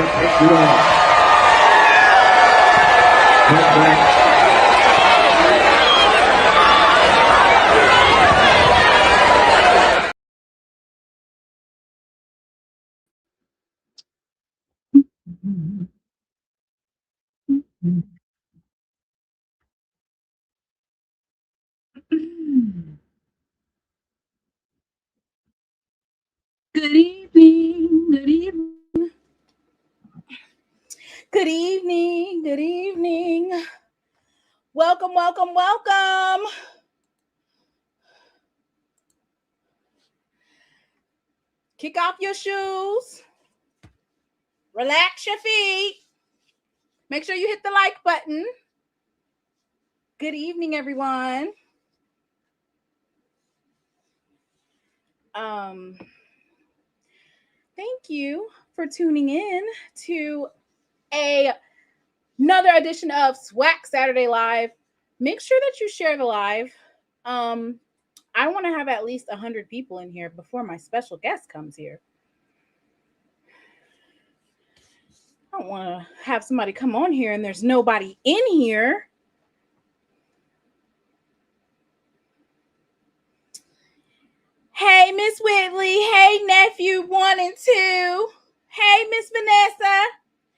takes it off. Good evening. Good evening. Good evening. Good evening. Welcome, welcome, welcome. Kick off your shoes. Relax your feet. Make sure you hit the like button. Good evening, everyone. Thank you for tuning in to another edition of SWAC Saturday Live. Make sure that you share the live. I want to have at least 100 people in here before my special guest comes here. I don't want to have somebody come on here and there's nobody in here. Hey, Miss Whitley. Hey, nephew 1 and 2. Hey, Miss Vanessa.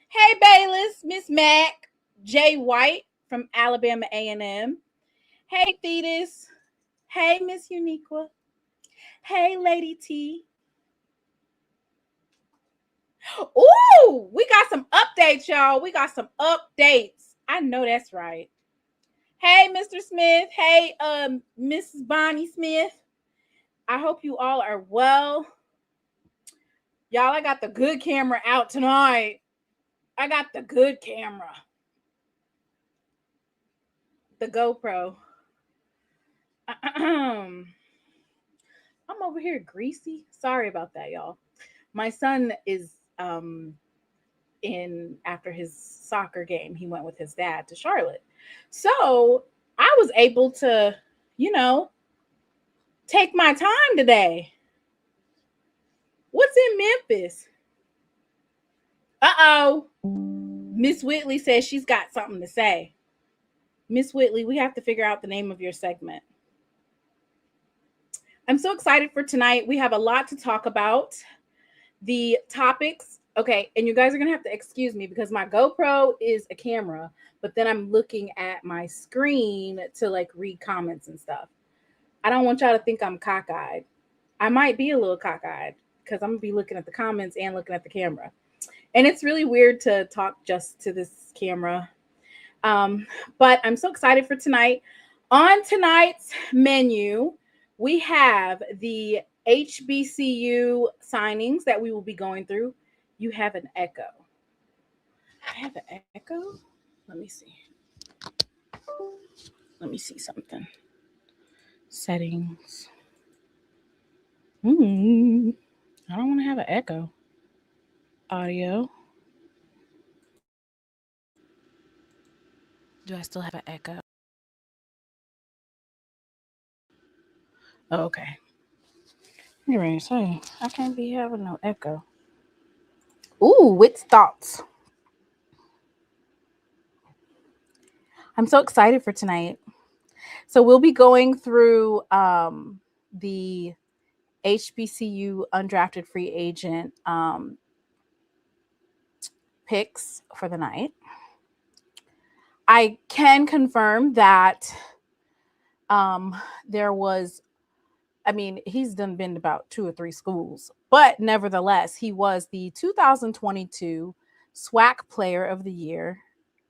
Hey, Bayless. Miss Mac. Jay White from Alabama A&M. Hey, Thetis. Hey, Miss Uniqua. Hey, Lady T. Ooh, we got some updates, y'all. We got some updates. I know that's right. Hey, Mr. Smith. Hey, Mrs. Bonnie Smith. I hope you all are well. Y'all, I got the good camera out tonight. I got the good camera. The GoPro. I'm over here greasy. Sorry about that, y'all. My son is in after his soccer game. He went with his dad to Charlotte. So I was able to, take my time today. What's in Memphis? Uh-oh. Miss Whitley says she's got something to say. Miss Whitley, we have to figure out the name of your segment. I'm so excited for tonight. We have a lot to talk about. The topics, okay, and you guys are going to have to excuse me because my GoPro is a camera, but then I'm looking at my screen to read comments and stuff. I don't want y'all to think I'm cockeyed. I might be a little cockeyed because I'm going to be looking at the comments and looking at the camera. And it's really weird to talk just to this camera. But I'm so excited for tonight. On tonight's menu, we have the HBCU signings that we will be going through. You have an echo. I have an echo? Let me see. Let me see something. Settings. I don't want to have an echo. Audio. Do I still have an echo? Oh, okay. You're ready to say, I can't be having no echo. Ooh, Wit's thoughts. I'm so excited for tonight. So we'll be going through the HBCU undrafted free agent picks for the night. I can confirm that there was, he's been to about 2 or 3 schools, but nevertheless, he was the 2022 SWAC Player of the Year.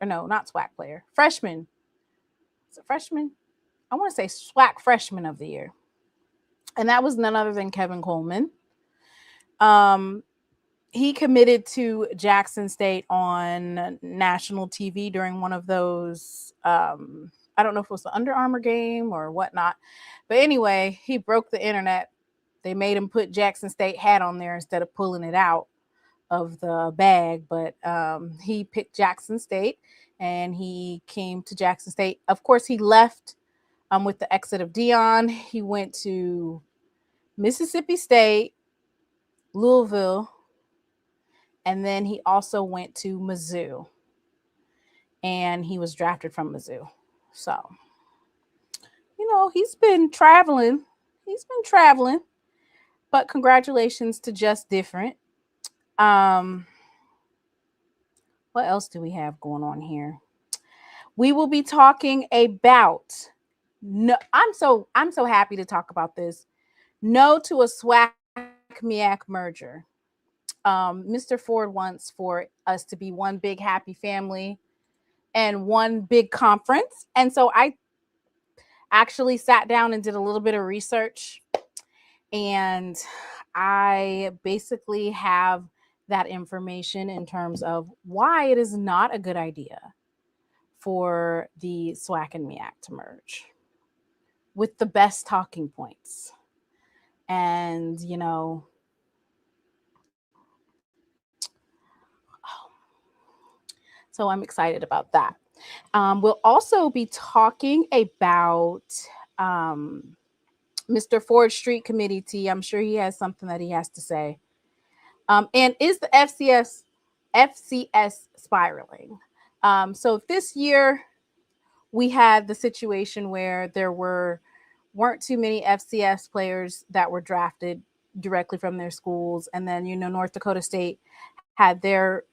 Or no, not SWAC Player. Freshman. Is it freshman? I want to say SWAC Freshman of the Year. And that was none other than Kevin Coleman. He committed to Jackson State on national TV during one of those, I don't know if it was the Under Armour game or whatnot. But anyway, he broke the internet. They made him put Jackson State hat on there instead of pulling it out of the bag. But he picked Jackson State and he came to Jackson State. Of course, he left with the exit of Dion. He went to Mississippi State, Louisville, And then he also went to Mizzou. And he was drafted from Mizzou. So, he's been traveling. But congratulations to Just Different. What else do we have going on here? We will be talking about I'm so happy to talk about this. No to a SWAC MEAC merger. Mr. Ford wants for us to be one big happy family and one big conference. And so I actually sat down and did a little bit of research, and I basically have that information in terms of why it is not a good idea for the SWAC and MEAC to merge, with the best talking points. And, so I'm excited about that. We'll also be talking about Mr. Ford Street Committee T. I'm sure he has something that he has to say. And is the FCS spiraling? So this year we had the situation where there weren't too many FCS players that were drafted directly from their schools. And then, North Dakota State had their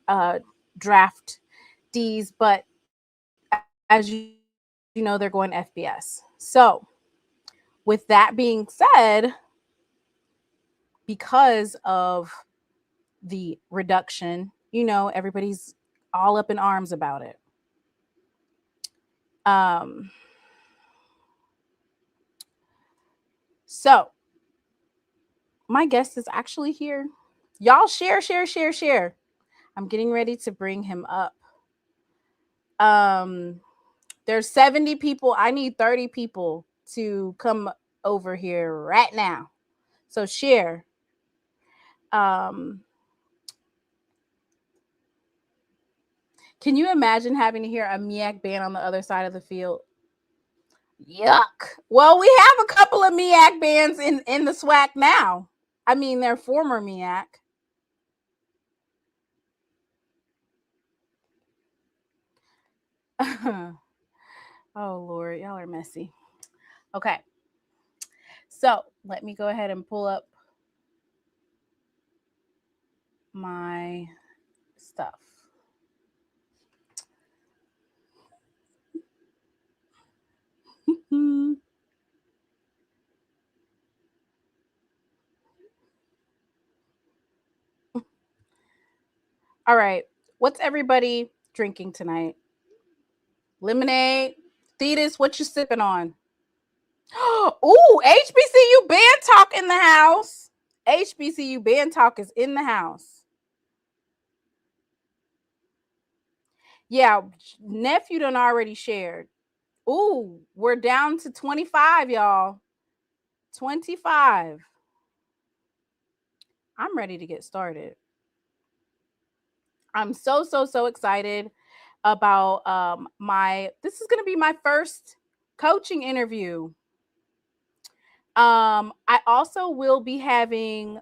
draftees, but as you know, they're going FBS. So with that being said, because of the reduction, everybody's all up in arms about it. So my guest is actually here. Y'all share. I'm getting ready to bring him up. There's 70 people. I need 30 people to come over here right now. So share. Can you imagine having to hear a MEAC band on the other side of the field? Yuck. Well, we have a couple of MEAC bands in the SWAC now. I mean, they're former MEAC. Oh, Lord, y'all are messy. Okay. So let me go ahead and pull up my stuff. All right. What's everybody drinking tonight? Lemonade? Thetis, what you sipping on? Ooh, HBCU band talk in the house. HBCU band talk is in the house. Yeah, nephew done already shared. Ooh, we're down to 25, y'all. 25. I'm ready to get started. I'm so excited about this is going to be my first coaching interview. I also will be having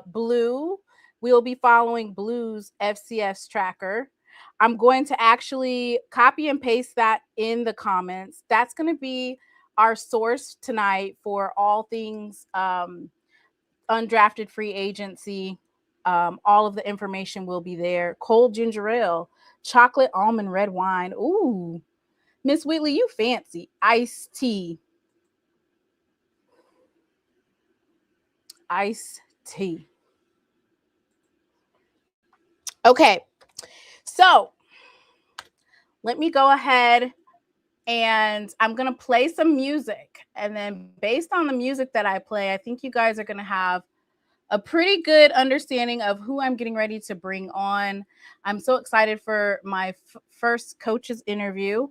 Blue. We'll be following Blue's FCS tracker. I'm going to actually copy and paste that in the comments. That's going to be our source tonight for all things undrafted free agency. All of the information will be there. Cold ginger ale, chocolate almond red wine. Ooh, Miss Whitley, you fancy. Iced tea. Iced tea. Okay, so let me go ahead and I'm going to play some music. And then based on the music that I play, I think you guys are going to have a pretty good understanding of who I'm getting ready to bring on. I'm so excited for my first coach's interview.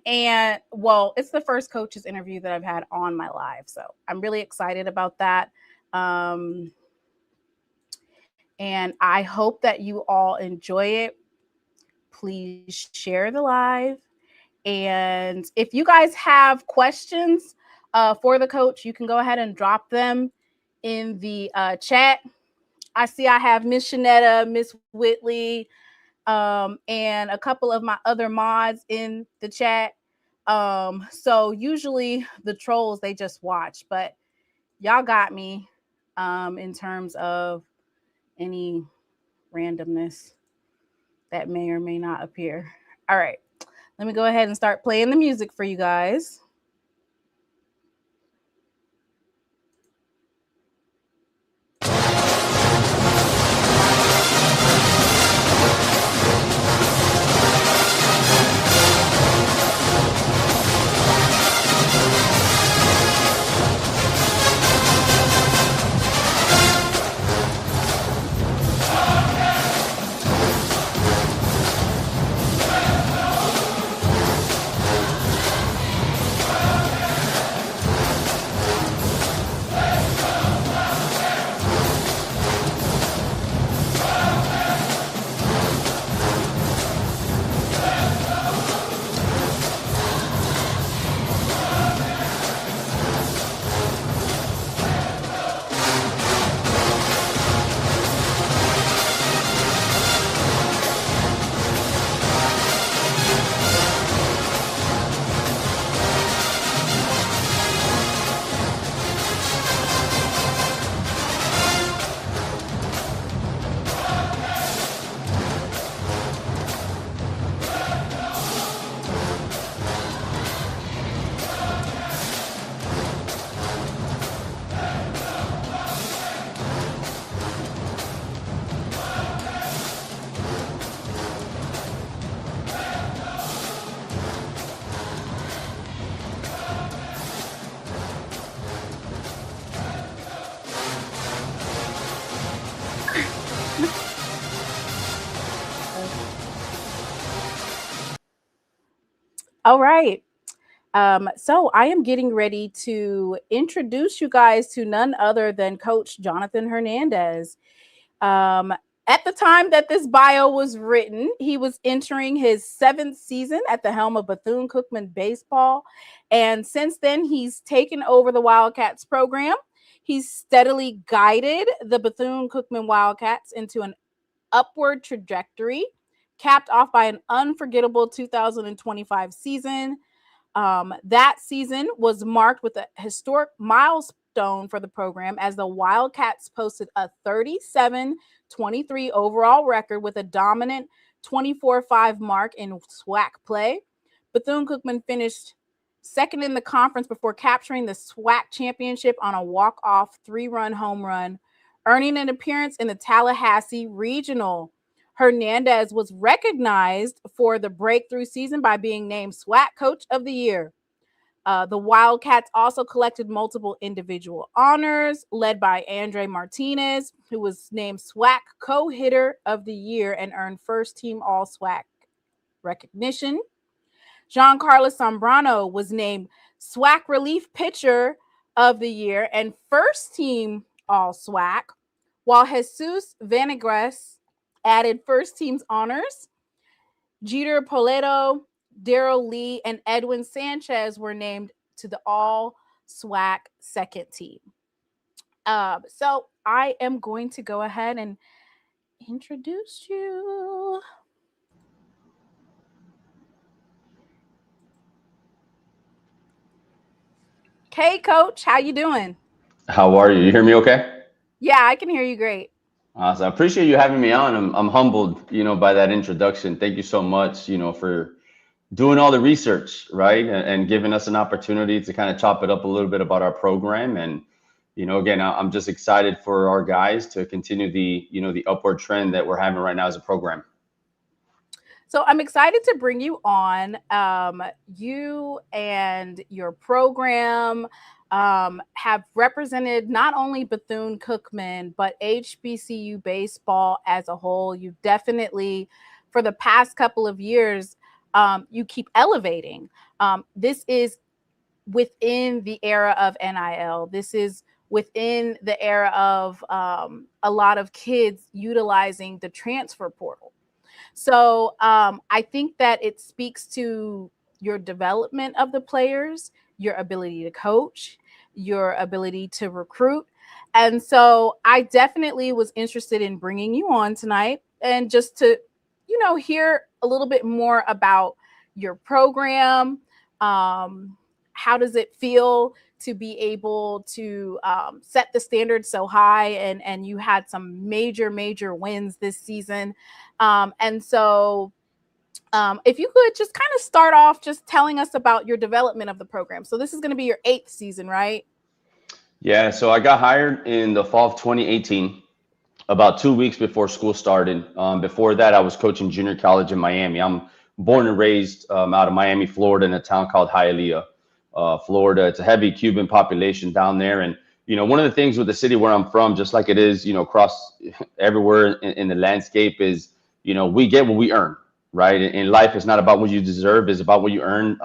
And well, it's the first coach's interview that I've had on my live. So I'm really excited about that. And I hope that you all enjoy it. Please share the live. And if you guys have questions for the coach, you can go ahead and drop them in the chat. I see I have Miss Shanetta, Miss Whitley, and a couple of my other mods in the chat. So usually the trolls, they just watch, but y'all got me in terms of any randomness that may or may not appear. All right, let me go ahead and start playing the music for you guys. All right. So I am getting ready to introduce you guys to none other than Coach Jonathan Hernandez. Um, at the time that this bio was written, he was entering his 7th season at the helm of Bethune-Cookman baseball. And since then, he's taken over the Wildcats program. He's steadily guided the Bethune-Cookman Wildcats into an upward trajectory, capped off by an unforgettable 2025 season. That season was marked with a historic milestone for the program as the Wildcats posted a 37-23 overall record with a dominant 24-5 mark in SWAC play. Bethune-Cookman finished second in the conference before capturing the SWAC championship on a walk-off 3-run home run, earning an appearance in the Tallahassee Regional. Hernandez was recognized for the breakthrough season by being named SWAC Coach of the Year. The Wildcats also collected multiple individual honors, led by Andre Martinez, who was named SWAC Co-Hitter of the Year and earned first-team All-SWAC recognition. Giancarlo Zambrano was named SWAC Relief Pitcher of the Year and first-team All-SWAC, while Jesus Vanegres added first team's honors. Jeter Poleto, Daryl Lee, and Edwin Sanchez were named to the All-SWAC second team. So I am going to go ahead and introduce you. Okay, Coach, how you doing? How are you? You hear me okay? Yeah, I can hear you great. Awesome. I appreciate you having me on. I'm humbled, by that introduction. Thank you so much, for doing all the research, right? And giving us an opportunity to kind of chop it up a little bit about our program. And, again, I'm just excited for our guys to continue the upward trend that we're having right now as a program. So I'm excited to bring you on. You and your program have represented not only Bethune-Cookman, but HBCU baseball as a whole. You definitely, for the past couple of years, you keep elevating. This is within the era of NIL. This is within the era of a lot of kids utilizing the transfer portal. So I think that it speaks to your development of the players, your ability to coach, your ability to recruit. And so I definitely was interested in bringing you on tonight and just to, hear a little bit more about your program. How does it feel to be able to set the standard so high? And you had some major wins this season. And so if you could just kind of start off just telling us about your development of the program. So this is going to be your 8th season, right? Yeah, so I got hired in the fall of 2018, about 2 weeks before school started. Before that, I was coaching junior college in Miami. I'm born and raised out of Miami, Florida, in a town called Hialeah, Florida. It's a heavy Cuban population down there. And, one of the things with the city where I'm from, just like it is, across everywhere in the landscape is, we get what we earn, right? In life, it's not about what you deserve, it's about what you earn.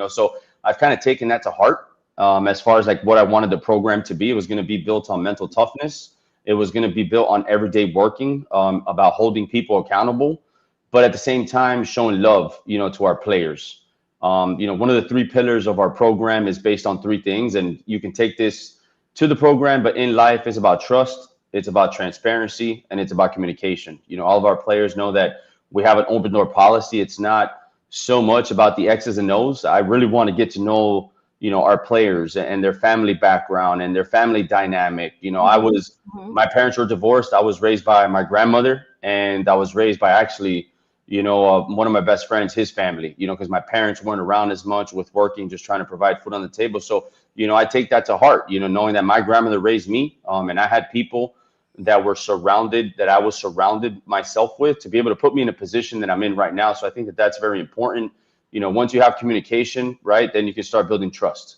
So I've kind of taken that to heart. As far as like what I wanted the program to be, it was going to be built on mental toughness. It was going to be built on everyday working, about holding people accountable, but at the same time showing love, to our players. One of the 3 pillars of our program is based on 3 things, and you can take this to the program, but in life, it's about trust, it's about transparency, and it's about communication. All of our players know that we have an open door policy. It's not so much about the X's and O's. I really want to get to know our players and their family background and their family dynamic. My parents were divorced. I was raised by my grandmother, and I was raised by actually, one of my best friends, his family, because my parents weren't around as much with working, just trying to provide food on the table. So, I take that to heart, knowing that my grandmother raised me, and I had people that I was surrounded myself with to be able to put me in a position that I'm in right now. So I think that that's very important. Once you have communication, right, then you can start building trust,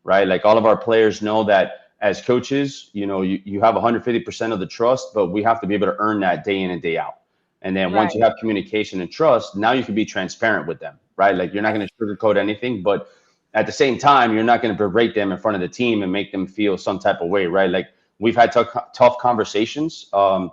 right? Like all of our players know that as coaches, you have 150% of the trust, but we have to be able to earn that day in and day out. And then once you have communication and trust, now you can be transparent with them, right? Like you're not going to sugarcoat anything, but at the same time, you're not going to berate them in front of the team and make them feel some type of way, right? Like we've had tough conversations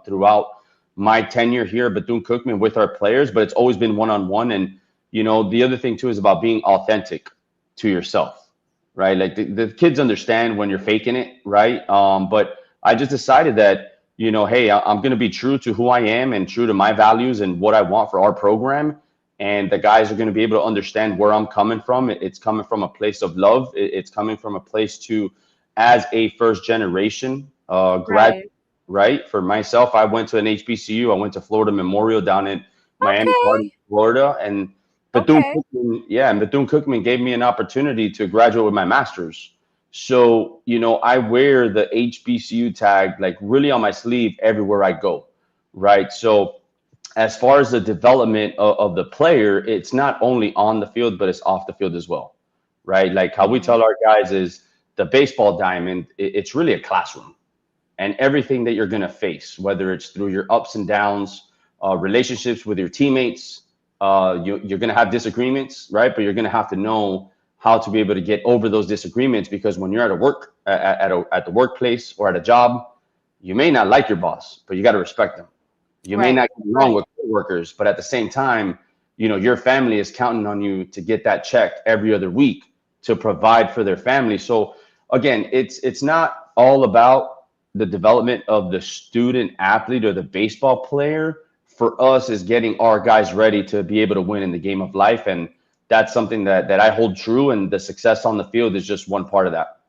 throughout my tenure here at Bethune-Cookman with our players, but it's always been one-on-one. And the other thing too is about being authentic to yourself, right? Like the kids understand when you're faking it, right? But I just decided that, hey, I'm going to be true to who I am and true to my values and what I want for our program. And the guys are going to be able to understand where I'm coming from. It's coming from a place of love. It's coming from a place to, as a first generation grad, right? For myself, I went to an HBCU. I went to Florida Memorial down in Miami, Florida, and Bethune-Cookman gave me an opportunity to graduate with my master's. So, I wear the HBCU tag like really on my sleeve everywhere I go, right? So as far as the development of the player, it's not only on the field, but it's off the field as well, right? Like how we tell our guys is the baseball diamond, it's really a classroom. And everything that you're going to face, whether it's through your ups and downs, relationships with your teammates, you're going to have disagreements, right? But you're going to have to know how to be able to get over those disagreements, because when you're at the workplace or at a job, you may not like your boss, but you got to respect them. You may not get along with coworkers, but at the same time, your family is counting on you to get that check every other week to provide for their family. So again, it's not all about the development of the student athlete or the baseball player. For us is getting our guys ready to be able to win in the game of life. And that's something that I hold true. And the success on the field is just one part of that.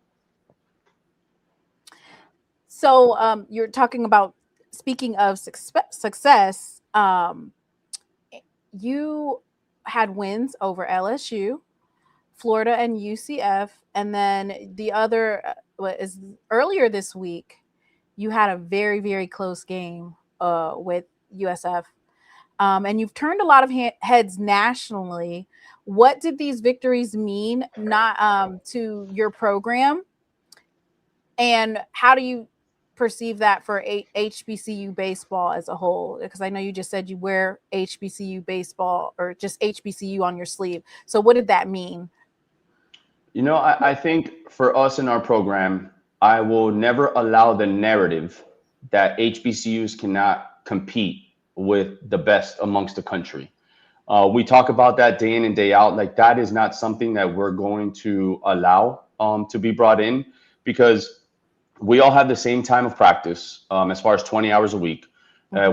So you're talking about, speaking of success, you had wins over LSU, Florida, and UCF. And then the other is earlier this week, you had a very close game with USF. And you've turned a lot of heads nationally. What did these victories mean to your program? And how do you perceive that for HBCU baseball as a whole? Because I know you just said you wear HBCU baseball or just HBCU on your sleeve. So what did that mean? I think for us in our program, I will never allow the narrative that HBCUs cannot compete with the best amongst the country. We talk about that day in and day out. Like that is not something that we're going to allow to be brought in, because we all have the same time of practice, as far as 20 hours a week.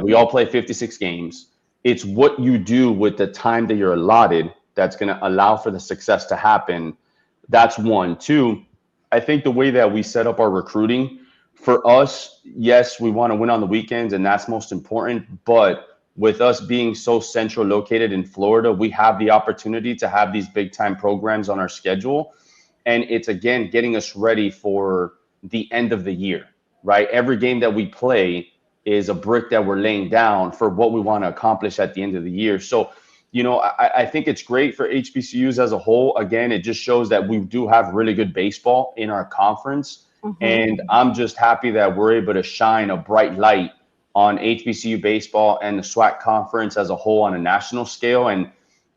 We all play 56 games. It's what you do with the time that you're allotted that's going to allow for the success to happen. That's one. Two, I think the way that we set up our recruiting for us, yes, we want to win on the weekends, and that's most important. But with us being so central located in Florida, we have the opportunity to have these big time programs on our schedule. And it's again getting us ready for the end of the year, right? Every game that we play is a brick that we're laying down for what we want to accomplish at the end of the year. So, I think it's great for HBCUs as a whole. Again, it just shows that we do have really good baseball in our conference. And I'm just happy that we're able to shine a bright light on HBCU baseball and the SWAC conference as a whole on a national scale. And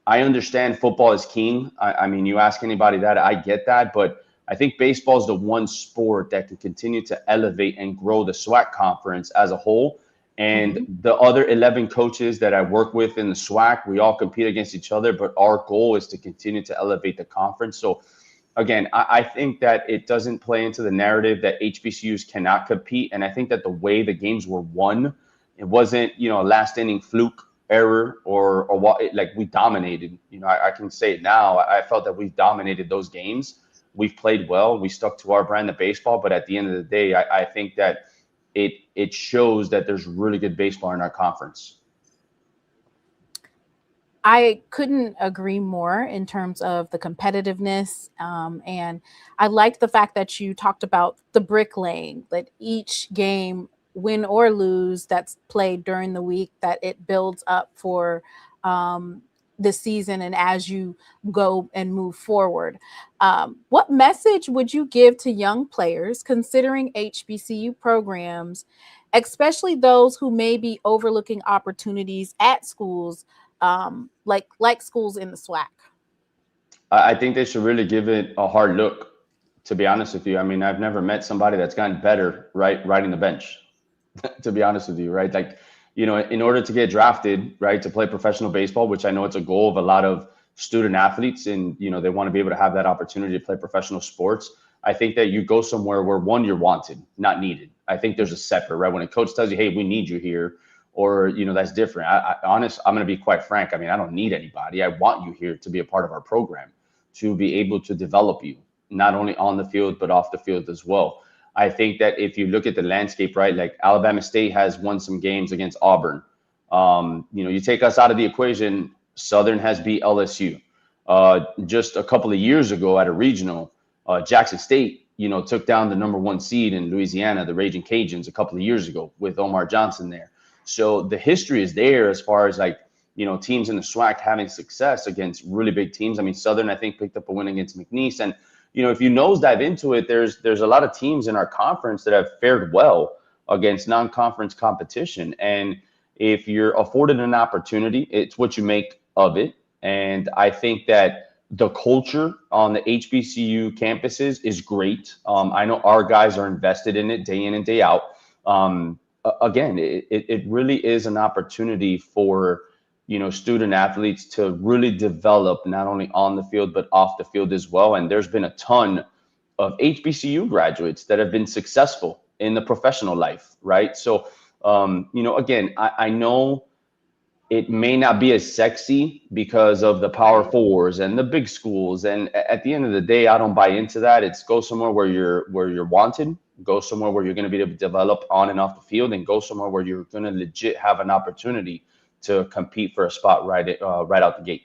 I understand football is king. I mean, you ask anybody that, I get that. But I think baseball is the one sport that can continue to elevate and grow the SWAC conference as a whole. And the other 11 coaches that I work with in the SWAC, we all compete against each other, but our goal is to continue to elevate the conference. So again, I think that it doesn't play into the narrative that HBCUs cannot compete. And I think that the way the games were won, it wasn't, a last inning fluke error or what, like we dominated. I can say it now. I felt that we dominated those games. We've played well. We stuck to our brand of baseball. But at the end of the day, I think that it shows that there's really good baseball in our conference. I couldn't agree more in terms of the competitiveness. And I liked the fact that you talked about the bricklaying, that each game, win or lose, that's played during the week, that it builds up for the season and as you go and move forward. What message would you give to young players considering HBCU programs, especially those who may be overlooking opportunities at schools like schools in the SWAC? I think they should really give it a hard look, to be honest with you. I mean, I've never met somebody that's gotten better, right, riding the bench, to be honest with you, right? Like, in order to get drafted, right, to play professional baseball, which I know it's a goal of a lot of student athletes, and, they want to be able to have that opportunity to play professional sports. I think that you go somewhere where, one, you're wanted, not needed. I think there's a separate, right? When a coach tells you, hey, we need you here, or, that's different. I'm going to be quite frank. I mean, I don't need anybody. I want you here to be a part of our program, to be able to develop you, not only on the field, but off the field as well. I think that if you look at the landscape, right, like Alabama State has won some games against Auburn. You take us out of the equation, Southern has beat LSU. Just a couple of years ago at a regional, Jackson State, took down the #1 seed in Louisiana, the Raging Cajuns, a couple of years ago with Omar Johnson there. So the history is there as far as teams in the SWAC having success against really big teams. I mean, Southern, I think, picked up a win against McNeese. And, if you nosedive into it, there's a lot of teams in our conference that have fared well against non-conference competition. And if you're afforded an opportunity, it's what you make of it. And I think that the culture on the HBCU campuses is great. I know our guys are invested in it day in and day out. Again, it really is an opportunity for, student athletes to really develop not only on the field, but off the field as well. And there's been a ton of HBCU graduates that have been successful in the professional life, right? So, again, I know it may not be as sexy because of the Power Fours and the big schools. And at the end of the day, I don't buy into that. It's go somewhere where you're wanted, go somewhere where you're going to be able to develop on and off the field, and go somewhere where you're going to legit have an opportunity to compete for a spot right out the gate.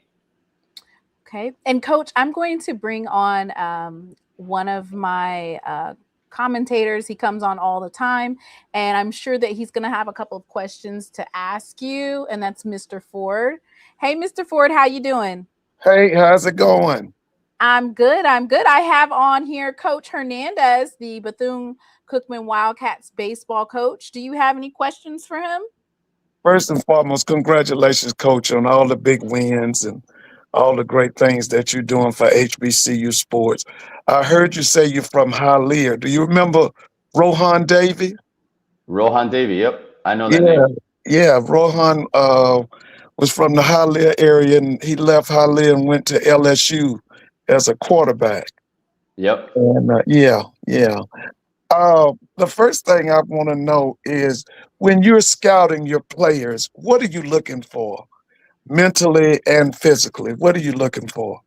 Okay. And Coach, I'm going to bring on one of my commentators. He comes on all the time, and I'm sure that he's going to have a couple of questions to ask you, and that's Mr. Ford. Hey, Mr. Ford, how you doing? Hey, how's it going? I'm good. I have on here Coach Hernandez, the Bethune-Cookman Wildcats baseball coach. Do you have any questions for him? First and foremost, congratulations, Coach, on all the big wins and all the great things that you're doing for HBCU sports. I heard you say you're from Hialeah. Do you remember Rohan Davey? Rohan Davey, yep. I know that name. Yeah, Rohan was from the Hialeah area, and he left Hialeah and went to LSU as a quarterback. Yep. And yeah. The first thing I want to know is when you're scouting your players, what are you looking for mentally and physically? What are you looking for?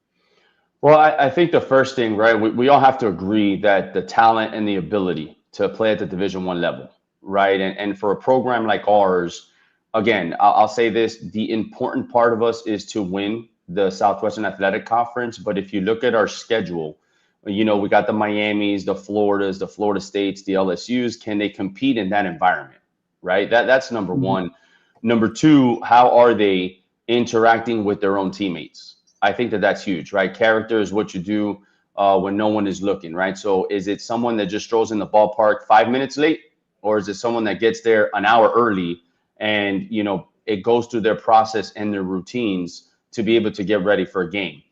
Well, I think the first thing, right, we all have to agree that the talent and the ability to play at the Division I level, right? And for a program like ours, again, I'll say this, the important part of us is to win the Southwestern Athletic Conference. But if you look at our schedule, we got the Miamis, the Floridas, the Florida States, the LSUs. Can they compete in that environment, right? That's number Mhm. one. Number two, how are they interacting with their own teammates? I think that's huge, right? Character is what you do when no one is looking, right? So is it someone that just strolls in the ballpark 5 minutes late, or is it someone that gets there an hour early and it goes through their process and their routines to be able to get ready for a game?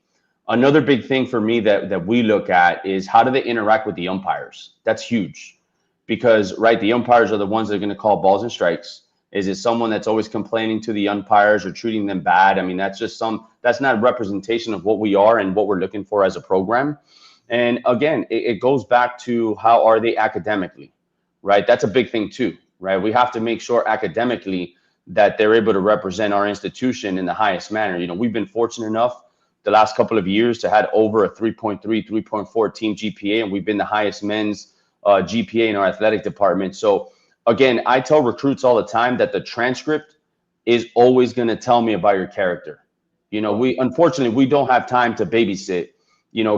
Another big thing for me that we look at is how do they interact with the umpires? That's huge because, right, the umpires are the ones that are going to call balls and strikes. Is it someone that's always complaining to the umpires or treating them bad? I mean, that's not a representation of what we are and what we're looking for as a program. And again, it goes back to how are they academically, right? That's a big thing too, right? We have to make sure academically that they're able to represent our institution in the highest manner. We've been fortunate enough the last couple of years to had over a 3.3, 3.4 team GPA, and we've been the highest men's GPA in our athletic department. So again, I tell recruits all the time that the transcript is always going to tell me about your character. We unfortunately we don't have time to babysit,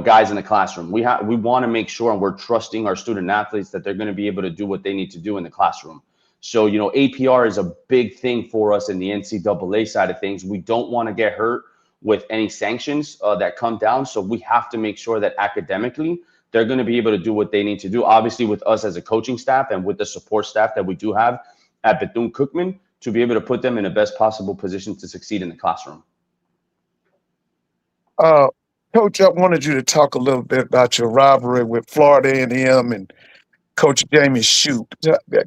guys in the classroom. We want to make sure and we're trusting our student athletes that they're going to be able to do what they need to do in the classroom. So, APR is a big thing for us in the NCAA side of things. We don't want to get hurt with any sanctions that come down. So we have to make sure that academically they're going to be able to do what they need to do. Obviously, with us as a coaching staff and with the support staff that we do have at Bethune-Cookman, to be able to put them in the best possible position to succeed in the classroom. Uh, Coach, I wanted you to talk a little bit about your rivalry with Florida A&M and Coach Jamie Shoup.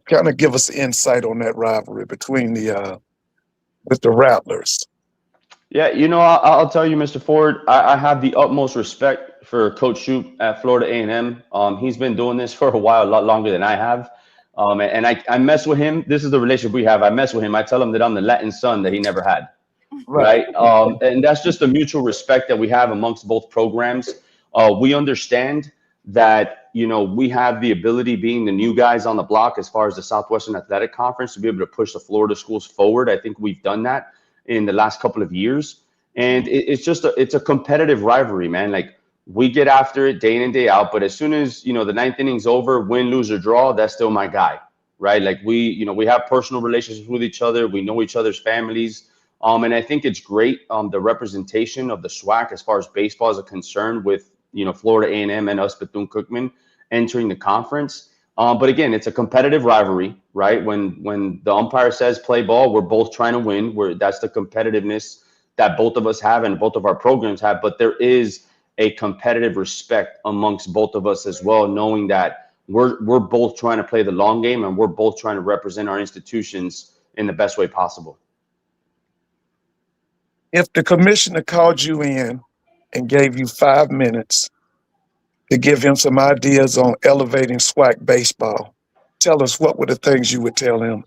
Kind of give us insight on that rivalry between with the Rattlers. Yeah, I'll tell you, Mr. Ford, I have the utmost respect for Coach Shoup at Florida A&M. He's been doing this for a while, a lot longer than I have. And I mess with him. This is the relationship we have. I mess with him. I tell him that I'm the Latin son that he never had. Right. And that's just a mutual respect that we have amongst both programs. We understand that, we have the ability, being the new guys on the block as far as the Southwestern Athletic Conference, to be able to push the Florida schools forward. I think we've done that in the last couple of years. And it's a competitive rivalry, man. Like, we get after it day in and day out. But as soon as, the ninth inning's over, win, lose, or draw, that's still my guy. Right. Like, we have personal relationships with each other. We know each other's families. And I think it's great, the representation of the SWAC as far as baseball is concerned with, Florida A&M and us, Bethune-Cookman, entering the conference. But again, it's a competitive rivalry, right? When the umpire says play ball, we're both trying to win. That's the competitiveness that both of us have and both of our programs have. But there is a competitive respect amongst both of us as well, knowing that we're both trying to play the long game and we're both trying to represent our institutions in the best way possible. If the commissioner called you in and gave you 5 minutes to give him some ideas on elevating SWAC baseball, tell us what were the things you would tell him?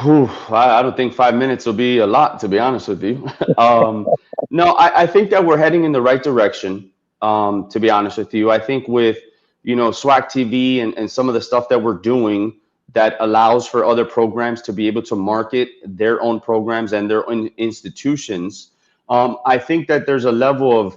Whew, I don't think 5 minutes will be a lot, to be honest with you. No, I think that we're heading in the right direction, to be honest with you. I think with, SWAC TV and some of the stuff that we're doing that allows for other programs to be able to market their own programs and their own institutions, I think that there's a level of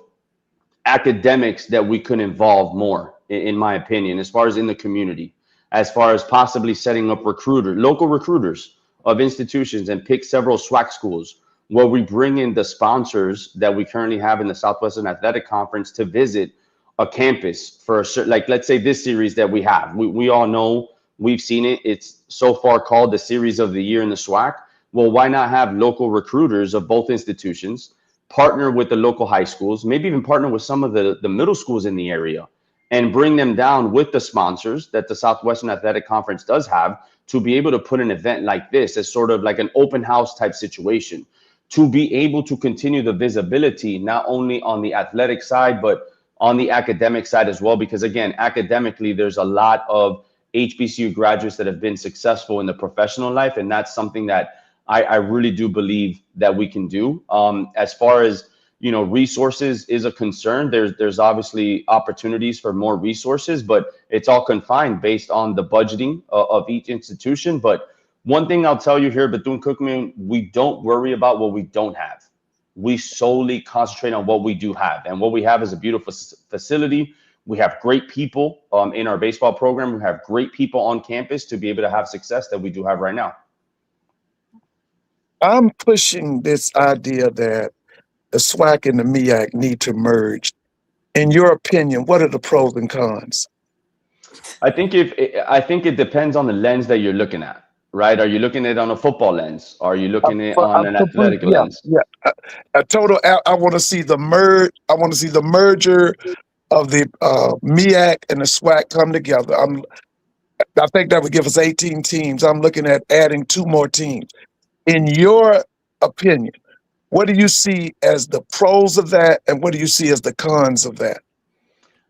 academics that we could involve more, in my opinion, as far as in the community, as far as possibly setting up local recruiters of institutions and pick several SWAC schools where we bring in the sponsors that we currently have in the Southwestern Athletic Conference to visit a campus for a certain, like, let's say this series that we have. We all know, we've seen it. It's so far called the series of the year in the SWAC. Well, why not have local recruiters of both institutions partner with the local high schools, maybe even partner with some of the middle schools in the area and bring them down with the sponsors that the Southwestern Athletic Conference does have to be able to put an event like this as sort of like an open house type situation, to be able to continue the visibility, not only on the athletic side, but on the academic side as well. Because again, academically, there's a lot of HBCU graduates that have been successful in the professional life. And that's something that I really do believe that we can do. As far as, resources is a concern, there's obviously opportunities for more resources, but it's all confined based on the budgeting of each institution. But one thing I'll tell you here, Bethune-Cookman, we don't worry about what we don't have. We solely concentrate on what we do have. And what we have is a beautiful facility. We have great people in our baseball program. We have great people on campus to be able to have success that we do have right now. I'm pushing this idea that the SWAC and the MEAC need to merge. In your opinion, what are the pros and cons? I think it depends on the lens that you're looking at, right? Are you looking at it on a football lens? Are you looking at it on an athletic lens? Yeah, I want to see the merge. I want to see the merger of the MEAC and the SWAC come together. I think that would give us 18 teams. I'm looking at adding 2 more teams. In your opinion, what do you see as the pros of that, and what do you see as the cons of that?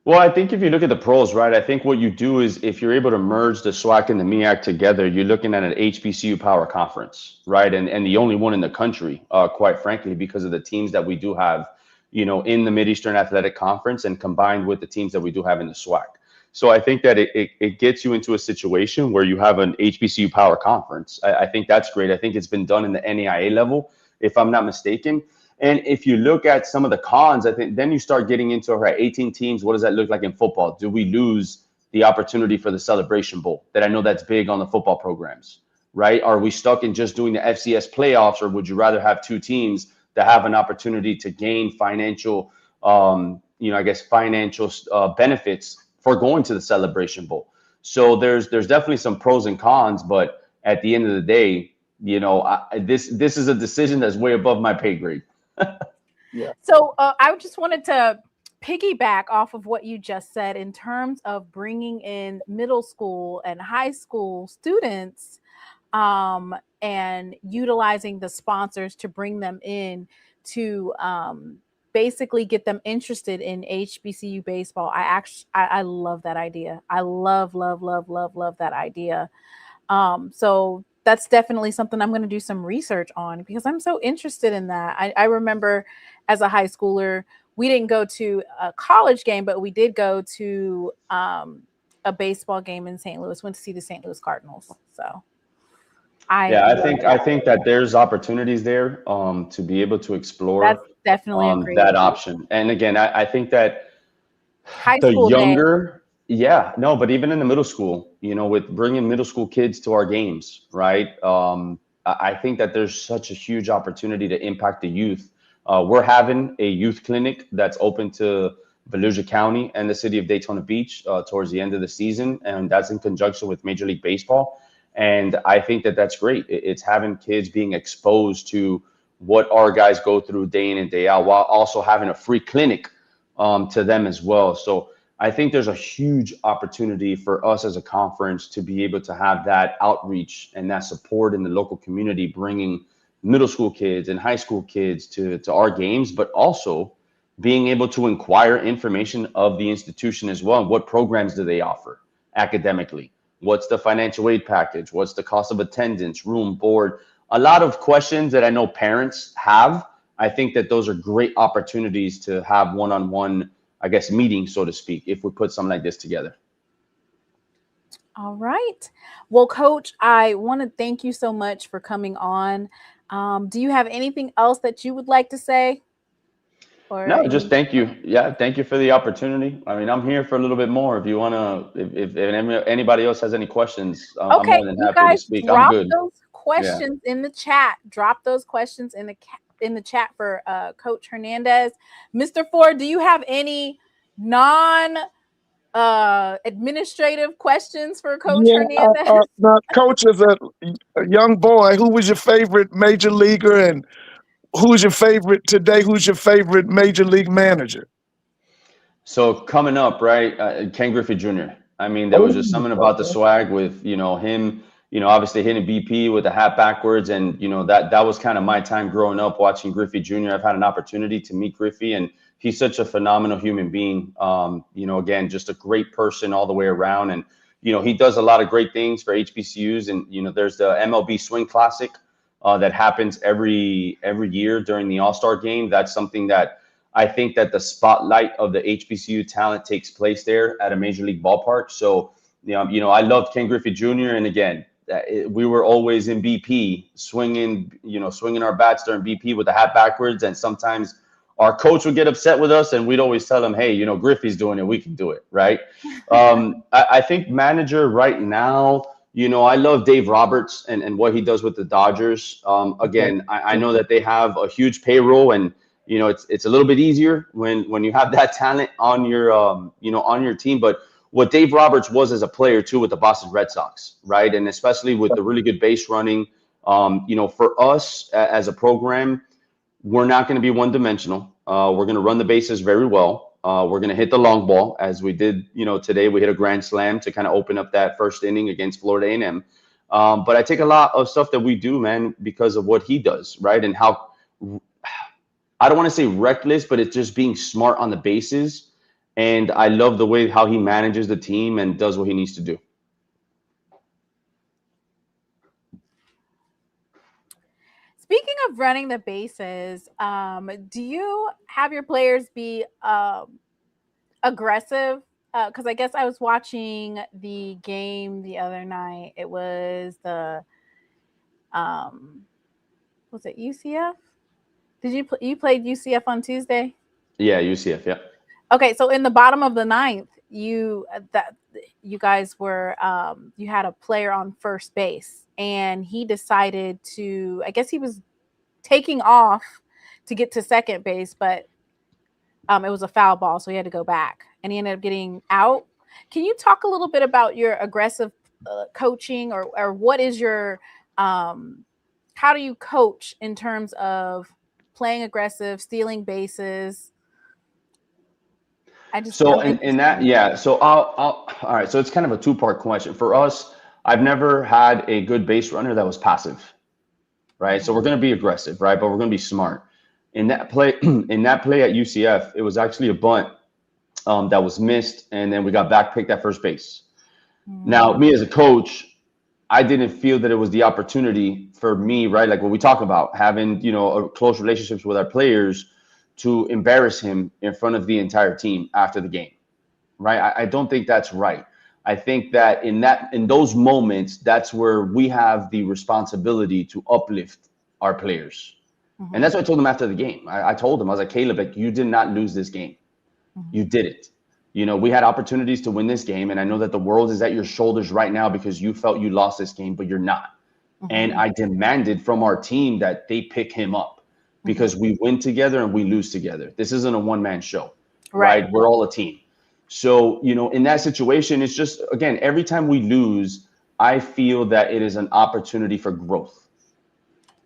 Well, I think if you look at the pros, right, I think what you do is if you're able to merge the SWAC and the MEAC together, you're looking at an HBCU power conference, right? And the only one in the country, quite frankly, because of the teams that we do have, in the Mid-Eastern Athletic Conference and combined with the teams that we do have in the SWAC. So I think that it gets you into a situation where you have an HBCU power conference. I think that's great. I think it's been done in the NAIA level, if I'm not mistaken. And if you look at some of the cons, I think then you start getting into, all right, 18 teams, what does that look like in football? Do we lose the opportunity for the Celebration Bowl? That I know that's big on the football programs, right? Are we stuck in just doing the FCS playoffs, or would you rather have 2 teams that have an opportunity to gain financial, financial benefits for going to the Celebration Bowl? So there's definitely some pros and cons, but at the end of the day, this is a decision that's way above my pay grade. Yeah. So I just wanted to piggyback off of what you just said in terms of bringing in middle school and high school students and utilizing the sponsors to bring them in to basically get them interested in HBCU baseball. I love that idea. I love that idea. So that's definitely something I'm going to do some research on because I'm so interested in that. I remember as a high schooler, we didn't go to a college game, but we did go to a baseball game in St. Louis, went to see the St. Louis Cardinals. So I think that there's opportunities there to be able to explore. That's definitely a great that option. And again, I think that high school younger, but even in the middle school, with bringing middle school kids to our games, right? I think that there's such a huge opportunity to impact the youth. We're having a youth clinic that's open to Volusia County and the city of Daytona Beach towards the end of the season. And that's in conjunction with Major League Baseball. And I think that that's great. It's having kids being exposed to what our guys go through day in and day out, while also having a free clinic to them as well. So I think there's a huge opportunity for us as a conference to be able to have that outreach and that support in the local community, bringing middle school kids and high school kids to our games, but also being able to inquire information of the institution as well. And what programs do they offer academically? What's the financial aid package? What's the cost of attendance, room, board? A lot of questions that I know parents have. I think that those are great opportunities to have one-on-one, meetings, so to speak, if we put something like this together. All right. Well, Coach, I want to thank you so much for coming on. Do you have anything else that you would like to say? No, just thank you. Yeah, thank you for the opportunity. I mean, I'm here for a little bit more. If you want to, if anybody else has any questions, I'm more than happy to speak. I'm good. Drop those questions in the chat. Drop those questions in the chat for Coach Hernandez. Mr. Ford, do you have any administrative questions for Coach Hernandez? Coach, as a young boy, who was your favorite major leaguer, and who's your favorite today? Who's your favorite major league manager? So coming up, right, Ken Griffey Jr. I mean, there was just something about the swag with, him, obviously hitting BP with the hat backwards. And, that was kind of my time growing up watching Griffey Jr. I've had an opportunity to meet Griffey, and he's such a phenomenal human being. Again, just a great person all the way around. And, he does a lot of great things for HBCUs. And, there's the MLB Swing Classic that happens every year during the All-Star game. That's something that I think that the spotlight of the HBCU talent takes place there at a major league ballpark. So, I loved Ken Griffey Jr. And again, we were always in BP swinging our bats during BP with the hat backwards. And sometimes our coach would get upset with us and we'd always tell him, hey, Griffey's doing it. We can do it. Right. I think manager right now, I love Dave Roberts and what he does with the Dodgers. Again, I know that they have a huge payroll and, it's a little bit easier when you have that talent on your, on your team. But what Dave Roberts was as a player too with the Boston Red Sox, right? And especially with the really good base running, for us as a program, we're not going to be one-dimensional. We're going to run the bases very well. We're going to hit the long ball as we did, today. We hit a grand slam to kind of open up that first inning against Florida A&M. But I take a lot of stuff that we do, man, because of what he does, right? And how, I don't want to say reckless, but it's just being smart on the bases. And I love the way how he manages the team and does what he needs to do. Speaking of running the bases, do you have your players be aggressive? Because I guess I was watching the game the other night. It was the was it UCF? Did you played UCF on Tuesday? Yeah, UCF. Yeah. Okay, so in the bottom of the ninth, you guys were you had a player on first base, and he decided to, I guess he was taking off to get to second base, but it was a foul ball, so he had to go back, and he ended up getting out. Can you talk a little bit about your aggressive coaching, or what is your how do you coach in terms of playing aggressive, stealing bases? So in that, yeah. So all right. So it's kind of a two-part question for us. I've never had a good base runner that was passive, right? So we're going to be aggressive, right? But we're going to be smart. In that play, at UCF, it was actually a bunt that was missed, and then we got back picked at first base. Now, me as a coach, I didn't feel that it was the opportunity for me, right? Like what we talk about, having close relationships with our players, to embarrass him in front of the entire team after the game, right? I don't think that's right. I think that in those moments, that's where we have the responsibility to uplift our players. Mm-hmm. And that's what I told him after the game. I told him, I was like, Caleb, like, you did not lose this game. Mm-hmm. You did it. We had opportunities to win this game. And I know that the world is at your shoulders right now because you felt you lost this game, but you're not. Mm-hmm. And I demanded from our team that they pick him up. Because we win together and we lose together. This isn't a one-man show, right? We're all a team. So, in that situation, it's just, again, every time we lose, I feel that it is an opportunity for growth,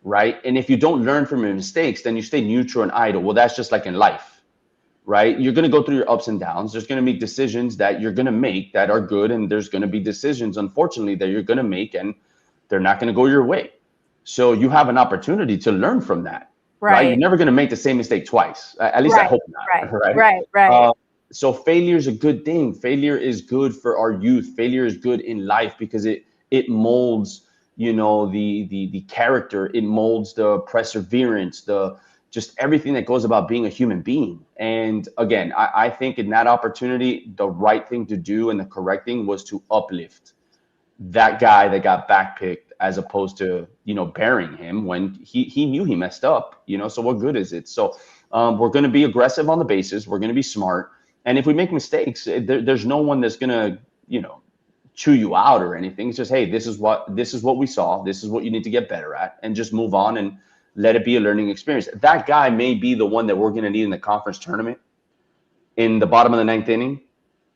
right? And if you don't learn from your mistakes, then you stay neutral and idle. Well, that's just like in life, right? You're going to go through your ups and downs. There's going to be decisions that you're going to make that are good. And there's going to be decisions, unfortunately, that you're going to make and they're not going to go your way. So you have an opportunity to learn from that. Right. You're never going to make the same mistake twice. At least I hope not. Right. So failure is a good thing. Failure is good for our youth. Failure is good in life because it molds, the character. It molds the perseverance, just everything that goes about being a human being. And again, I think in that opportunity, the right thing to do and the correct thing was to uplift that guy that got backpicked, as opposed to, burying him when he knew he messed up, so what good is it? So we're going to be aggressive on the bases. We're going to be smart. And if we make mistakes, there's no one that's going to, chew you out or anything. It's just, hey, this is what we saw. This is what you need to get better at, and just move on and let it be a learning experience. That guy may be the one that we're going to need in the conference tournament in the bottom of the ninth inning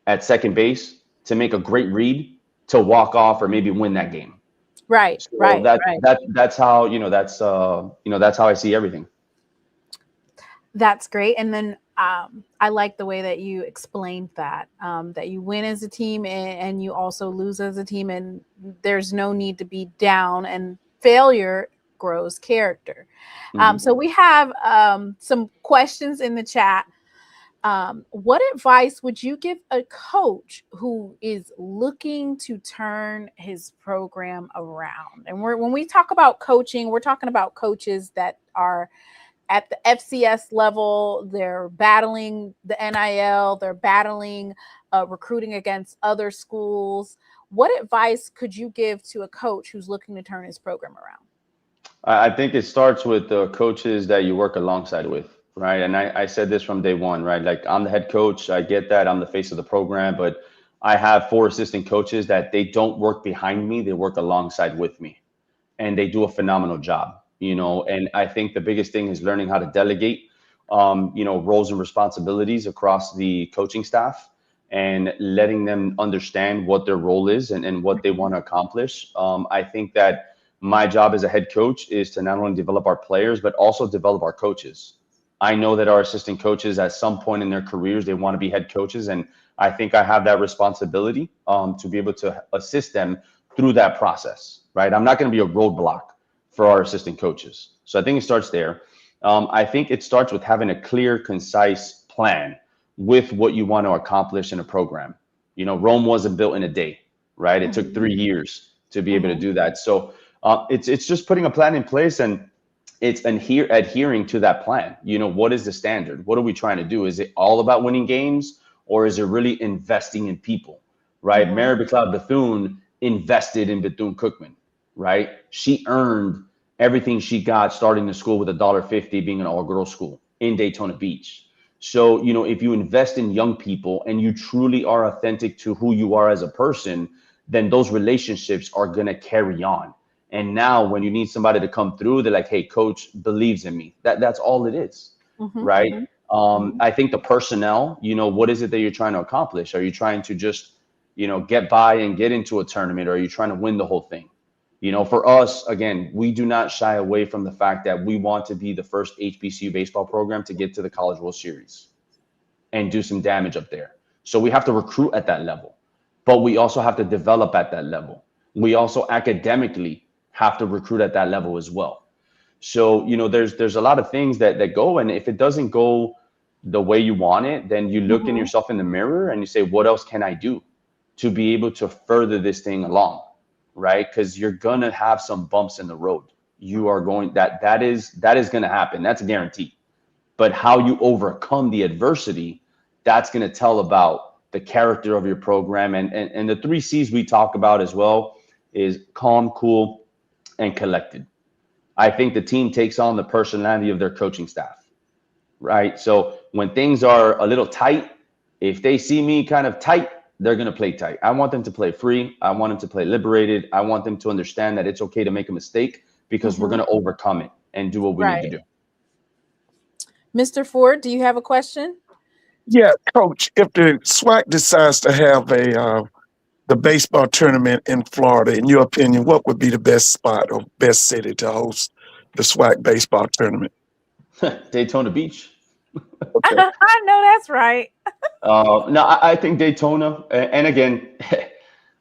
at second base to make a great read, to walk off or maybe win that game. Right. So that's how, that's how I see everything. That's great. And then I like the way that you explained that you win as a team and you also lose as a team, and there's no need to be down, and failure grows character. So we have some questions in the chat. What advice would you give a coach who is looking to turn his program around? And when we talk about coaching, we're talking about coaches that are at the FCS level. They're battling the NIL, they're battling recruiting against other schools. What advice could you give to a coach who's looking to turn his program around? I think it starts with the coaches that you work alongside with, right? And I said this from day one, right? Like, I'm the head coach. I get that. I'm the face of the program, but I have 4 assistant coaches that they don't work behind me. They work alongside with me, and they do a phenomenal job, and I think the biggest thing is learning how to delegate, roles and responsibilities across the coaching staff, and letting them understand what their role is and what they want to accomplish. I think that my job as a head coach is to not only develop our players, but also develop our coaches. I know that our assistant coaches at some point in their careers, they want to be head coaches. And I think I have that responsibility to be able to assist them through that process, right? I'm not going to be a roadblock for our assistant coaches. So I think it starts there. I think it starts with having a clear, concise plan with what you want to accomplish in a program. Rome wasn't built in a day, right? It took 3 years to be able to do that. So it's just putting a plan in place, and it's adhering to that plan. What is the standard? What are we trying to do? Is it all about winning games, or is it really investing in people, right? Mary McLeod Bethune invested in Bethune-Cookman, right? She earned everything she got starting the school with $1.50, being an all-girls school in Daytona Beach. So, if you invest in young people and you truly are authentic to who you are as a person, then those relationships are going to carry on. And now when you need somebody to come through, they're like, hey, coach believes in me. That's all it is, right? I think the personnel, what is it that you're trying to accomplish? Are you trying to just, get by and get into a tournament? Or are you trying to win the whole thing? For us, again, we do not shy away from the fact that we want to be the first HBCU baseball program to get to the College World Series and do some damage up there. So we have to recruit at that level, but we also have to develop at that level. We also academically have to recruit at that level as well. So, there's a lot of things that go, and if it doesn't go the way you want it, then you look in yourself in the mirror and you say, what else can I do to be able to further this thing along, right? Because you're going to have some bumps in the road. You are going, that is going to happen. That's a guarantee. But how you overcome the adversity, that's going to tell about the character of your program. And the 3 C's we talk about as well is calm, cool, and collected. I think the team takes on the personality of their coaching staff, right? So when things are a little tight, if they see me kind of tight, they're going to play tight. I want them to play free. I want them to play liberated. I want them to understand that it's okay to make a mistake, because we're going to overcome it and do what we need to do. Mr. Ford, do you have a question? Yeah, Coach, if the SWAC decides to have the baseball tournament in Florida, in your opinion, what would be the best spot or best city to host the SWAC baseball tournament? Daytona Beach. Okay. I know that's right. No, I think Daytona, and again,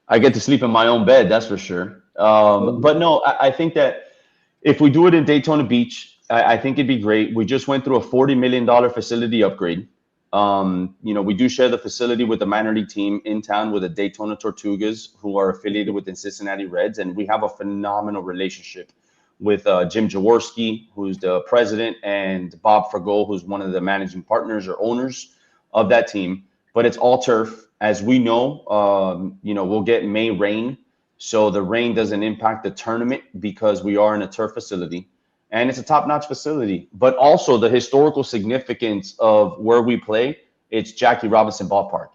I get to sleep in my own bed, that's for sure. But no, I think that if we do it in Daytona Beach, I think it'd be great. We just went through a $40 million facility upgrade. We do share the facility with the minor league team in town with the Daytona Tortugas, who are affiliated with the Cincinnati Reds. And we have a phenomenal relationship with Jim Jaworski, who's the president, and Bob Fragol, who's one of the managing partners or owners of that team. But it's all turf. As we know, we'll get May rain. So the rain doesn't impact the tournament because we are in a turf facility. And it's a top-notch facility, but also the historical significance of where we play, it's Jackie Robinson Ballpark.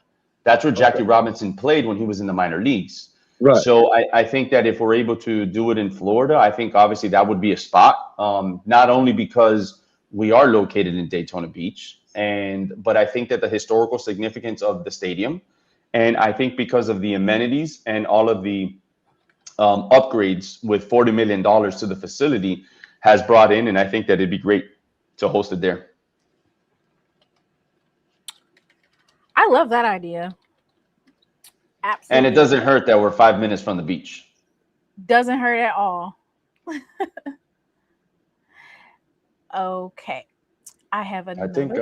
That's where Jackie Robinson played when he was in the minor leagues. Right. So I think that if we're able to do it in Florida, I think obviously that would be a spot, not only because we are located in Daytona Beach, but I think that the historical significance of the stadium, and I think because of the amenities and all of the upgrades with $40 million to the facility, has brought in, and I think that it'd be great to host it there. I love that idea. Absolutely. And it doesn't hurt that we're 5 minutes from the beach. Doesn't hurt at all. Okay. I have another. I think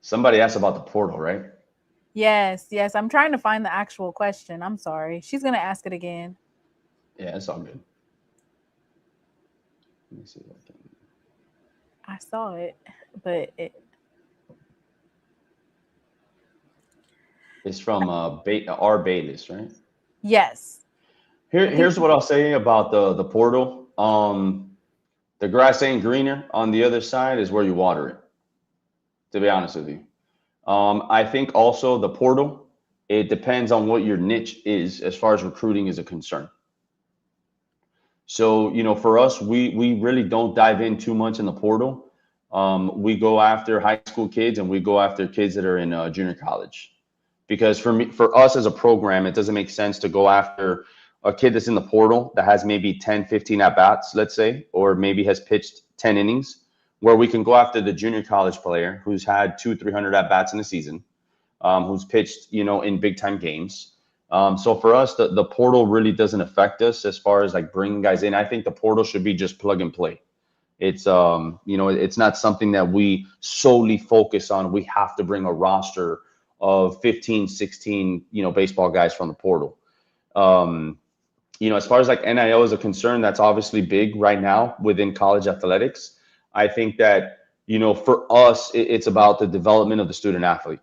Somebody asked about the portal, right? Yes, yes. I'm trying to find the actual question. I'm sorry. She's going to ask it again. Yeah, it's all good. Let me see if I can. I saw it, but It's from R. Bayless, right? yes. Here's what I'll say about the portal. The grass ain't greener on the other side is where you water it, to be honest with you. I think also the portal, it depends on what your niche is as far as recruiting is a concern. So, for us, we really don't dive in too much in the portal. We go after high school kids and we go after kids that are in junior college. Because for us as a program, it doesn't make sense to go after a kid that's in the portal that has maybe 10, 15 at-bats, let's say, or maybe has pitched 10 innings, where we can go after the junior college player who's had 200-300 at-bats in a season, who's pitched, in big-time games. So for us, the portal really doesn't affect us as far as like bringing guys in. I think the portal should be just plug and play. It's it's not something that we solely focus on. We have to bring a roster of 15, 16, baseball guys from the portal. As far as like NIL is a concern, that's obviously big right now within college athletics. I think that, for us, it's about the development of the student athlete.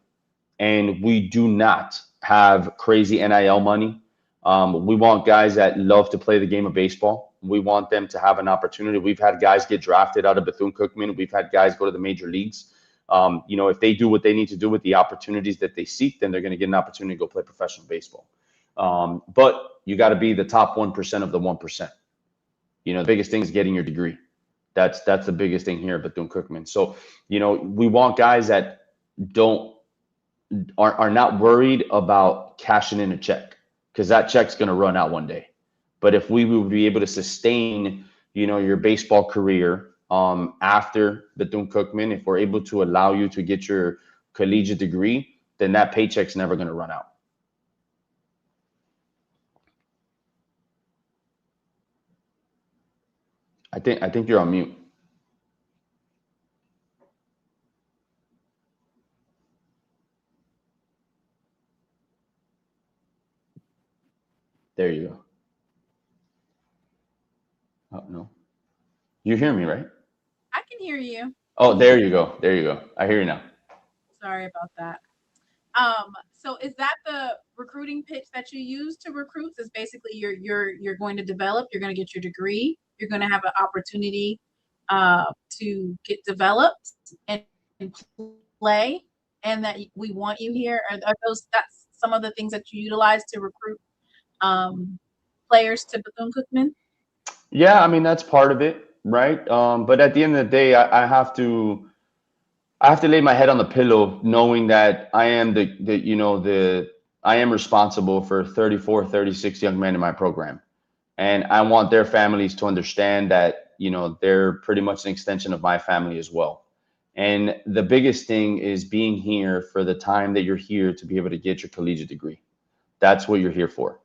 And we do not have crazy NIL money. We want guys that love to play the game of baseball. We want them to have an opportunity. We've had guys get drafted out of Bethune-Cookman. We've had guys go to the major leagues. If they do what they need to do with the opportunities that they seek, then they're going to get an opportunity to go play professional baseball. But you got to be the top 1% of the 1%. The biggest thing is getting your degree. That's the biggest thing here at Bethune-Cookman. So, we want guys that are not worried about cashing in a check, because that check's going to run out one day. But if we would be able to sustain, your baseball career after Bethune-Cookman, if we're able to allow you to get your collegiate degree, then that paycheck's never going to run out. I think you're on mute. There you go. Oh, no. You hear me, right? I can hear you. Oh, there you go. There you go. I hear you now. Sorry about that. So is that the recruiting pitch that you use to recruit? Is basically you're going to develop, you're going to get your degree, you're going to have an opportunity to get developed and play, and that we want you here. Are that's some of the things that you utilize to recruit players to Bethune-Cookman? Yeah, I mean, that's part of it, right? But at the end of the day, I have to lay my head on the pillow knowing that I am I am responsible for 34, 36 young men in my program. And I want their families to understand that, they're pretty much an extension of my family as well. And the biggest thing is being here for the time that you're here to be able to get your collegiate degree. That's what you're here for,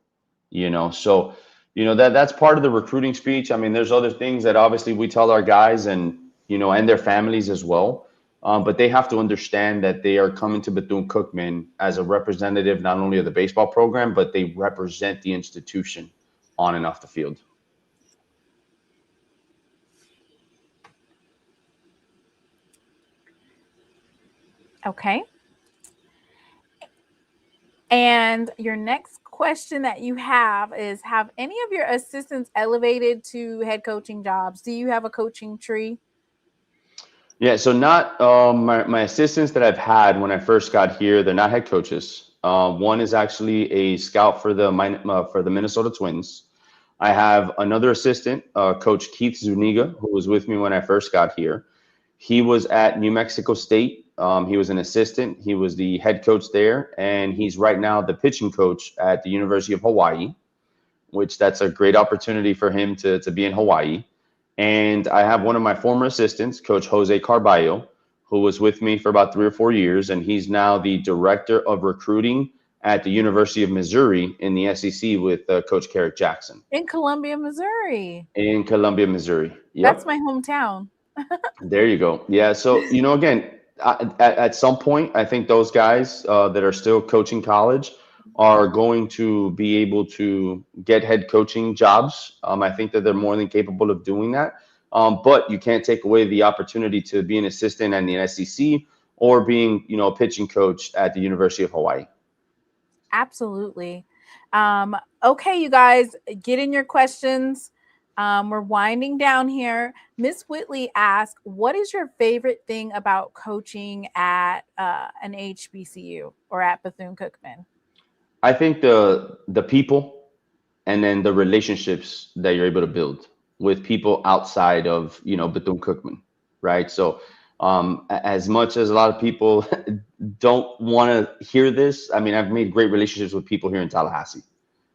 So, that's part of the recruiting speech. I mean, there's other things that obviously we tell our guys and, and their families as well. But they have to understand that they are coming to Bethune-Cookman as a representative, not only of the baseball program, but they represent the institution on and off the field. Okay. And your next question that you have is, have any of your assistants elevated to head coaching jobs? Do you have a coaching tree? Yeah, so not my assistants that I've had when I first got here, they're not head coaches. One is actually a scout for the Minnesota Twins. I have another assistant, Coach Keith Zuniga, who was with me when I first got here. He was at New Mexico State. He was an assistant. He was the head coach there, and he's right now the pitching coach at the University of Hawaii, which that's a great opportunity for him to be in Hawaii. And I have one of my former assistants, Coach Jose Carballo, who was with me for about 3 or 4 years, and he's now the director of recruiting at the University of Missouri in the SEC with Coach Carrick Jackson. In Columbia, Missouri. In Columbia, Missouri. Yep. That's my hometown. There you go. Yeah. So, again, At some point, I think those guys that are still coaching college are going to be able to get head coaching jobs. I think that they're more than capable of doing that. But you can't take away the opportunity to be an assistant at the SEC or being, a pitching coach at the University of Hawaii. Absolutely. Okay, you guys, get in your questions. We're winding down here. Miss Whitley asked, what is your favorite thing about coaching at an HBCU or at Bethune-Cookman? I think the people and then the relationships that you're able to build with people outside of, Bethune-Cookman, right? So as much as a lot of people don't want to hear this, I mean, I've made great relationships with people here in Tallahassee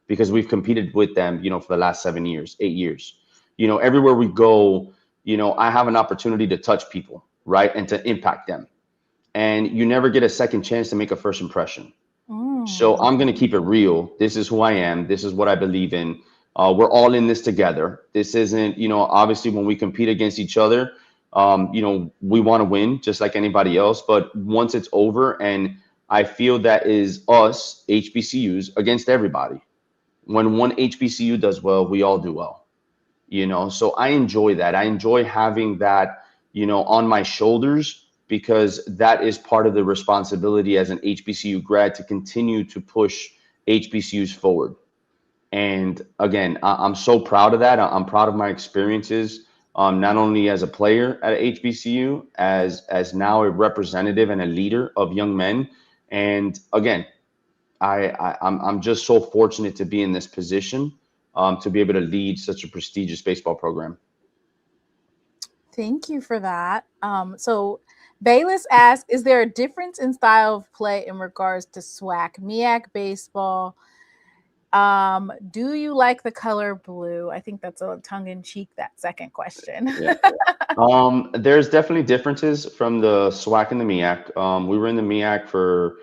because we've competed with them, for the last 7 years, 8 years. Everywhere we go, I have an opportunity to touch people, right? And to impact them. And you never get a second chance to make a first impression. So I'm going to keep it real. This is who I am. This is what I believe in. We're all in this together. This isn't, obviously when we compete against each other, we want to win just like anybody else. But once it's over, and I feel that is us, HBCUs, against everybody. When one HBCU does well, we all do well, So I enjoy that. I enjoy having that, on my shoulders, because that is part of the responsibility as an HBCU grad to continue to push HBCUs forward. And again, I'm so proud of that. I'm proud of my experiences, not only as a player at HBCU, as now a representative and a leader of young men. And again, I'm just so fortunate to be in this position, to be able to lead such a prestigious baseball program. Thank you for that. So Bayless asked, is there a difference in style of play in regards to SWAC, MEAC baseball? Do you like the color blue? I think that's a tongue-in-cheek, that second question. Yeah. There's definitely differences from the SWAC and the MEAC. We were in the MEAC for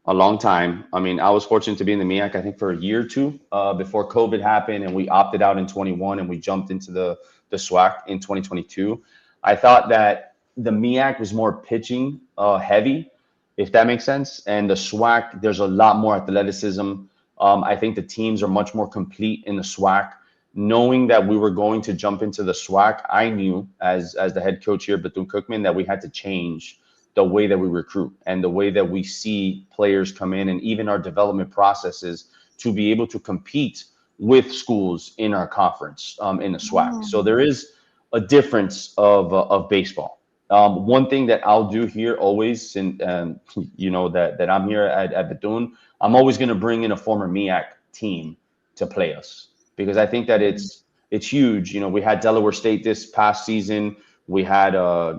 a long time. I mean, I was fortunate to be in the MEAC, I think, for a year or two before COVID happened, and we opted out in 21 and we jumped into the SWAC in 2022. I thought that the MEAC was more pitching heavy, if that makes sense. And the SWAC, there's a lot more athleticism. I think the teams are much more complete in the SWAC. Knowing that we were going to jump into the SWAC, I knew as the head coach here at Bethune-Cookman that we had to change the way that we recruit and the way that we see players come in, and even our development processes to be able to compete with schools in our conference in the SWAC. So there is a difference of baseball. One thing that I'll do here always, and that I'm here at Bethune, I'm always going to bring in a former MEAC team to play us, because I think that it's huge. We had Delaware State this past season. We had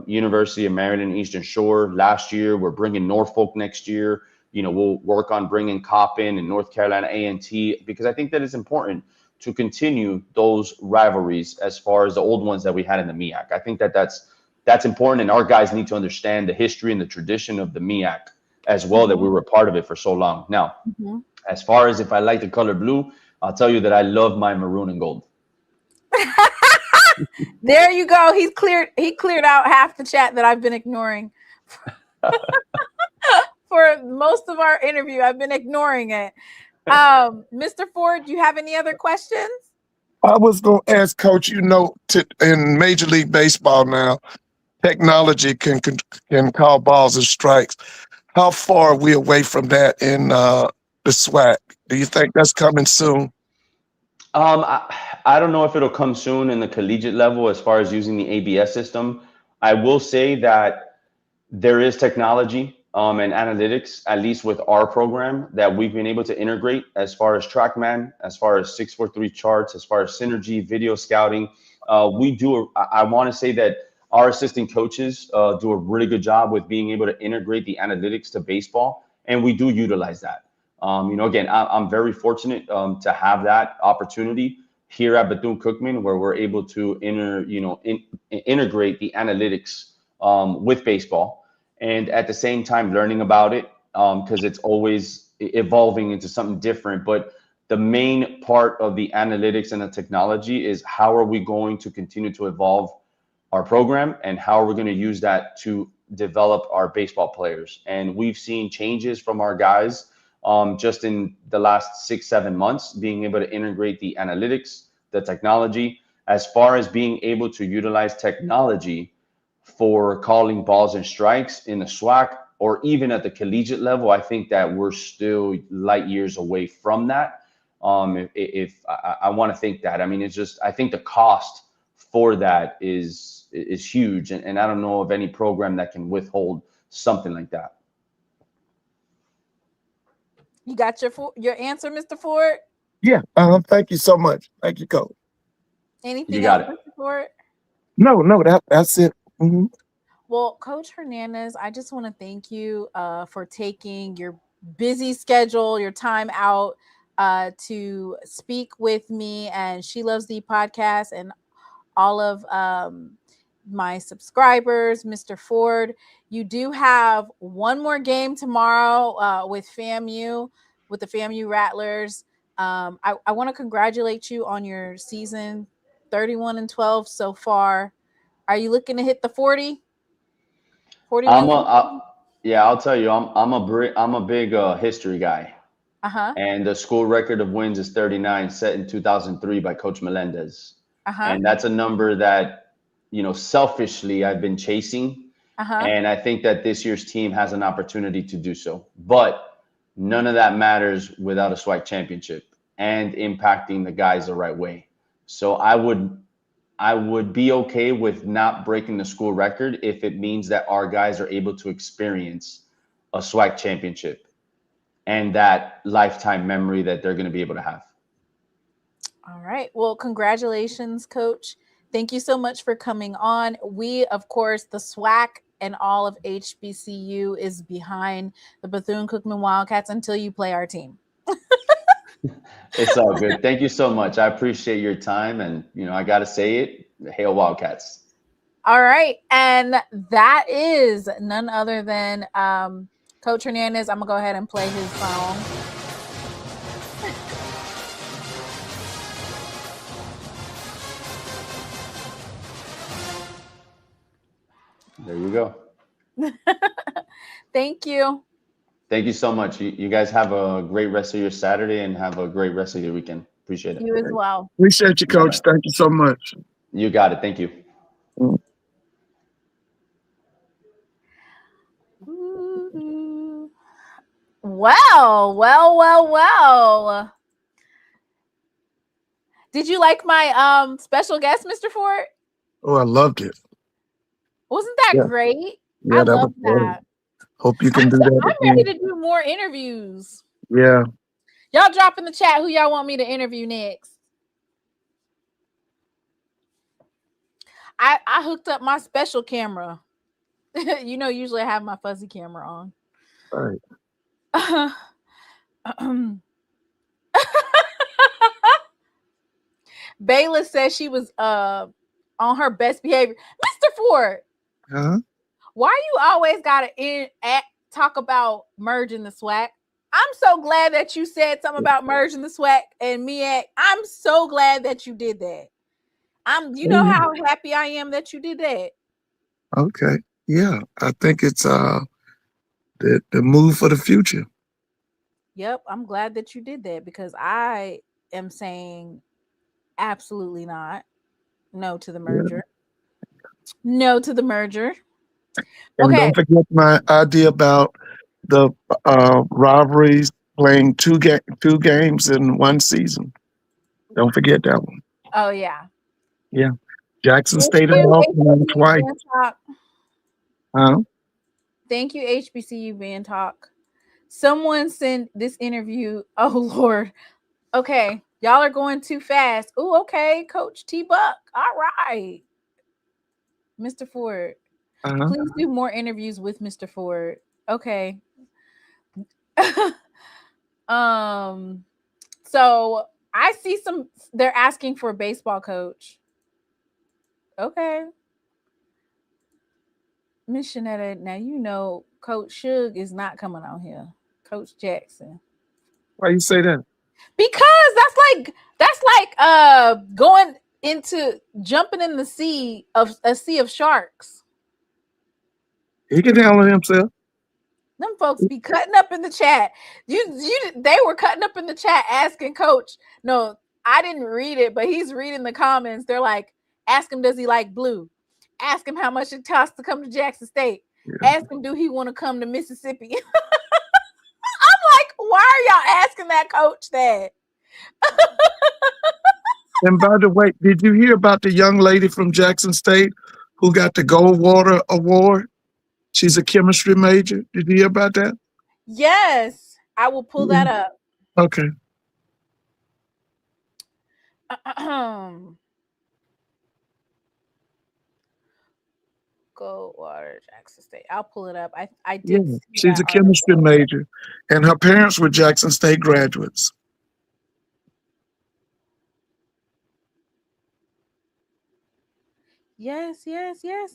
University of Maryland Eastern Shore last year. We're bringing Norfolk next year. We'll work on bringing Coppin and North Carolina A&T, because I think that it's important to continue those rivalries as far as the old ones that we had in the MEAC. I think that that's important, and our guys need to understand the history and the tradition of the MEAC as well, that we were a part of it for so long. Now, as far as if I like the color blue, I'll tell you that I love my maroon and gold. There you go. He cleared out half the chat that I've been ignoring. For most of our interview, I've been ignoring it. Mr. Ford, do you have any other questions? I was going to ask, Coach, in Major League Baseball now, technology can call balls and strikes. How far are we away from that in the SWAC? Do you think that's coming soon? I don't know if it'll come soon in the collegiate level as far as using the ABS system. I will say that there is technology and analytics, at least with our program, that we've been able to integrate as far as TrackMan, as far as 643 charts, as far as synergy, video scouting. I want to say that our assistant coaches do a really good job with being able to integrate the analytics to baseball, and we do utilize that. Again, I'm very fortunate to have that opportunity here at Bethune-Cookman, where we're able to integrate the analytics with baseball, and at the same time learning about it, because it's always evolving into something different. But the main part of the analytics and the technology is how are we going to continue to evolve our program, and how are we going to use that to develop our baseball players. And we've seen changes from our guys just in the last 6-7 months, being able to integrate the analytics, the technology, as far as being able to utilize technology for calling balls and strikes in the SWAC or even at the collegiate level. I think that we're still light years away from that. If I want to think that, I mean, it's just, I think the cost for that is huge. And I don't know of any program that can withhold something like that. You got your answer, Mr. Ford? Yeah. Thank you so much. Thank you, Coach. Anything else, Mr. Ford? No, that's it. Mm-hmm. Well, Coach Hernandez, I just want to thank you for taking your busy schedule, your time out to speak with me and She Loves Thee podcast and all of my subscribers. Mr. Ford, you do have one more game tomorrow with FAMU, with the FAMU Rattlers. I want to congratulate you on your season, 31-12 so far. Are you looking to hit the 40? 41? I'll tell you, I'm a big history guy. And the school record of wins is 39, set in 2003 by Coach Melendez. And that's a number that, selfishly I've been chasing. And I think that this year's team has an opportunity to do so. But none of that matters without a SWAC championship and impacting the guys the right way. So I would be okay with not breaking the school record if it means that our guys are able to experience a SWAC championship and that lifetime memory that they're going to be able to have. All right. Well, congratulations, Coach. Thank you so much for coming on. We, of course, the SWAC and all of HBCU is behind the Bethune-Cookman Wildcats until you play our team. It's all good. Thank you so much. I appreciate your time. And, I got to say it. Hail Wildcats. All right. And that is none other than Coach Hernandez. I'm going to go ahead and play his song. There you go. Thank you. Thank you so much. You guys have a great rest of your Saturday and have a great rest of your weekend. Appreciate it. You as well. Appreciate you, Coach. Thank you so much. You got it. Thank you. Well. Did you like my special guest, Mr. Ford? Oh, I loved it. Wasn't that great? Yeah, I love that. Hope you can do that. I'm ready to do more interviews. Yeah. Y'all drop in the chat who y'all want me to interview next. I hooked up my special camera. Usually I have my fuzzy camera on. All right. Bayla says she was on her best behavior. Mr. Ford, why you always gotta talk about merging the SWAC? I'm so glad that you said something about merging the SWAC and MEAC. I'm so glad that you did that. You know how happy I am that you did that. Okay. Yeah. I think it's the move for the future. Yep. I'm glad that you did that because I am saying absolutely not. No to the merger. Yeah. No to the merger. And don't forget my idea about the rivalries playing two games in one season. Don't forget that one. Oh, yeah. Yeah. Jackson State and twice. Thank you, HBCU Van Talk. Someone sent this interview. Oh, Lord. Okay. Y'all are going too fast. Oh, okay. Coach T-Buck. All right. Mr. Ford. Please do more interviews with Mr. Ford. Okay. So I see they're asking for a baseball coach. Okay. Miss Shanetta, now Coach Suge is not coming on here. Coach Jackson. Why you say that? Because that's like going into jumping in the sea of sharks. He can handle himself. Them folks be cutting up in the chat. They were cutting up in the chat asking Coach. No, I didn't read it, but he's reading the comments. They're like, ask him, does he like blue? Ask him how much it costs to come to Jackson State. Yeah. Ask him, do he want to come to Mississippi? I'm like, why are y'all asking that coach that? And by the way, did you hear about the young lady from Jackson State who got the Goldwater Award? She's a chemistry major. Did you hear about that? Yes, I will pull that up. Okay. Goldwater, Jackson State. I'll pull it up. I did. Yeah, see she's that a chemistry article. major, and her parents were Jackson State graduates. Yes.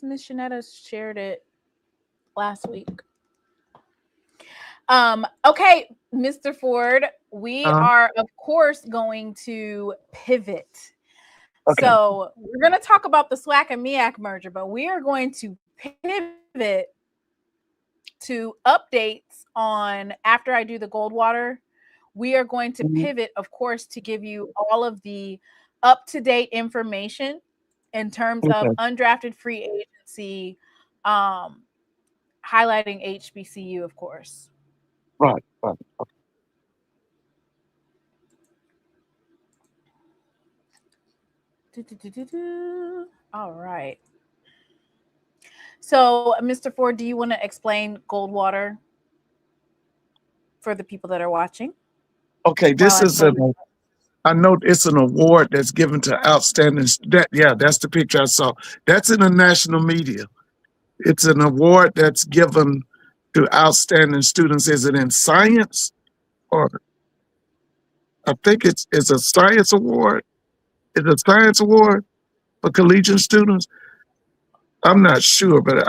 Miss Shanetta shared it last week. Okay, Mr. Ford, we are of course going to pivot. Okay. So we're going to talk about the SWAC and MEAC merger, but we are going to pivot to updates on after I do the Goldwater. We are going to pivot, of course, to give you all of the up-to-date information in terms of undrafted free agency, highlighting HBCU, of course. Right. All right. So, Mr. Ford, do you want to explain Goldwater for the people that are watching? Okay, this is I know it's an award that's given to outstanding. That's the picture I saw. That's in the national media. It's an award that's given to outstanding students. Is it in science, or I think it's a science award? It's a science award for collegiate students. I'm not sure, but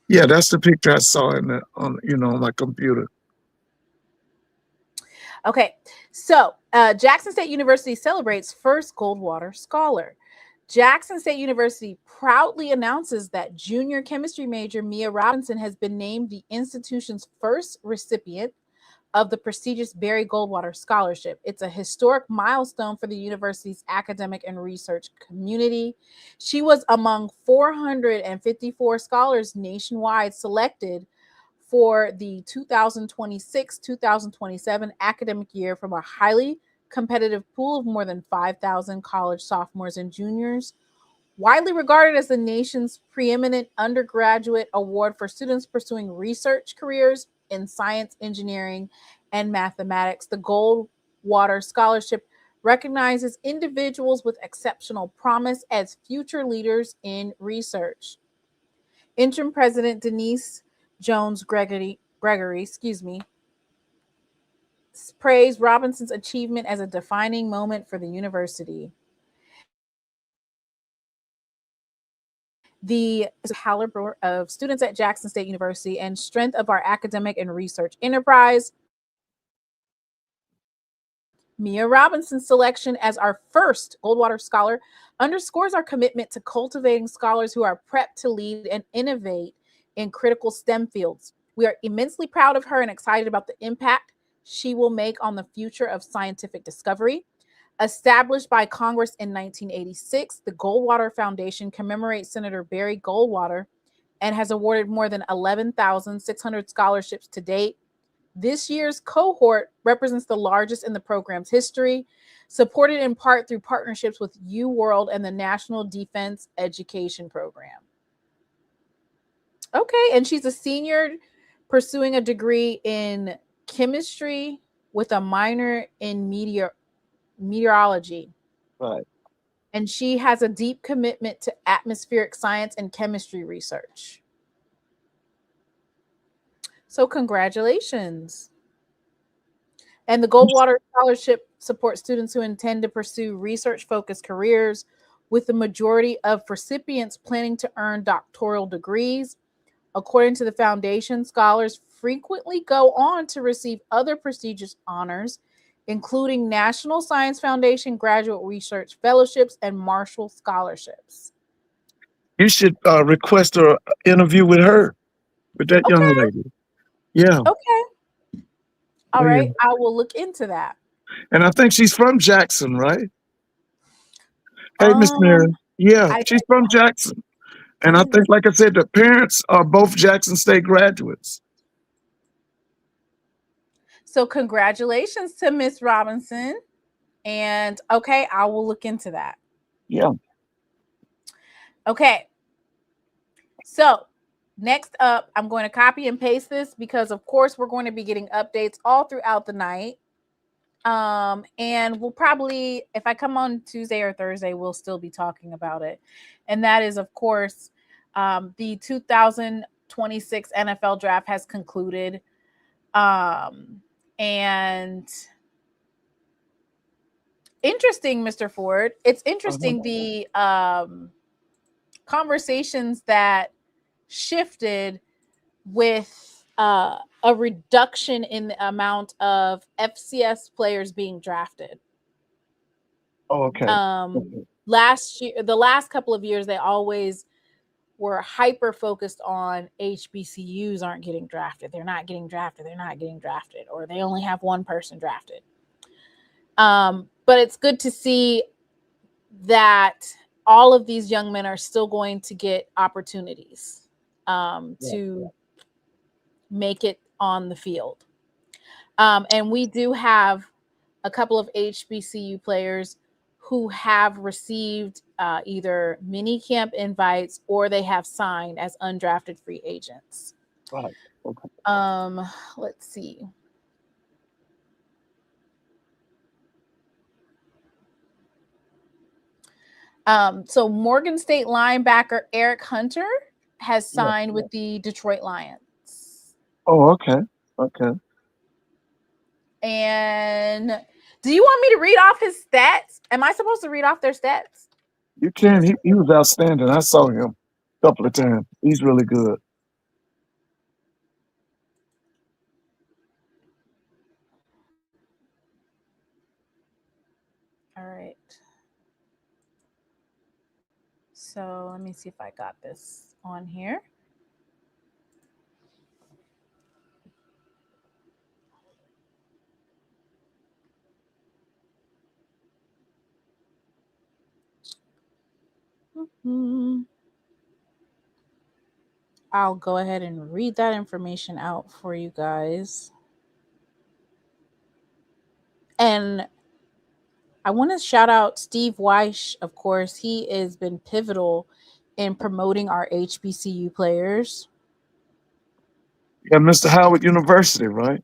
that's the picture I saw on my computer. Okay, so Jackson State University celebrates first Goldwater scholar. Jackson State University proudly announces that junior chemistry major Mia Robinson has been named the institution's first recipient of the prestigious Barry Goldwater Scholarship. It's a historic milestone for the university's academic and research community. She was among 454 scholars nationwide selected for the 2026-2027 academic year from a highly competitive pool of more than 5,000 college sophomores and juniors. Widely regarded as the nation's preeminent undergraduate award for students pursuing research careers in science, engineering, and mathematics, the Goldwater Scholarship recognizes individuals with exceptional promise as future leaders in research. Interim President Denise Jones Gregory, praised Robinson's achievement as a defining moment for the university. The caliber of students at Jackson State University and strength of our academic and research enterprise. Mia Robinson's selection as our first Goldwater Scholar underscores our commitment to cultivating scholars who are prepped to lead and innovate in critical STEM fields. We are immensely proud of her and excited about the impact she will make on the future of scientific discovery. Established by Congress in 1986, the Goldwater Foundation commemorates Senator Barry Goldwater and has awarded more than 11,600 scholarships to date. This year's cohort represents the largest in the program's history, supported in part through partnerships with UWorld and the National Defense Education Program. Okay, and she's a senior pursuing a degree in chemistry with a minor in meteorology. Right. And she has a deep commitment to atmospheric science and chemistry research. So congratulations. And the Goldwater Scholarship supports students who intend to pursue research-focused careers, with the majority of recipients planning to earn doctoral degrees. According to the foundation, scholars frequently go on to receive other prestigious honors, including National Science Foundation graduate research fellowships and Marshall scholarships. You should request an interview with her, with that young Okay. lady. Yeah. Okay. All Oh, yeah. right. I will look into that. And I think she's from Jackson, right? Hey, Miss Mary. Yeah, I she's from Jackson. And I think, like I said, the parents are both Jackson State graduates. So congratulations to Miss Robinson. And okay, I will look into that. Yeah. Okay. So next up, I'm going to copy and paste this because, of course, we're going to be getting updates all throughout the night. And we'll probably, if I come on Tuesday or Thursday, we'll still be talking about it. And that is, of course, the 2026 NFL draft has concluded. And interesting, Mr. Ford. It's interesting the conversations that shifted with a reduction in the amount of FCS players being drafted. Oh, okay. Last year, the last couple of years, they always were hyper focused on HBCUs aren't getting drafted. They're not getting drafted. They're not getting drafted, or they only have one person drafted. But it's good to see that all of these young men are still going to get opportunities to make it on the field. And we do have a couple of HBCU players who have received either mini camp invites or they have signed as undrafted free agents. Right. Okay. Let's see. So Morgan State linebacker Eric Hunter has signed with the Detroit Lions. Oh, okay. Okay. And do you want me to read off his stats? Am I supposed to read off their stats? You can. He was outstanding. I saw him a couple of times. He's really good. All right. So let me see if I got this on here. I'll go ahead and read that information out for you guys. And I want to shout out Steve Weish, of course. He has been pivotal in promoting our HBCU players. Yeah, Mr. Howard University, right?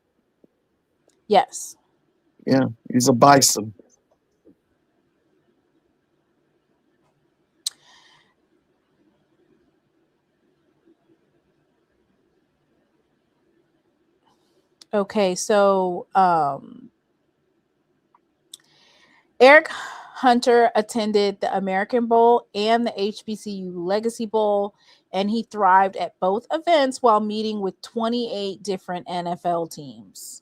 Yes. Yeah, he's a Bison. Okay, so Eric Hunter attended the American Bowl and the HBCU Legacy Bowl, and he thrived at both events while meeting with 28 different NFL teams.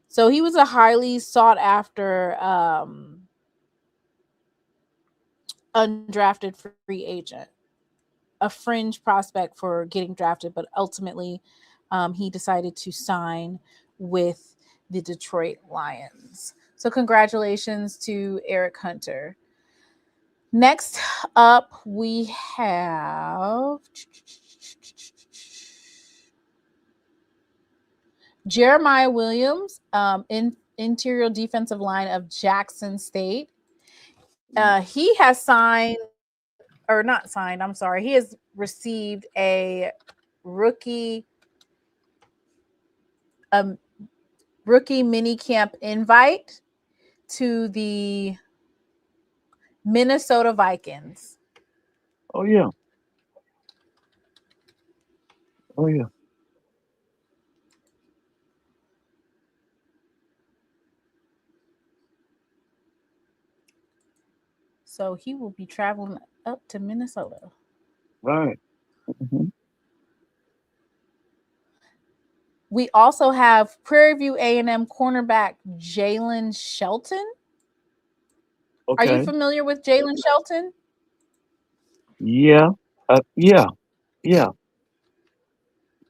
So he was a highly sought after undrafted free agent, a fringe prospect for getting drafted, but ultimately he decided to sign with the Detroit Lions. So congratulations to Eric Hunter. Next up, we have Jeremiah Williams, interior defensive line of Jackson State. He has signed, or not signed, I'm sorry. He has received a rookie mini camp invite to the Minnesota Vikings. Oh, yeah. Oh, yeah. So he will be traveling up to Minnesota. Right. Mm-hmm. We also have Prairie View A&M cornerback Jalen Shelton. Okay. Are you familiar with Jalen Shelton? Yeah. Yeah, yeah,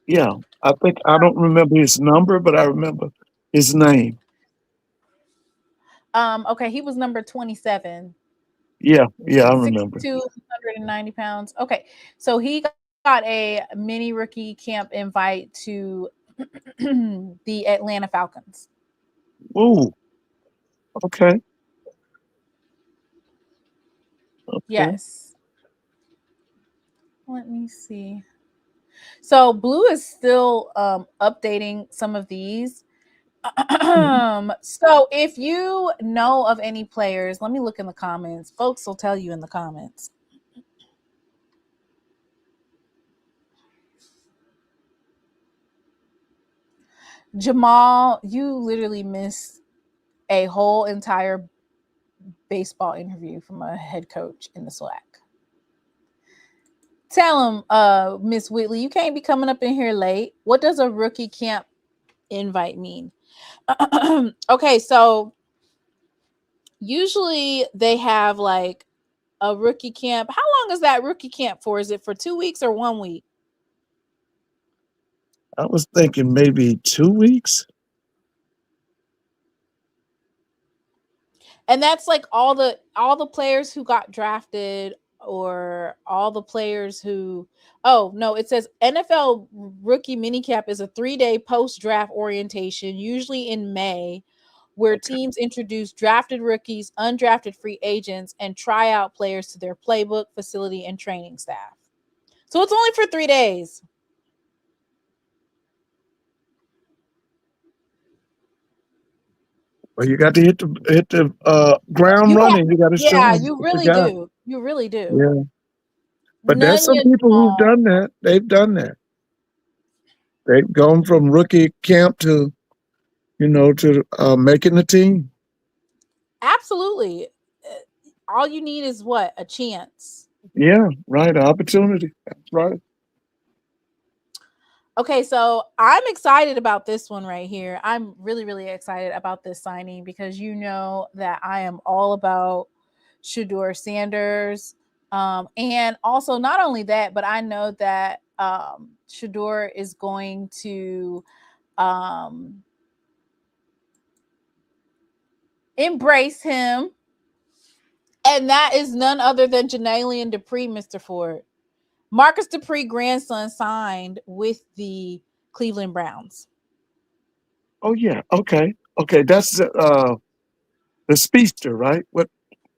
yeah. I think I don't remember his number, but I remember his name. Okay, he was number 27. Yeah, yeah, I remember. 62, 190 pounds. Okay, so he got a mini rookie camp invite to the Atlanta Falcons. Ooh, okay, okay. Yes. Let me see. So Blue is still updating some of these. So if you know of any players, let me look in the comments. Folks will tell you in the comments. Jamal, you literally missed a whole entire baseball interview from a head coach in the SWAC. Tell him, Miss Whitley, you can't be coming up in here late. What does a rookie camp invite mean? Okay, so usually they have like a rookie camp. How long is that rookie camp for? Is it for 2 weeks or 1 week? I was thinking maybe 2 weeks. And that's like all the players who got drafted, or all the players who, oh no, it says NFL rookie minicamp is a 3-day post-draft orientation, usually in May, where teams introduce drafted rookies, undrafted free agents, and try out players to their playbook, facility, and training staff. So it's only for 3 days. Well, you got to hit the ground running. You got to show Yeah, them you what you really got. do. You really do. Yeah, but there's some Nunya people who've Jamal. done that. They've done that. They've gone from rookie camp to, to making the team. Absolutely. All you need is what? A chance. Yeah, right. Opportunity. That's right. Okay, so I'm excited about this one right here. I'm really, really excited about this signing because you know that I am all about Shedeur Sanders. And also, not only that, but I know that Shedeur is going to embrace him. And that is none other than Janalian Dupree, Mr. Ford. Marcus Dupree grandson signed with the Cleveland Browns. Oh yeah. Okay. Okay. That's the speedster, right? What?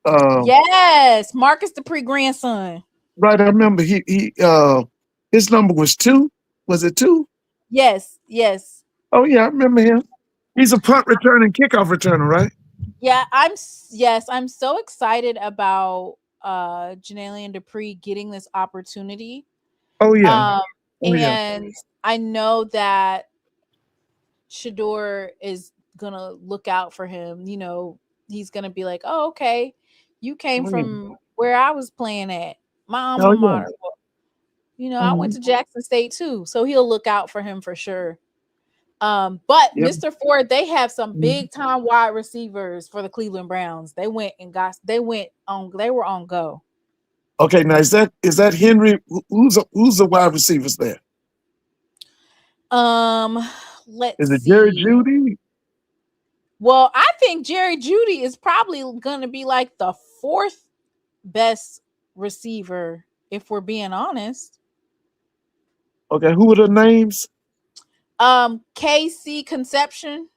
Yes, Marcus Dupree grandson. Right. I remember his number was 2. Was it 2? Yes, yes. Oh yeah, I remember him. He's a punt return and kickoff returner, right? Yeah, I'm so excited about Janalian Dupree getting this opportunity. Oh yeah. Oh yeah. And I know that Shedeur is gonna look out for him. You know, he's gonna be like, "Oh, okay, you came Oh yeah. from where I was playing at, my alma Oh yeah. mater. You know, I went to Jackson State too." So he'll look out for him for sure. But Yep. Mr. Ford, they have some Mhm. big time wide receivers for the Cleveland Browns. They were on go. Okay, now is that Henry? Who's the wide receivers there? Let's Is it Jerry see. Jeudy? Well, I think Jerry Jeudy is probably going to be like the 4th best receiver, if we're being honest. Okay, who are the names? KC Conception.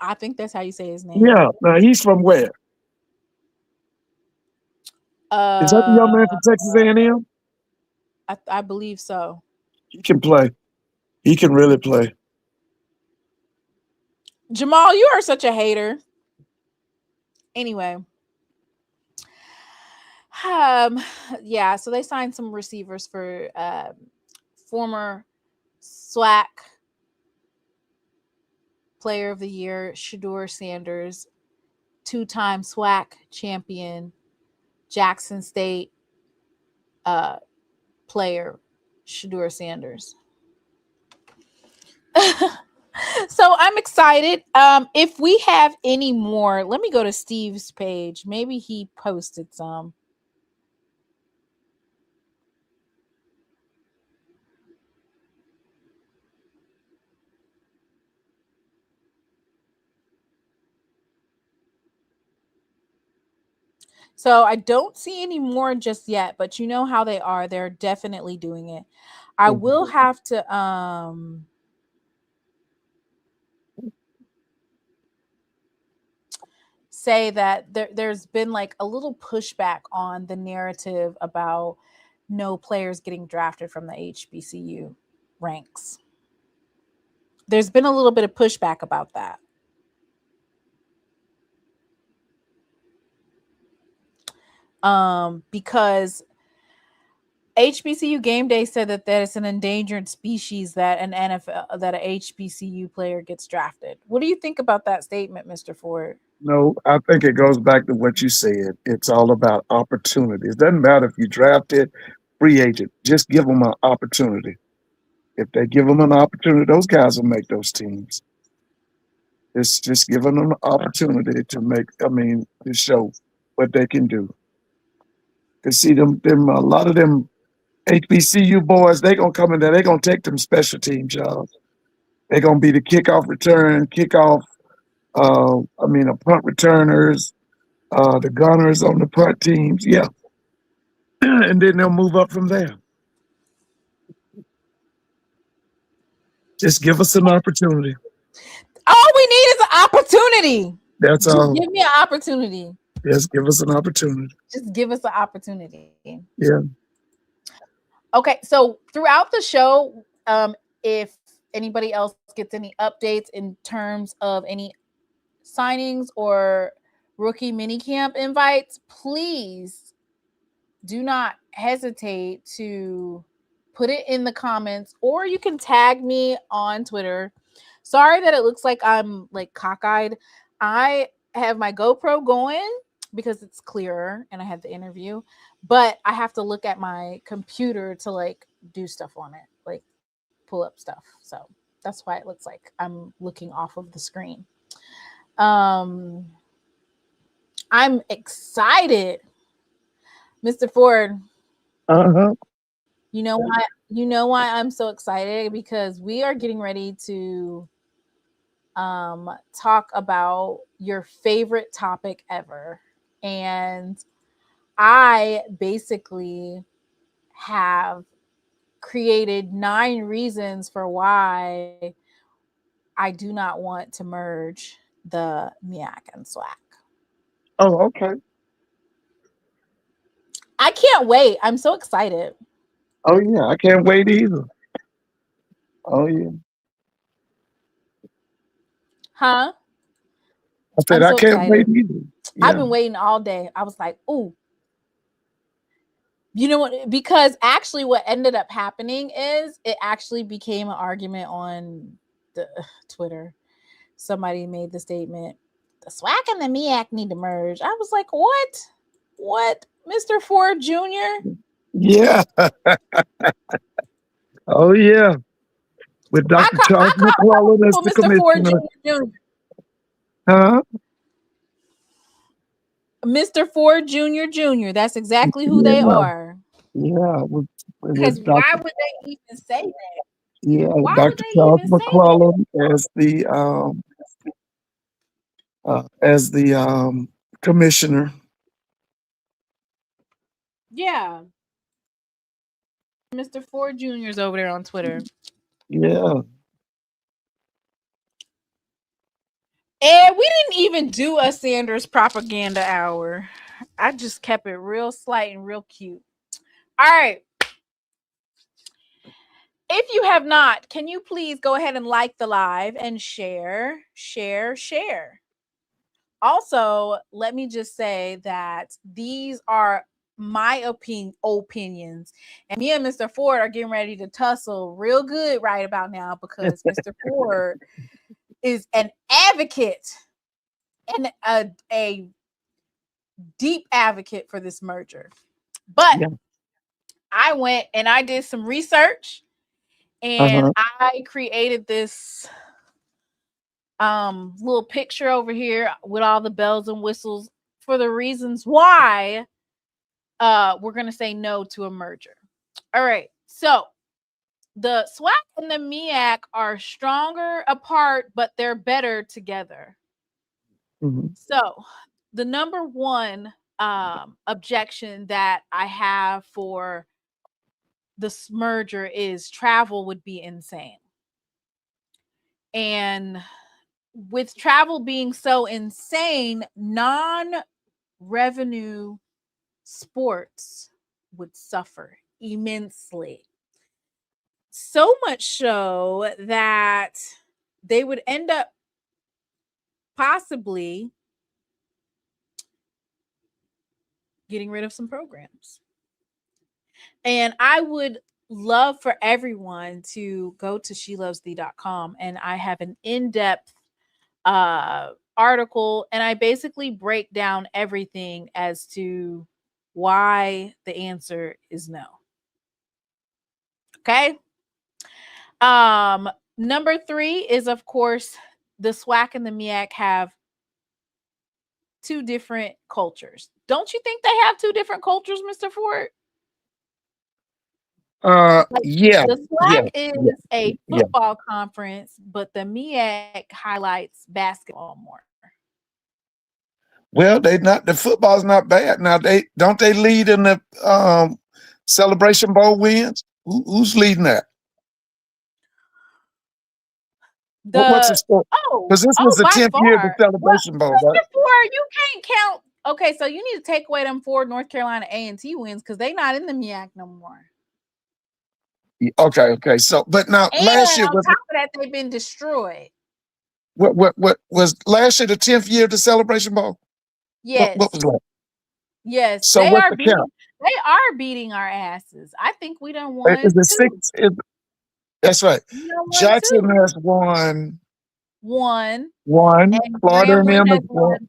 I think that's how you say his name. Yeah, now he's from where? Is that the young man from Texas A&M? I believe so. He can play. He can really play. Jamal, you are such a hater. Anyway. Yeah, so they signed some receivers for former SWAC Player of the Year, Shedeur Sanders, 2-time SWAC champion, Jackson State player, Shedeur Sanders. So I'm excited. If we have any more, let me go to Steve's page. Maybe he posted some. So I don't see any more just yet, but you know how they are. They're definitely doing it. I will have to say that there's been like a little pushback on the narrative about no players getting drafted from the HBCU ranks. There's been a little bit of pushback about that. Because HBCU Game Day said that it's an endangered species that an HBCU player gets drafted. What do you think about that statement, Mr. Ford? No, I think it goes back to what you said. It's all about opportunity. It doesn't matter if you drafted, free agent. Just give them an opportunity. If they give them an opportunity, those guys will make those teams. It's just giving them an opportunity to show what they can do. To see them a lot of them HBCU boys, they gonna come in there, they gonna take them special team jobs. They're gonna be the kickoff return, the punt returners, the gunners on the punt teams, yeah. And then they'll move up from there. Just give us an opportunity. All we need is an opportunity. That's all. Give me an opportunity. Just give us an opportunity. Just give us an opportunity. Yeah. Okay, so throughout the show, if anybody else gets any updates in terms of any signings or rookie minicamp invites, please do not hesitate to put it in the comments, or you can tag me on Twitter. Sorry that it looks like I'm like cockeyed. I have my GoPro going because it's clearer and I had the interview, but I have to look at my computer to like do stuff on it, like pull up stuff. So that's why it looks like I'm looking off of the screen. I'm excited, Mr. Ford. You know why I'm so excited? Because we are getting ready to talk about your favorite topic ever. And I basically have created 9 reasons for why I do not want to merge the MEAC and SWAC. Oh, okay. I can't wait. I'm so excited. Oh, yeah. I can't wait either. Oh, yeah. Huh? I said, I can't wait either. Yeah. I've been waiting all day. I was like, ooh. You know what? Because actually what ended up happening is it actually became an argument on the Twitter. Somebody made the statement, the SWAC and the MEAC need to merge. I was like, what? What? Mr. Ford Jr.? Yeah. Oh, yeah. With Dr. Charles McClellan as the Mr. Ford commissioner. Jr. Huh? Mr. Ford Jr. That's exactly who they are. Yeah. Because why would they even say that? Yeah, why Dr. Charles McClellan as the commissioner. Yeah. Mr. Ford Jr. is over there on Twitter. Yeah. And we didn't even do a Sanders propaganda hour. I just kept it real slight and real cute. All right. If you have not, can you please go ahead and like the live and share. Also, let me just say that these are my opinions, and me and Mr. Ford are getting ready to tussle real good right about now because Mr. Ford is an advocate and a deep advocate for this merger. But yeah. I went and I did some research and I created this little picture over here with all the bells and whistles for the reasons why we're going to say no to a merger. All right. So the SWAC and the MEAC are stronger apart, but they're better together. Mm-hmm. So the number one objection that I have for this merger is travel would be insane. And with travel being so insane, non-revenue sports would suffer immensely. So much so that they would end up possibly getting rid of some programs. And I would love for everyone to go to SheLovesThee.com, and I have an in-depth article, and I basically break down everything as to why the answer is no. Okay. Number 3 is, of course, the SWAC and the MEAC have 2 different cultures. Don't you think they have 2 different cultures, Mr. Ford? Yeah. The SWAC is a football conference, but the MEAC highlights basketball more. Well, the football's not bad. Now they lead in the Celebration Bowl wins? Who's leading that? What's the score? Because this was the 10th year of the Celebration Bowl, right? You can't count. Okay, so you need to take away them 4 North Carolina A&T wins because they're not in the MEAC no more. Okay. So, but now last year on top of that, they've been destroyed. What was last year the 10th year of the Celebration Bowl? Yes. What was that? Yes. So what's the count? They are beating our asses. I think we done won. Is it 6? That's right. Jackson has won. One. Florida and them has won.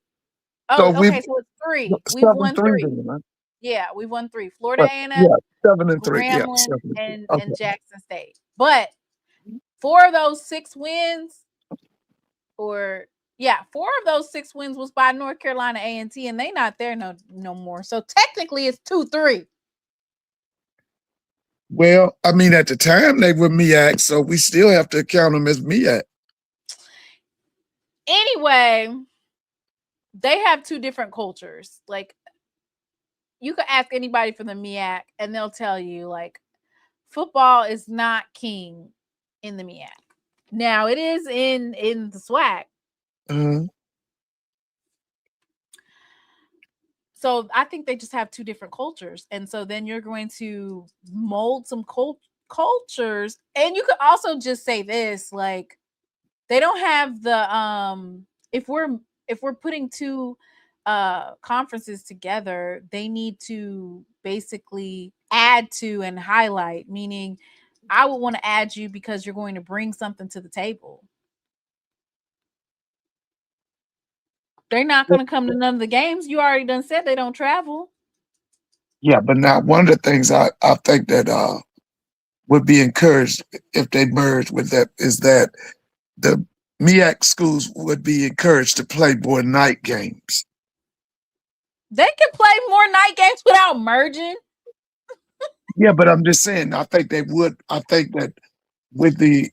Oh, so okay. So it's 3. We've won 3. Right? Yeah, we won 3. Florida A&M, 7-3. Grambling, and Jackson State. But 4 of those 6 wins, 4 of those 6 wins was by North Carolina A&T, and they not there no more. So technically, it's 2-3. Well, I mean, at the time they were MEAC, so we still have to count them as MEAC. Anyway, they have 2 different cultures. Like, you could ask anybody from the MEAC, and they'll tell you, like, football is not king in the MEAC. Now, it is in the SWAC. Mm-hmm. So I think they just have 2 different cultures. And so then you're going to mold some cultures. And you could also just say this, like, they don't have the if we're putting 2 conferences together, they need to basically add to and highlight, meaning I would want to add you because you're going to bring something to the table. They're not going to come to none of the games. You already done said they don't travel. Yeah, but now one of the things I think that would be encouraged if they merge with that is that the MEAC schools would be encouraged to play more night games. They can play more night games without merging. Yeah, but I'm just saying, I think they would. I think that with the,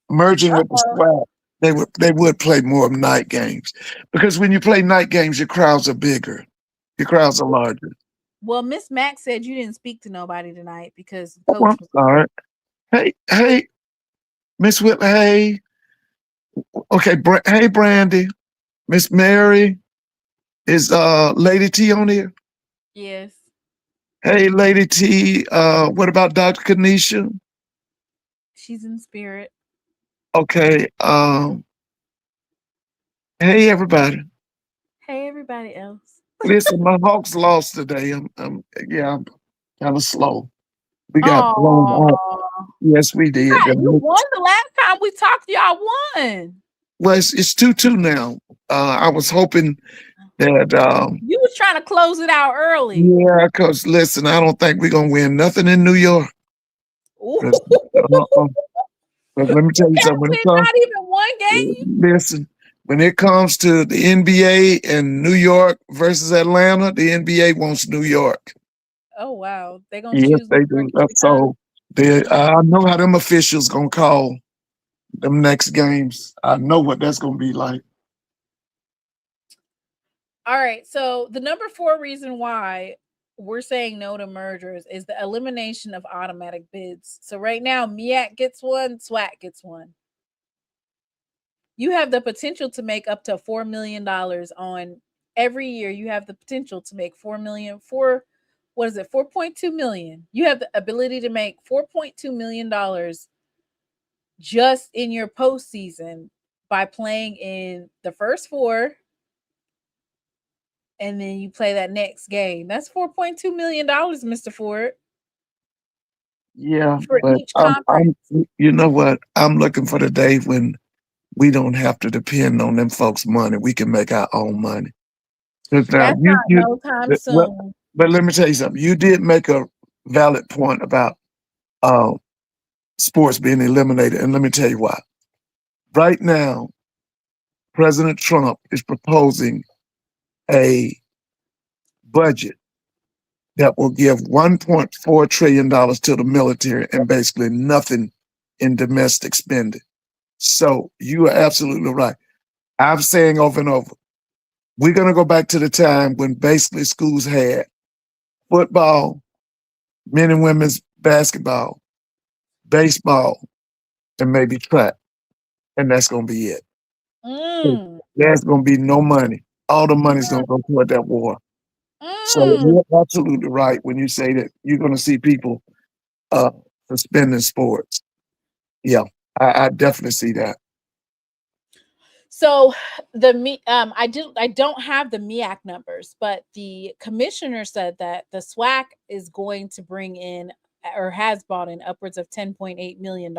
merging with the SWAC, they would play more night games. Because when you play night games, your crowds are bigger. Your crowds are larger. Well, Miss Mack said you didn't speak to nobody tonight because Coach was all right. Hey, Miss Whitley, hey. Okay, hey, Brandy. Miss Mary. Is Lady T on here? Yes. Hey, Lady T. What about Dr. Kanisha? She's in spirit. Okay. Hey, everybody. Hey, everybody else. Listen, my Hawks lost today. I'm kind of slow. We got blown out. Yes, we did. Right, you won the last time we talked. Y'all won. Well, it's 2-2 now. I was hoping that you was trying to close it out early. Yeah, because listen, I don't think we're gonna win nothing in New York. But let me tell you something. Not even one game. Listen, when it comes to the NBA and New York versus Atlanta, the NBA wants New York. Oh wow, they gonna yes, choose. They do. So I know how them officials gonna call them next games. I know what that's gonna be like. All right. So the number 4 reason why we're saying no to mergers is the elimination of automatic bids. So right now, MEAC gets one, SWAC gets one. You have the potential to make up to $4 million on every year. You have the potential to make 4 million for what is it? 4.2 million. You have the ability to make $4.2 million just in your postseason by playing in the first 4, and then you play that next game. That's $4.2 million, Mr. Ford. Yeah, For but each conference. you know what? I'm looking for the day when we don't have to depend on them folks' money. We can make our own money. Now, That's not no time soon. but let me tell you something. You did make a valid point about uh, sports being eliminated, and let me tell you why. Right now, President Trump is proposing a budget that will give $1.4 trillion to the military and basically nothing in domestic spending. So you are absolutely right. I'm saying over and over, we're going to go back to the time when basically schools had football, men and women's basketball, baseball, and maybe track. And that's going to be it. There's going to be no money. All the money's going to go toward that war. So you're absolutely right when you say that you're going to see people suspending sports. Yeah, I definitely see that. So I don't have the MEAC numbers, but the commissioner said that the SWAC is going to bring in or has brought in upwards of $10.8 million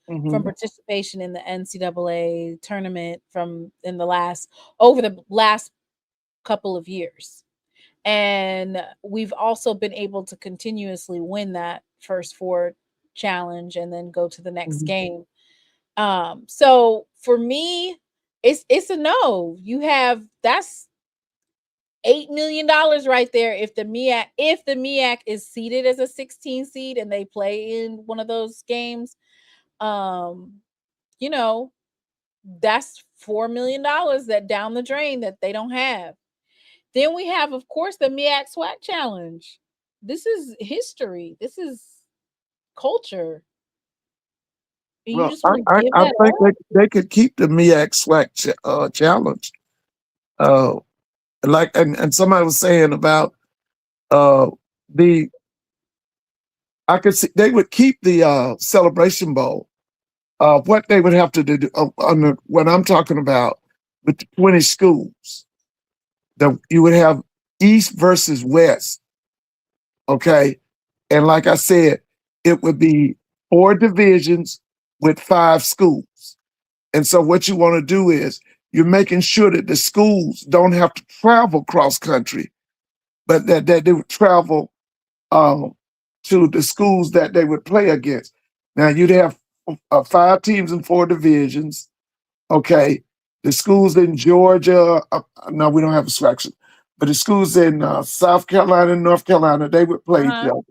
from participation in the NCAA tournament over the last couple of years. And we've also been able to continuously win that first 4 challenge and then go to the next game. So for me, it's a no. That's $8 million right there if the MEAC is seeded as a 16 seed and they play in one of those games. You know, that's $4 million that down the drain that they don't have. Then we have, of course, the MEAC SWAC challenge. This is history. This is culture. And Well, you just want to give I that think up? they could keep the MEAC SWAC challenge. And somebody was saying about the I could see they would keep the Celebration Bowl. What they would have to do on what I'm talking about with the 20 schools, you would have East versus West, okay? And like I said, it would be 4 divisions with 5 schools. And so what you want to do is you're making sure that the schools don't have to travel cross country, but that they would travel to the schools that they would play against. Now you'd have 5 teams in 4 divisions. Okay, the schools in Georgia. No, we don't have a SWAC, but the schools in South Carolina and North Carolina, they would play each other.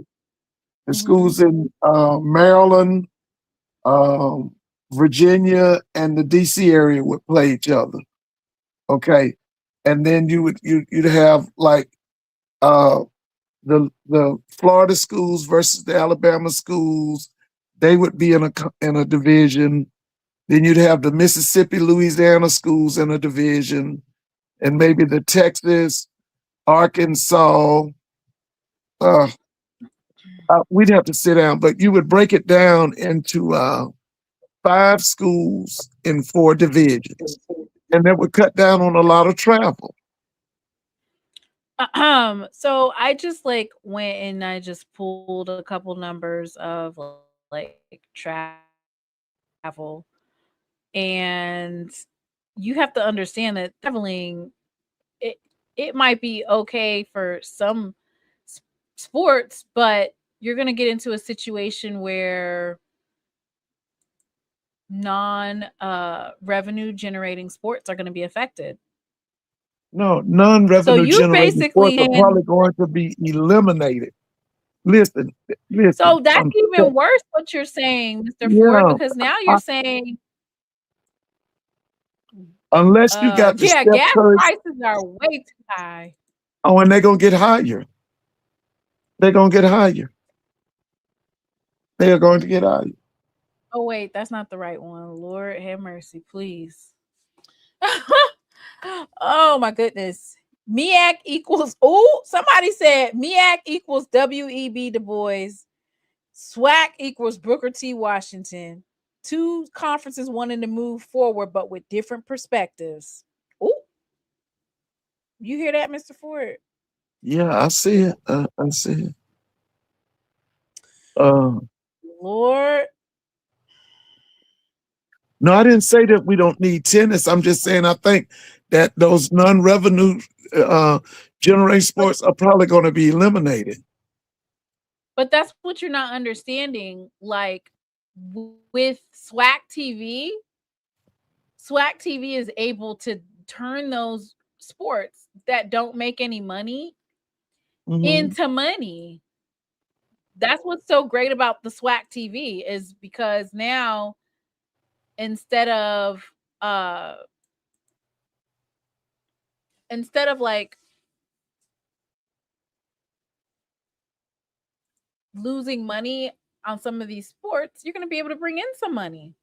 The schools in Maryland, Virginia, and the DC area would play each other. Okay, and then you'd have like the Florida schools versus the Alabama schools. They would be in a division. Then you'd have the Mississippi, Louisiana schools in a division, and maybe the Texas, Arkansas. We'd have to sit down, but you would break it down into 5 schools in 4 divisions, and that would cut down on a lot of travel. So I just went and I just pulled a couple numbers of travel, and you have to understand that traveling it might be okay for some sports, but you're going to get into a situation where non revenue generating sports are going to be affected. No, non-revenue generating sports are probably going to be eliminated. Listen. So that's even worse what you're saying, Mr. Ford, because now you're saying Unless you got the Yeah, Steph gas Curry. prices are way too high. Oh, and they're going to get higher. They're going to get higher. They are going to get higher. Oh, wait, that's not the right one. Lord have mercy, please. Oh, my goodness. MEAC equals, oh, somebody said MEAC equals W.E.B. Du Bois. SWAC equals Booker T. Washington. Two conferences wanting to move forward, but with different perspectives. Oh, you hear that, Mr. Ford? Yeah, I see it. I see it. Lord. No, I didn't say that we don't need tennis. I'm just saying I think that those non-revenue generating sports are probably going to be eliminated. But that's what you're not understanding. Like with SWAC TV is able to turn those sports that don't make any money into money. That's what's so great about the SWAC TV is because now instead of like losing money on some of these sports, you're going to be able to bring in some money.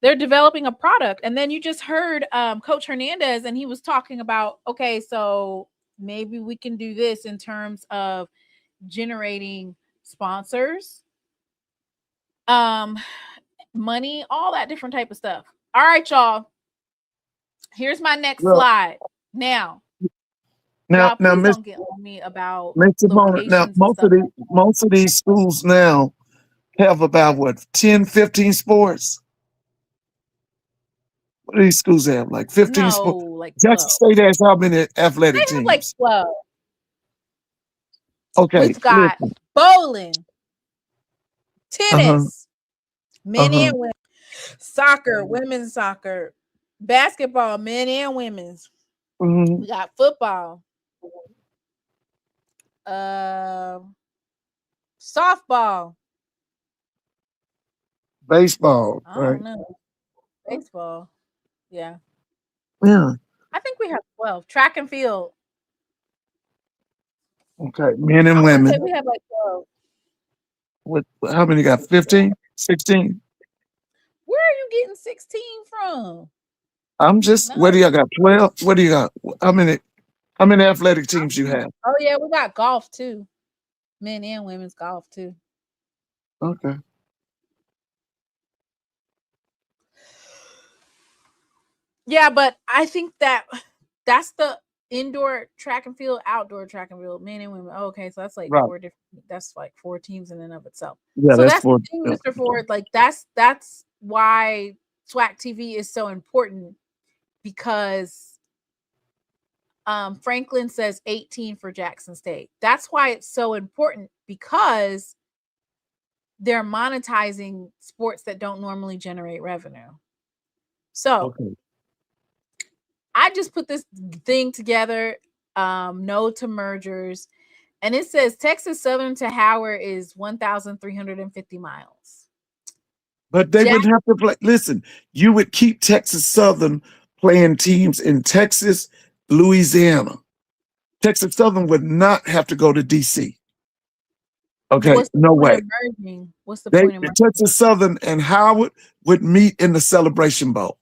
They're developing a product. And then you just heard Coach Hernandez, and he was talking about, okay, so maybe we can do this in terms of generating sponsors, money, all that different type of stuff. All right, y'all. Here's my next slide. Now, please don't get on me about now most of these schools now have about what 10, 15 sports. What do these schools have? Like 15 sports? Like Jackson State has how many athletic teams? They have like 12. Okay. We've got bowling, tennis, men and women, soccer, women's soccer, basketball, men and women's. We got football, softball, baseball. I don't know. Baseball. Yeah. Yeah. I think we have 12. Track and field. Okay. Men and women. We have like 12. How many got? 15? 16? Where are you getting 16 from? I'm just, what do you got? 12? What do you got? How many athletic teams you have? Oh, yeah, we got golf too. Men and women's golf too. Okay. Yeah, but I think that's the indoor track and field, outdoor track and field, men and women. Oh, okay, so that's like four different. That's like 4 teams in and of itself. Yeah, so that's 4. The thing, Mr. Ford. Like that's why SWAC TV is so important because Franklin says 18 for Jackson State. That's why it's so important because they're monetizing sports that don't normally generate revenue. So. Okay. I just put this thing together, no to mergers, and it says Texas Southern to Howard is 1,350 miles. But they would have to play. Listen, you would keep Texas Southern playing teams in Texas, Louisiana. Texas Southern would not have to go to D.C. Okay, no way. What's the point of merging? Texas Southern and Howard would meet in the Celebration Bowl.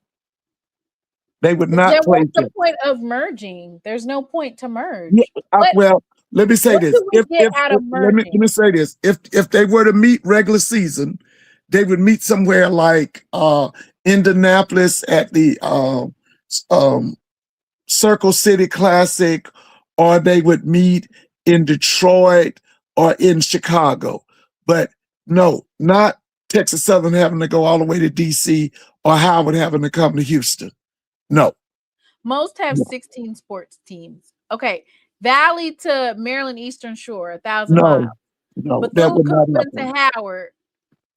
They would not play. What's the point of merging? There's no point to merge. Yeah, well, let me say this. Let me say this. If they were to meet regular season, they would meet somewhere like Indianapolis at the Circle City Classic, or they would meet in Detroit or in Chicago. But no, not Texas Southern having to go all the way to DC or Howard having to come to Houston. No. Most have 16 sports teams. Okay. Valley to Maryland Eastern Shore, 1,000 miles. No, Bethune-Cookman to Howard,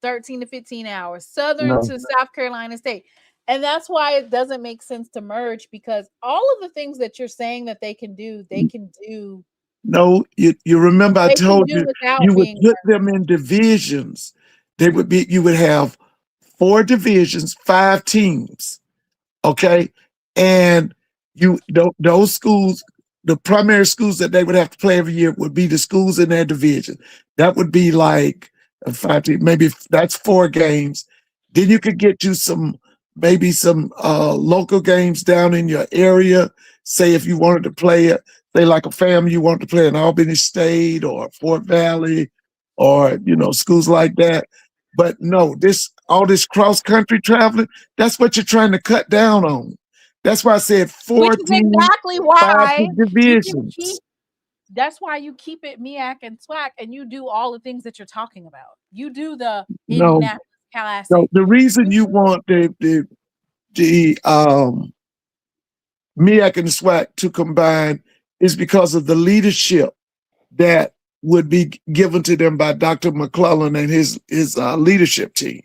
13 to 15 hours. Southern to South Carolina State. And that's why it doesn't make sense to merge, because all of the things that you're saying that they can do, they can do. No, you remember I told you would put them in divisions. You would have 4 divisions, 5 teams. Okay. And those schools, the primary schools that they would have to play every year would be the schools in their division. That would be like maybe that's 4 games. Then you could get you maybe some local games down in your area. Say if you wanted to play say like a family, you wanted to play in Albany State or Fort Valley or schools like that. But no, all this cross country traveling, that's what you're trying to cut down on. That's why I said Which 4 is teams, exactly 5 why you can divisions. keep. That's why you keep it MEAC and SWAC, and you do all the things that you're talking about. You do the No, Indianapolis Classic. no. The reason you want the MEAC and the SWAC to combine is because of the leadership that would be given to them by Dr. McClellan and his leadership team.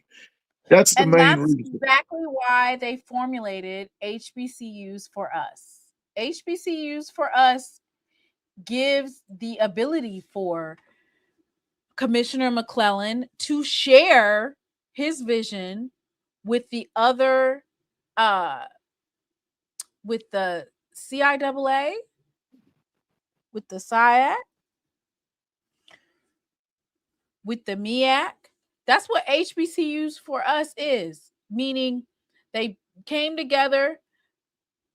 That's the main reason. Exactly why they formulated HBCUs for us. HBCUs for us gives the ability for Commissioner McClellan to share his vision with the other, with the CIAA, with the SIAC, with the MEAC. That's what HBCUs for us is, meaning they came together,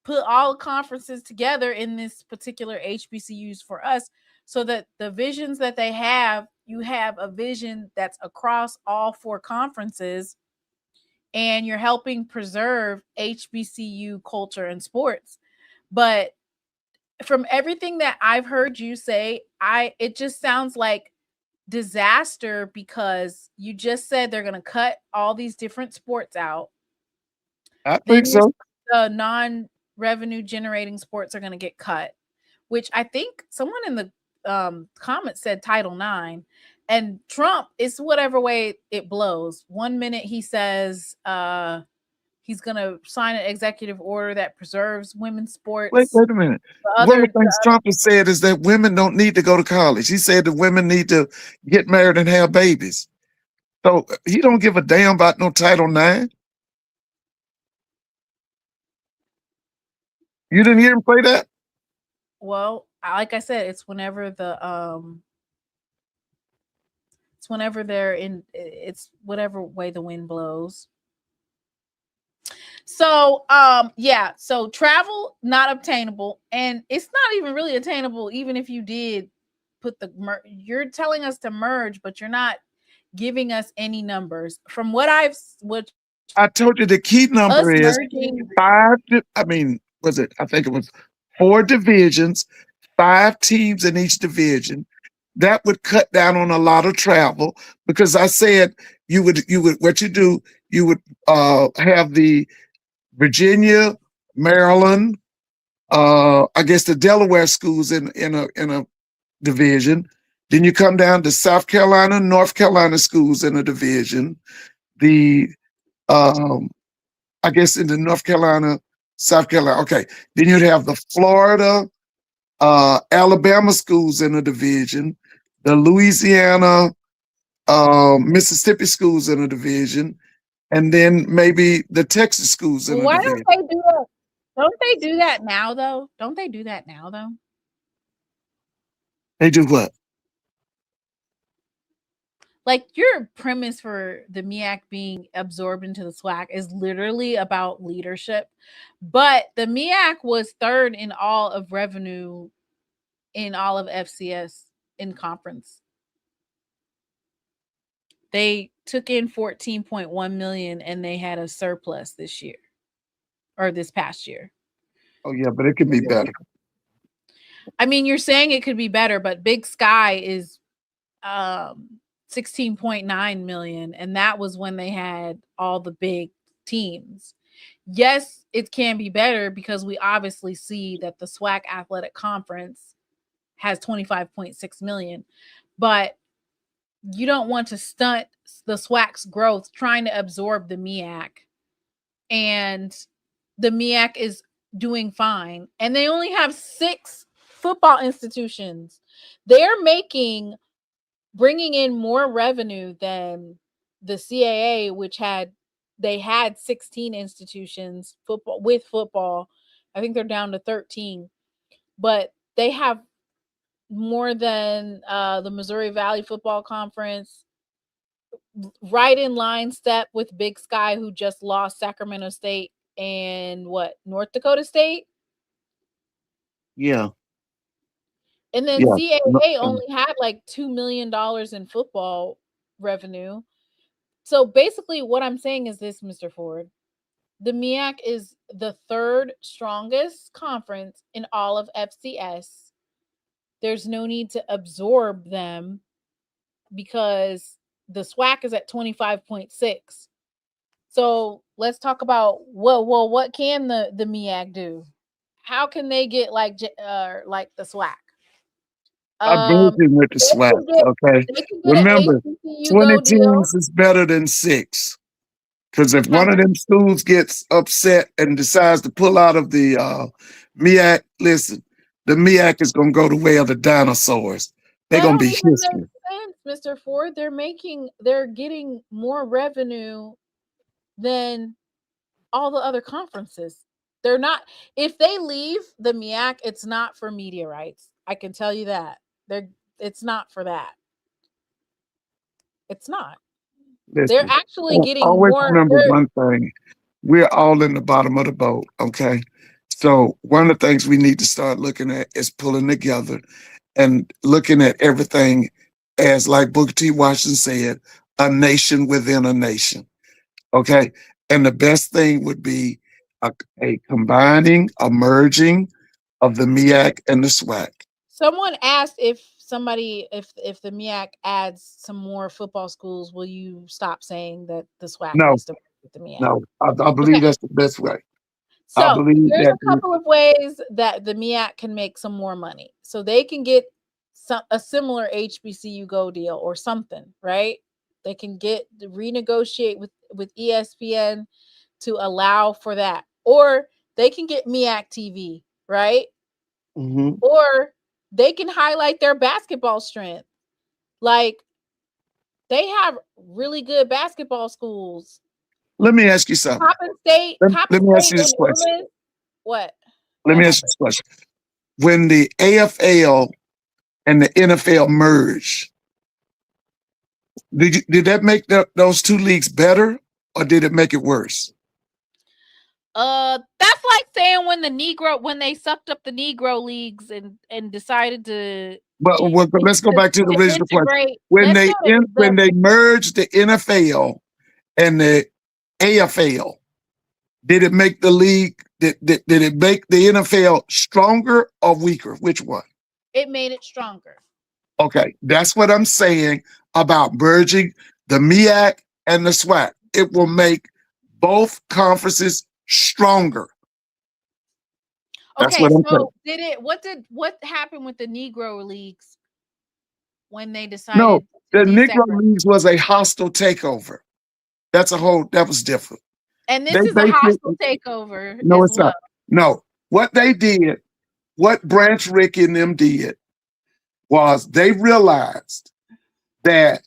put all conferences together in this particular HBCUs for us, so that the visions that they have, you have a vision that's across all 4 conferences, and you're helping preserve HBCU culture and sports. But from everything that I've heard you say, it just sounds like disaster, because you just said they're going to cut all these different sports out. I think so. The non-revenue generating sports are going to get cut, which I think someone in the comments said Title IX. And Trump, is whatever way it blows. One minute he says he's going to sign an executive order that preserves women's sports. Wait a minute. One of the things Trump has said is that women don't need to go to college. He said that women need to get married and have babies. So he don't give a damn about no Title IX. You didn't hear him say that? Well, like I said, it's whenever it's whatever way the wind blows. So yeah, so travel not obtainable, and it's not even really attainable even if you did put you're telling us to merge, but you're not giving us any numbers. From what I told you, the key number is 5. I think it was 4 divisions, 5 teams in each division. That would cut down on a lot of travel, because I said you would what you do, you would have the Virginia, Maryland, I guess the Delaware schools in a division. Then you come down to South Carolina, North Carolina schools in a division. The I guess in the North Carolina, South Carolina. Okay. Then you'd have the Florida, Alabama schools in a division, the Louisiana, Mississippi schools in a division, and then maybe the Texas schools in a division. Why don't they do that? Don't they do that now, though? Don't they do that now, though? They do what? Like, your premise for the MEAC being absorbed into the SWAC is literally about leadership. But the MEAC was 3rd in all of revenue in all of FCS in conference. They took in 14.1 million, and they had a surplus this year, or this past year. Oh yeah, but it could be better. I mean, you're saying it could be better, but Big Sky is 16.9 million, and that was when they had all the big teams. Yes, it can be better, because we obviously see that the SWAC Athletic Conference has 25.6 million, but you don't want to stunt the SWAC's growth trying to absorb the MEAC, and the MEAC is doing fine, and they only have 6 football institutions. They're bringing in more revenue than the CAA, which had they had 16 institutions football. I think they're down to 13, but they have more than the Missouri Valley Football Conference, right in line step with Big Sky, who just lost Sacramento State and North Dakota State. Yeah. And then CAA only had like $2 million in football revenue. So basically what I'm saying is this, Mr. Ford. The MEAC is the third strongest conference in all of FCS. There's no need to absorb them because the SWAC is at 25.6. So let's talk about what can the MEAC do? How can they get like the SWAC? I'm working with the SWAC. Okay. Remember, 20 teams is better than 6. Because if one of them schools gets upset and decides to pull out of the MEAC, listen, the MEAC is going to go the way of the dinosaurs. They're going to be history. Mr. Ford, they're getting more revenue than all the other conferences. They're not. If they leave the MEAC, it's not for media rights. I can tell you that. It's not for that. It's not. Listen, they're actually getting always more. Remember one thing: we're all in the bottom of the boat. Okay, so one of the things we need to start looking at is pulling together and looking at everything as, like Booker T. Washington said, a nation within a nation. Okay, and the best thing would be a combining, a merging of the MEAC and the SWAC. Someone asked if the MEAC adds some more football schools, will you stop saying that the SWAC needs to work with the MEAC? No, I believe that's the best way. So there's a couple of ways that the MEAC can make some more money. So they can get a similar HBCU Go deal or something, right? They can renegotiate with ESPN to allow for that. Or they can get MEAC TV, right? Mm-hmm. Or they can highlight their basketball strength. Like, they have really good basketball schools. Let me ask you something. Coppin State. Let me ask you this question. What? Let me ask you this question. When the AFL and the NFL merged, did that make those two leagues better, or did it make it worse? That's like saying when they sucked up the Negro leagues and decided to. But let's go back to the original question. When they merged the NFL and the AFL, did it make the league? Did it make the NFL stronger or weaker? Which one? It made it stronger. Okay, that's what I'm saying about merging the MEAC and the SWAC. It will make both conferences stronger. Okay, so what happened with the Negro leagues when they decided? No, the Negro leagues was a hostile takeover. That was different. And this is a hostile takeover. No, it's not. No, what they did, what Branch Rick and them did, was they realized that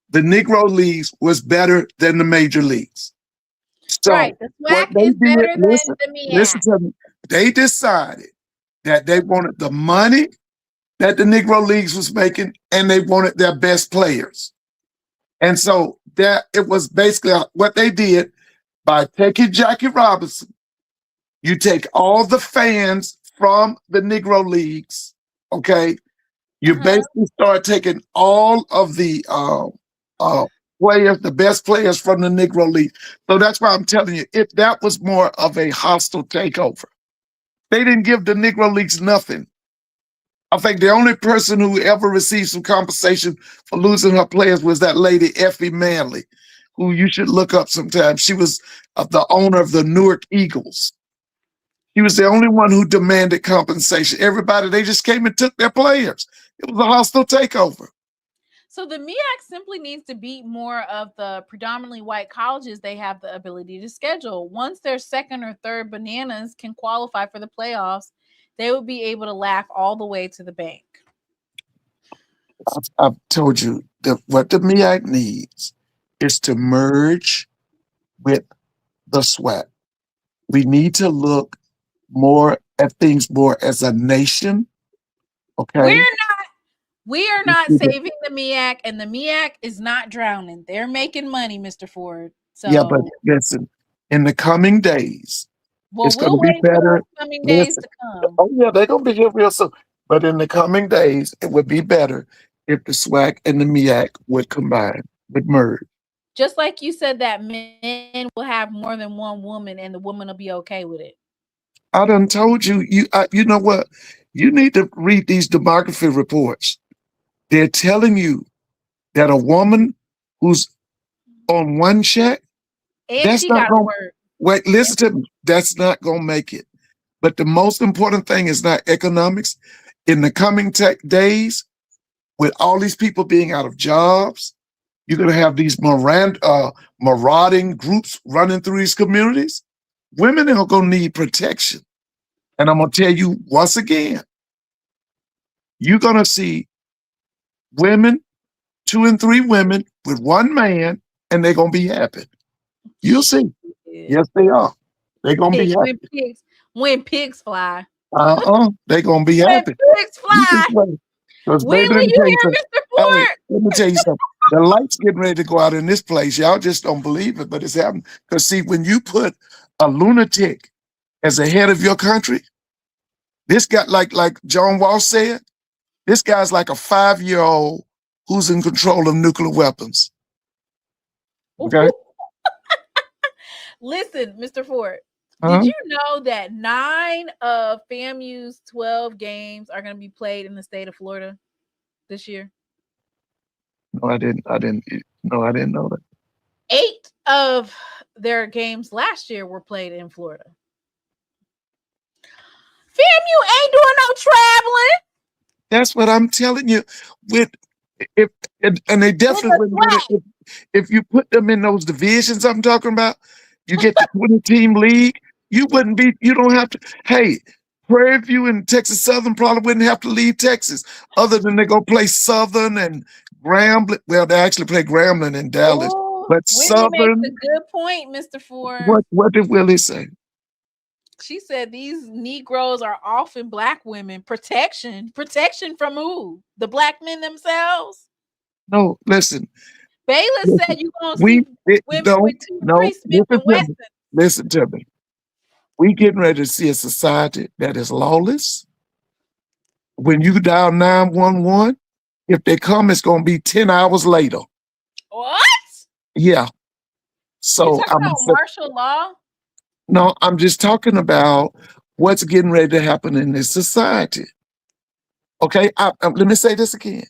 the Negro leagues was better than the major leagues. So right, the SWAC is better than the MEAC. Listen to me. They decided that they wanted the money that the Negro leagues was making, and they wanted their best players. And so it was basically what they did by taking Jackie Robinson. You take all the fans from the Negro leagues, okay? You basically start taking all of the players, the best players from the Negro League. So that's why I'm telling you, if that was more of a hostile takeover, they didn't give the Negro Leagues nothing. I think the only person who ever received some compensation for losing her players was that lady, Effie Manley, who you should look up sometime. She was the owner of the Newark Eagles. He was the only one who demanded compensation. Everybody, they just came and took their players. It was a hostile takeover. So the MEAC simply needs to beat more of the predominantly white colleges they have the ability to schedule. Once their second or third bananas can qualify for the playoffs, they will be able to laugh all the way to the bank. I've told you that what the MEAC needs is to merge with the SWAC. We need to look more at things more as a nation. Okay. We are not saving the MEAC, and the MEAC is not drowning. They're making money, Mr. Ford. So yeah, but listen, in the coming days, it's going to be better. Coming days to come. Oh yeah, they're going to be here real soon. But in the coming days, it would be better if the SWAC and the MEAC would combine, would merge. Just like you said that men will have more than one woman and the woman will be okay with it. I done told you, you know what? You need to read these demography reports. They're telling you that a woman who's on one check, and that's she not got to going work. Wait, listen to me. That's not going to make it. But the most important thing is not economics. In the coming days, with all these people being out of jobs, you're going to have these marauding groups running through these communities. Women are going to need protection. And I'm going to tell you once again, you're going to see women, 2 and 3 women with one man, and they're going to be happy. You'll see. Yes, they are. They're going to be happy. When pigs fly. They're going to be happy. When pigs fly. Wheelie, you hear Mr. Ford? Hey, let me tell you something. The light's getting ready to go out in this place. Y'all just don't believe it, but it's happening. Because see, when you put a lunatic as the head of your country, this guy, like John Walsh said, this guy's like a 5-year-old who's in control of nuclear weapons. Okay? Listen, Mr. Ford, did you know that 9 of FAMU's 12 games are going to be played in the state of Florida this year? No, I didn't know that. 8 of their games last year were played in Florida. FAMU ain't doing no traveling. That's what I'm telling you. And they definitely wouldn't. If you put them in those divisions I'm talking about, you get the 20-team league. You don't have to. Hey, Prairie View and Texas Southern probably wouldn't have to leave Texas, other than they go play Southern and Grambling. Well, they actually play Grambling in Dallas. But Whitney Southern makes a good point, Mr. Ford. What did Willie say? She said these Negroes are often Black women. Protection from who? The Black men themselves? No, listen. Bayless said you're going to see women with 2-3 Smith and Wesson. Listen to me. We getting ready to see a society that is lawless. When you dial 911, if they come, it's going to be 10 hours later. What? Yeah. So you talking about martial law? No, I'm just talking about what's getting ready to happen in this society. Okay, let me say this again.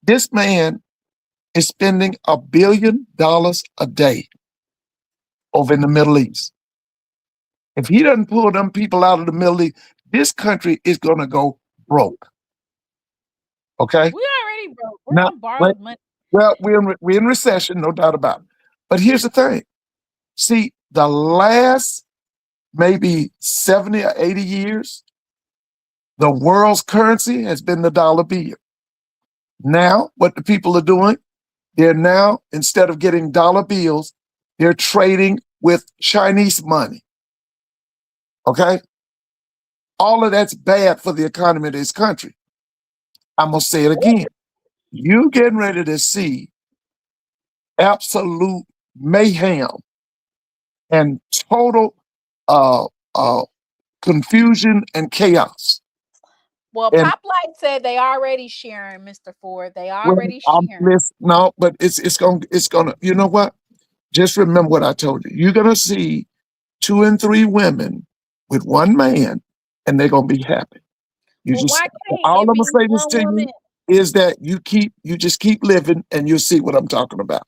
This man is spending $1 billion a day over in the Middle East. If he doesn't pull them people out of the Middle East, this country is going to go broke. Okay? We already broke. We're on borrowed money. Well, we're in recession, no doubt about it. But here's the thing. See, the last maybe 70 or 80 years, the world's currency has been the dollar bill. Now, what the people are doing, they're now, instead of getting dollar bills, they're trading with Chinese money. Okay? All of that's bad for the economy of this country. I'm going to say it again. You're getting ready to see absolute mayhem and total confusion and chaos. Well, Pop Light said they already sharing, Mr. Ford. They already sharing. No, but it's gonna. You know what? Just remember what I told you. You're gonna see 2 and 3 women with one man, and they're gonna be happy. All I'm gonna say this to you is that you just keep living, and you'll see what I'm talking about.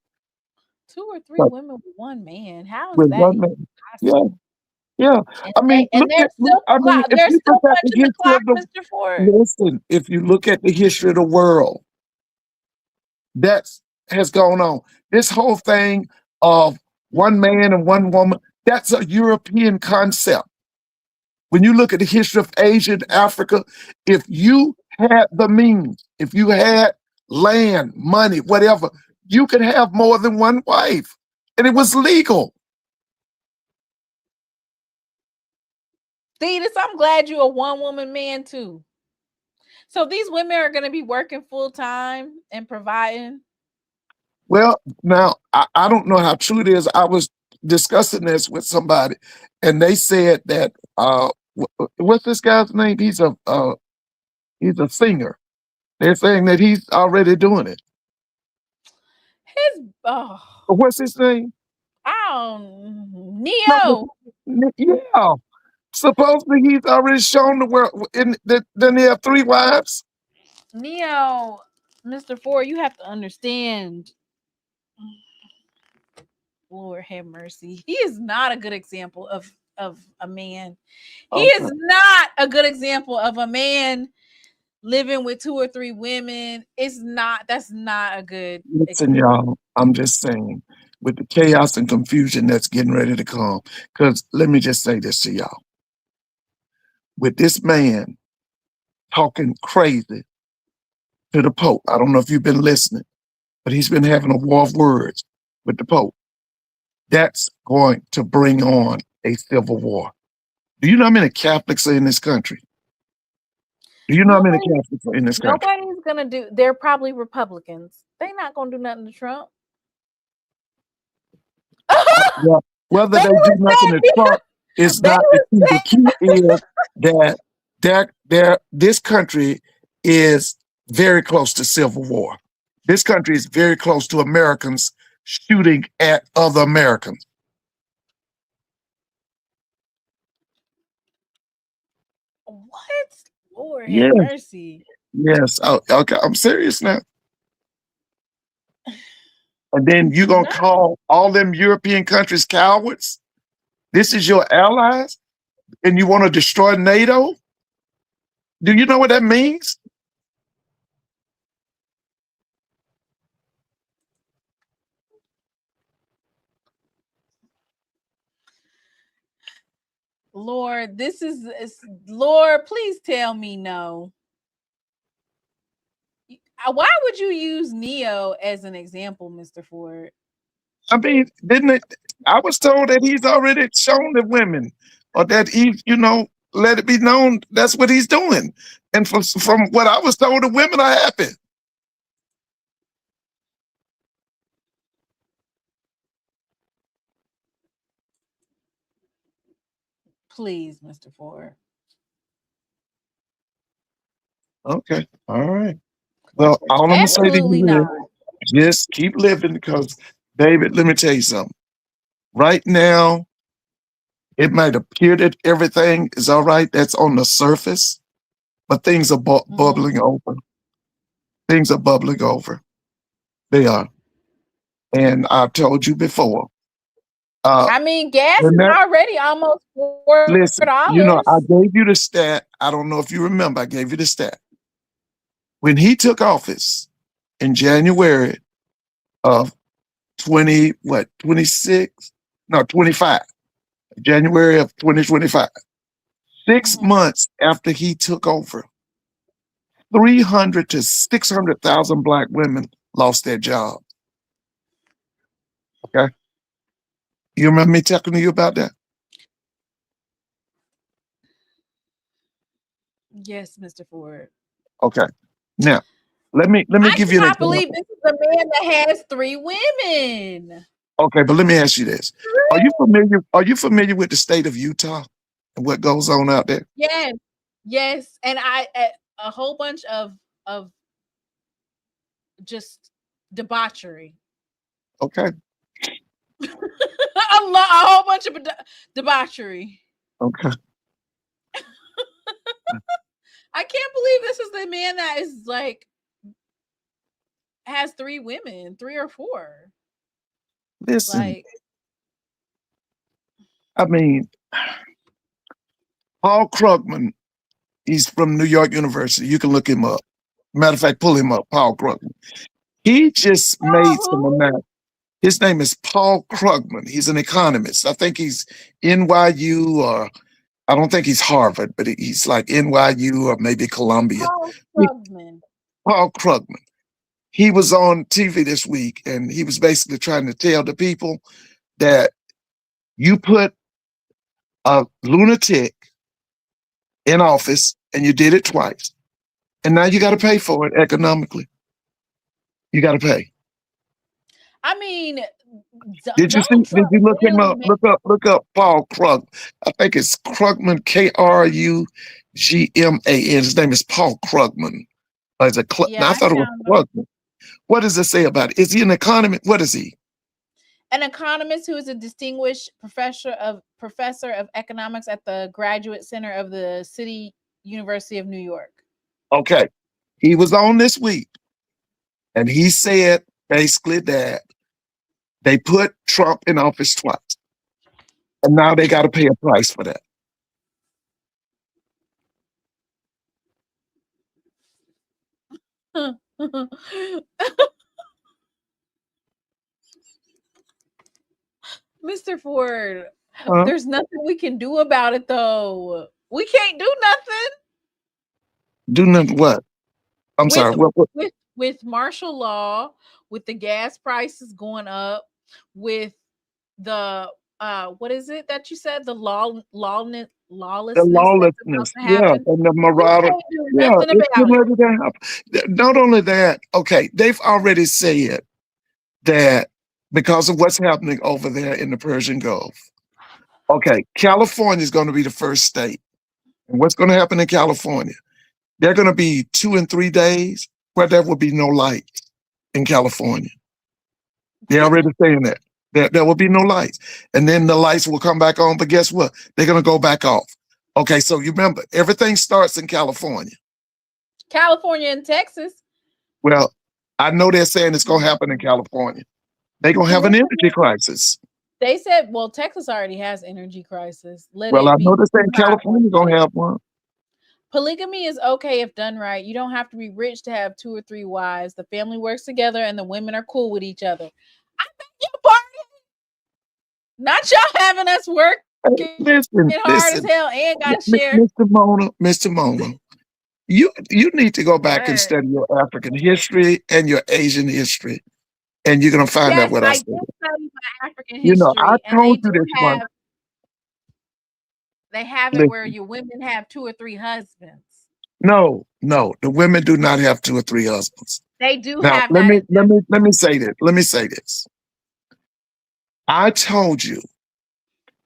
2 or 3 women with one man. How is that? One man. Yeah. I mean, they're still punching the clock, Mr. Ford. Listen, if you look at the history of the world, that has gone on. This whole thing of one man and one woman, that's a European concept. When you look at the history of Asia and Africa, if you had the means, if you had land, money, whatever, you could have more than one wife, and it was legal. Thetis, I'm glad you're a one-woman man too. So these women are going to be working full time and providing. Well, now I don't know how true it is. I was discussing this with somebody, and they said that what's this guy's name? He's a singer. They're saying that he's already doing it. What's his name? Neo. Yeah. Supposedly he's already shown the world. Then he have 3 wives. Neo, Mr. Ford, you have to understand. Lord have mercy. He is not a good example of a man. He is not a good example of a man living with 2 or 3 women. That's not a good Listen, y'all, I'm just saying, with the chaos and confusion that's getting ready to come, because let me just say this to y'all. With this man talking crazy to the Pope, I don't know if you've been listening, but he's been having a war of words with the Pope. That's going to bring on a civil war. Do you know how many Catholics are in this country? Do you know how many Catholics are in this country? Nobody's going to do, they're probably Republicans. They're not going to do nothing to Trump. Well, whether they do nothing to Trump is not the key. The key is that this country is very close to civil war. This country is very close to Americans shooting at other Americans. What? Lord have mercy. Yes. Okay. I'm serious now. And then you're going to call all them European countries cowards? This is your allies? And you want to destroy NATO? Do you know what that means? Lord, Lord, please tell me no. Why would you use Neo as an example, Mr. Ford? I mean, I was told that he's already shown the women, or that he, let it be known that's what he's doing. And from what I was told, the women are happy. Please, Mr. Ford. Okay. All right. Well, all I'm going to say to you is just keep living, because, David, let me tell you something. Right now, it might appear that everything is all right. That's on the surface, but things are bubbling over. Things are bubbling over. They are. And I've told you before. I mean, gas is already almost $4. Listen, I gave you the stat. I don't know if you remember. I gave you the stat. When he took office in January of 25, January of 2025, 6 months after he took over, 300 to 600,000 Black women lost their job. Okay. You remember me talking to you about that? Yes, Mr. Ford. Okay. Now, let me give you an example. I cannot believe this is a man that has 3 women. Okay, but let me ask you this. Are you familiar with the state of Utah and what goes on out there? Yes. Yes. And a whole bunch of just debauchery. Okay. A whole bunch of debauchery. Okay. I can't believe this is the man that is like has 3 women, 3 or 4. Listen, I mean, Paul Krugman, he's from New York University. You can look him up. Matter of fact, pull him up, Paul Krugman. He just made some amount. His name is Paul Krugman. He's an economist. I think he's NYU, or I don't think he's Harvard, but he's like NYU or maybe Columbia. Paul Krugman. He was on TV this week, and he was basically trying to tell the people that you put a lunatic in office, and you did it twice. And now you got to pay for it economically. You got to pay. I mean, Did you see? Donald Did Trump you look him really up? Look up Paul Krug. I think it's Krugman, Krugman. His name is Paul Krugman. I Yeah, thought it was found him. Krugman. What does it say about it? Is he an economist? What is he? An economist who is a distinguished professor of economics at the Graduate Center of the City University of New York. Okay. He was on this week, and he said basically that they put Trump in office twice, and now they got to pay a price for that. Mr. Ford, Huh? there's nothing we can do about it, though. We can't do nothing. Do nothing what? I'm sorry. What? With martial law, with the gas prices going up, with the what is it that you said? The lawlessness. The lawlessness, yeah, and the marauder, yeah, it's getting ready to happen. Not only that, okay, they've already said that because of what's happening over there in the Persian Gulf. Okay, California is going to be the first state. And what's going to happen in California? There are going to be 2 and 3 days where there will be no lights in California. They're already saying that. There will be no lights. And then the lights will come back on, but guess what? They're going to go back off. Okay, so you remember, everything starts in California. California and Texas. Well, I know they're saying it's going to happen in California. They're going to have an energy crisis. They said, well, Texas already has energy crisis. Well, I know they're saying California's going to have one. Polygamy is okay if done right. You don't have to be rich to have 2 or 3 wives. The family works together and the women are cool with each other. I beg your pardon. Not y'all having us work listen, hard as hell and got to share. Mr. Mona, you need to go back and study your African history and your Asian history, and you're gonna find out what I said. Did study my African history. You know, I told you this one. They have it where your women have 2 or 3 husbands. No, the women do not have 2 or 3 husbands. They do now, have. Let me say this. Let me say this. I told you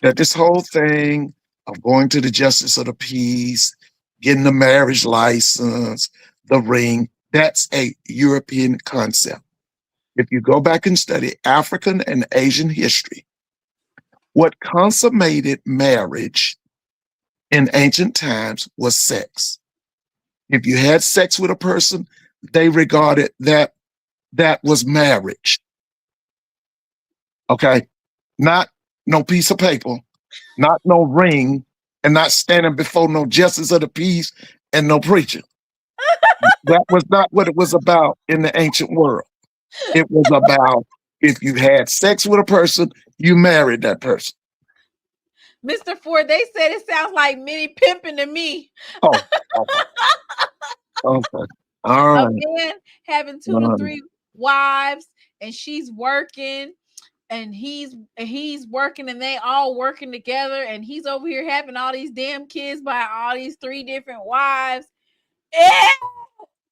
that this whole thing of going to the justice of the peace, getting the marriage license, the ring, that's a European concept. If you go back and study African and Asian history, what consummated marriage in ancient times was sex. If you had sex with a person, they regarded that was marriage. Okay? Not no piece of paper, not no ring, and not standing before no justice of the peace and no preacher. That was not what it was about in the ancient world. It was about if you had sex with a person, you married that person. Mr. Ford, they said it sounds like mini pimping to me. Oh, okay. Okay. All right. A man having 2 to 3 wives, and she's working, and he's working, and they all working together, and he's over here having all these damn kids by all these 3 different wives.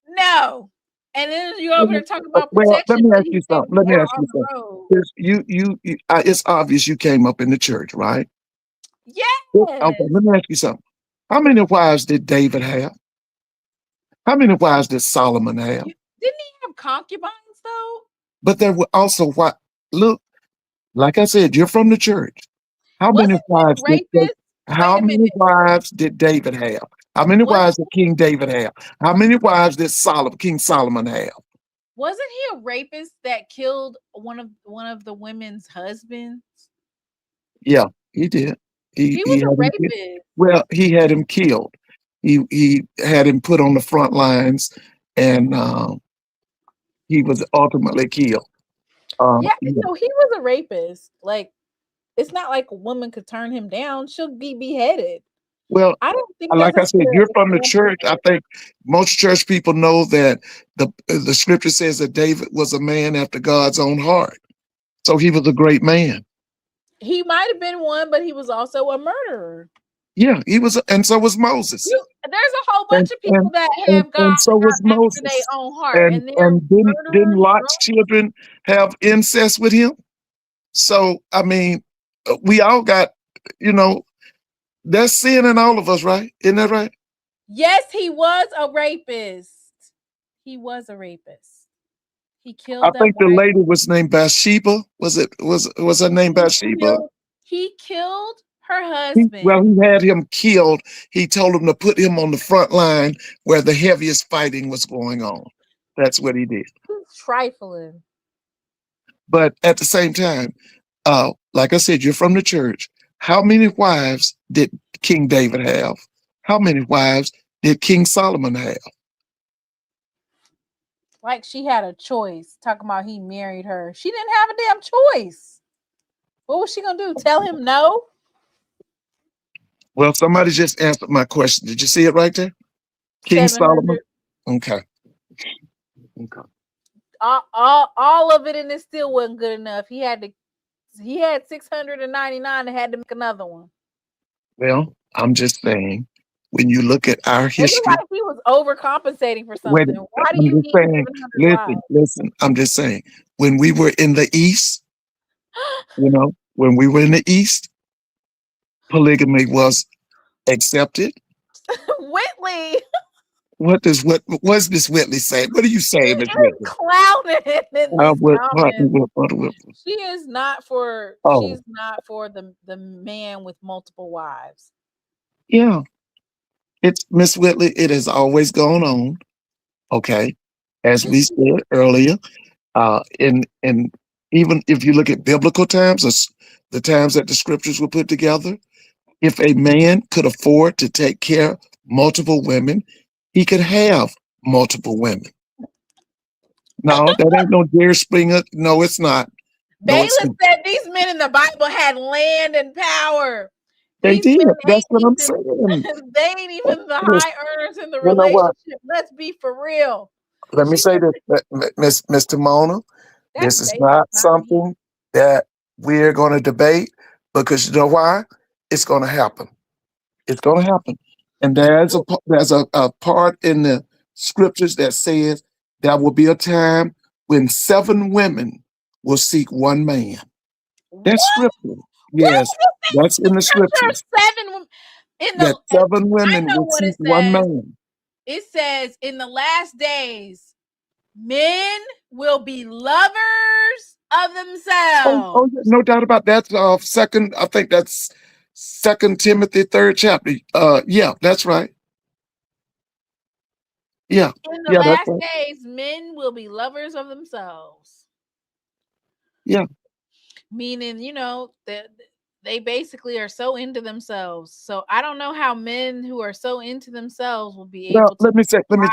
No. And then you over there talking about protection. Let me ask you something. It's obvious you came up in the church, right? Yes. Okay, let me ask you something. How many wives did David have? How many wives did Solomon have? Didn't he have concubines though? But there were also look, like I said, you're from the church. How many wives did David have? How many wives did King David have? How many wives did King Solomon have? Wasn't he a rapist that killed one of the women's husbands? Yeah, he did. He was a rapist. Well, he had him killed. He had him put on the front lines, and he was ultimately killed. So he was a rapist. Like, it's not like a woman could turn him down. She'll be beheaded. Well, I don't think, like I said, you're from the church. I think most church people know that the scripture says that David was a man after God's own heart. So he was a great man. He might have been one, but he was also a murderer. Yeah, he was, and so was Moses. There's a whole bunch of people that have God and so was after their Moses. own heart, and they're And didn't murderers. Lot's children have incest with him? So I mean, we all got, you know, there's sin in all of us, right? Isn't that right? Yes, he was a rapist. He was a rapist. He killed I that think the wife. lady was named Bathsheba. Was her name Bathsheba? He killed her He husband. had him killed. He told him to put him on the front line where the heaviest fighting was going on. That's what he did. He's trifling. But at the same time, like I said, you're from the church. How many wives did King David have? How many wives did King Solomon have? Like she had a choice. Talking about he married her. She didn't have a damn choice. What was she gonna do? Tell him no? Well, somebody just answered my question. Did you see it right there? King Solomon. Okay. All of it, and it still wasn't good enough. He had 699 and had to make another one. Well, I'm just saying, when you look at our history, like he was overcompensating for something. Why do you need 700 listen, I'm just saying, when we were in the East, when we were in the East, polygamy was accepted. Whitley. What's Miss Whitley saying? What are you saying, Miss Whitley? Clowning. She is not for. She's not for the man with multiple wives. Yeah, it's Miss Whitley. It has always gone on. Okay, as we said earlier, in even if you look at biblical times, the times that the scriptures were put together, if a man could afford to take care of multiple women, he could have multiple women. No, that ain't no Jerry Springer. No, it's not. Bayless said these men in the Bible had land and power. They did. That's what I'm saying. They ain't even the high earners in the relationship. Let's be for real. Let me say this, Miss Timona. This is not something that we're going to debate, because you know why? It's going to happen. It's going to happen. And there's a part in the scriptures that says there will be a time when 7 women will seek one man. That's scripture. Yes, that's in the scriptures. 7 women will seek one man. It says in the last days, men will be lovers of themselves. Oh, no doubt about that. I think that's 2 Timothy 3rd chapter. Yeah, that's right. Yeah. In the last days, men will be lovers of themselves. Yeah. Meaning, that they basically are so into themselves. So I don't know how men who are so into themselves will be able to. Let me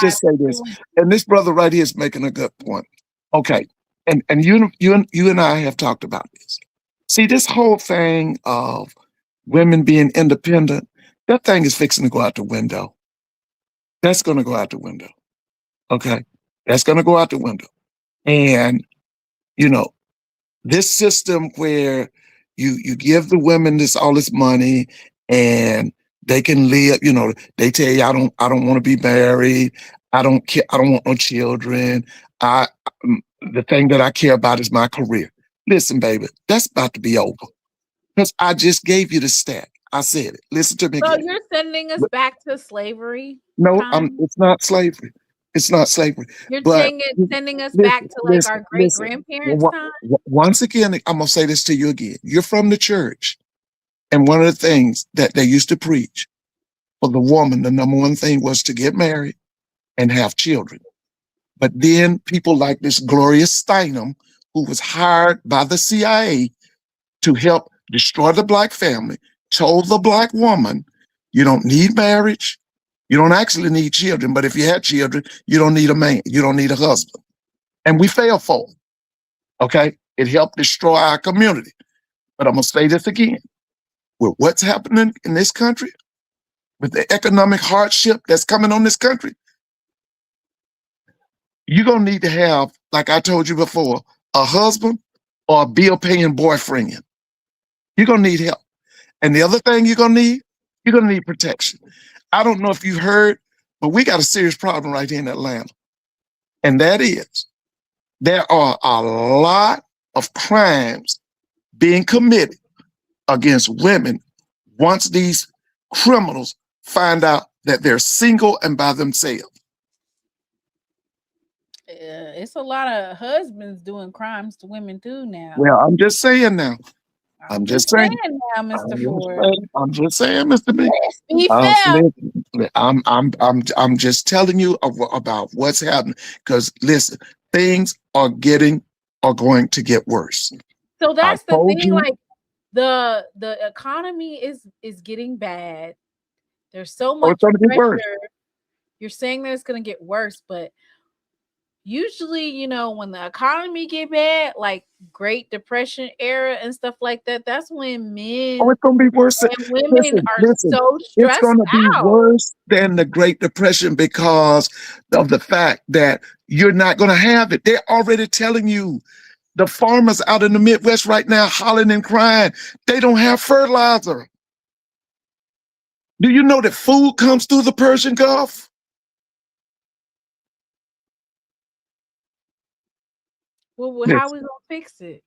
just say this. And this brother right here is making a good point. Okay. And you and I have talked about this. See, this whole thing of women being independent, that thing is fixing to go out the window. That's going to go out the window. Okay. That's going to go out the window. And, this system where you give the women all this money and they can live, they tell you, I don't want to be married. I don't care. I don't want no children. The thing that I care about is my career. Listen, baby, that's about to be over. Because I just gave you the stat. I said it. Listen to me. So you're sending us back to slavery? No, it's not slavery. It's not slavery. You're sending us back to like our great grandparents' time? Once again, I'm going to say this to you again. You're from the church. And one of the things that they used to preach for the woman, the number one thing was to get married and have children. But then people like this Gloria Steinem, who was hired by the CIA to help destroy the Black family, told the Black woman, you don't need marriage. You don't actually need children, but if you had children, you don't need a man. You don't need a husband. And we fell for it. Okay? It helped destroy our community. But I'm going to say this again. With what's happening in this country, with the economic hardship that's coming on this country, you're going to need to have, like I told you before, a husband or a bill-paying boyfriend. You're going to need help. And the other thing you're going to need You're going to need protection. I don't know if you heard, but we got a serious problem right here in Atlanta. And that is, there are a lot of crimes being committed against women once these criminals find out that they're single and by themselves. It's a lot of husbands doing crimes to women too now. Well, I'm just saying now. I'm just saying now, Mr. Ford. I'm just saying, Mr. B. Be fair. I'm just telling you about what's happening. Because listen, things are going to get worse. So that's the thing. Like the economy is getting bad. There's so much pressure. You're saying that it's going to get worse, but usually, you know, when the economy get bad, like Great Depression era and stuff like that, that's when men it's gonna be worse and women are so stressed it's gonna be worse than the Great Depression because of the fact that you're not gonna have it. They're already telling you. The farmers out in the Midwest right now hollering and crying. They don't have fertilizer. Do you know that food comes through the Persian Gulf? Well, how are we gonna fix it?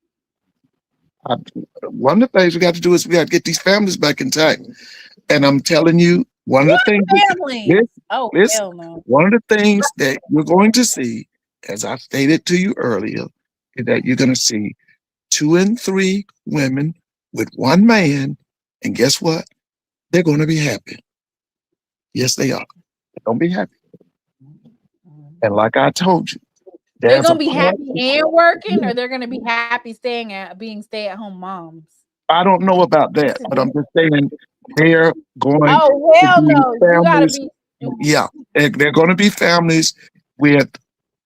One of the things we got to do is we got to get these families back intact. And I'm telling you, one of the things. Hell no. One of the things that you're going to see, as I stated to you earlier, is that you're going to see 2 and 3 women with 1 man, and guess what? They're going to be happy. Yes, they are. They're going to be happy. And like I told you, they're going to be happy and working, or they're going to be happy being stay-at-home moms? I don't know about that, but I'm just saying they're going to be families. Yeah, they're going to be families with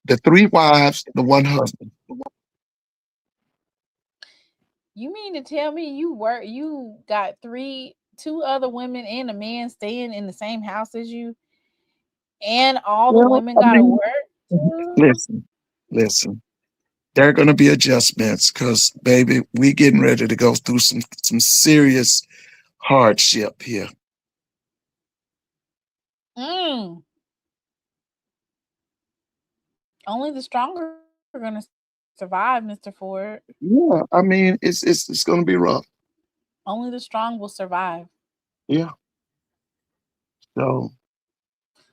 the 3 wives, the 1 husband. You mean to tell me you got 2 other women and a man staying in the same house as you, and all the women got to work? Listen. There are going to be adjustments because, baby, we getting ready to go through some serious hardship here. Only the stronger are going to survive, Mr. Ford. Yeah, I mean, it's going to be rough. Only the strong will survive. Yeah. So,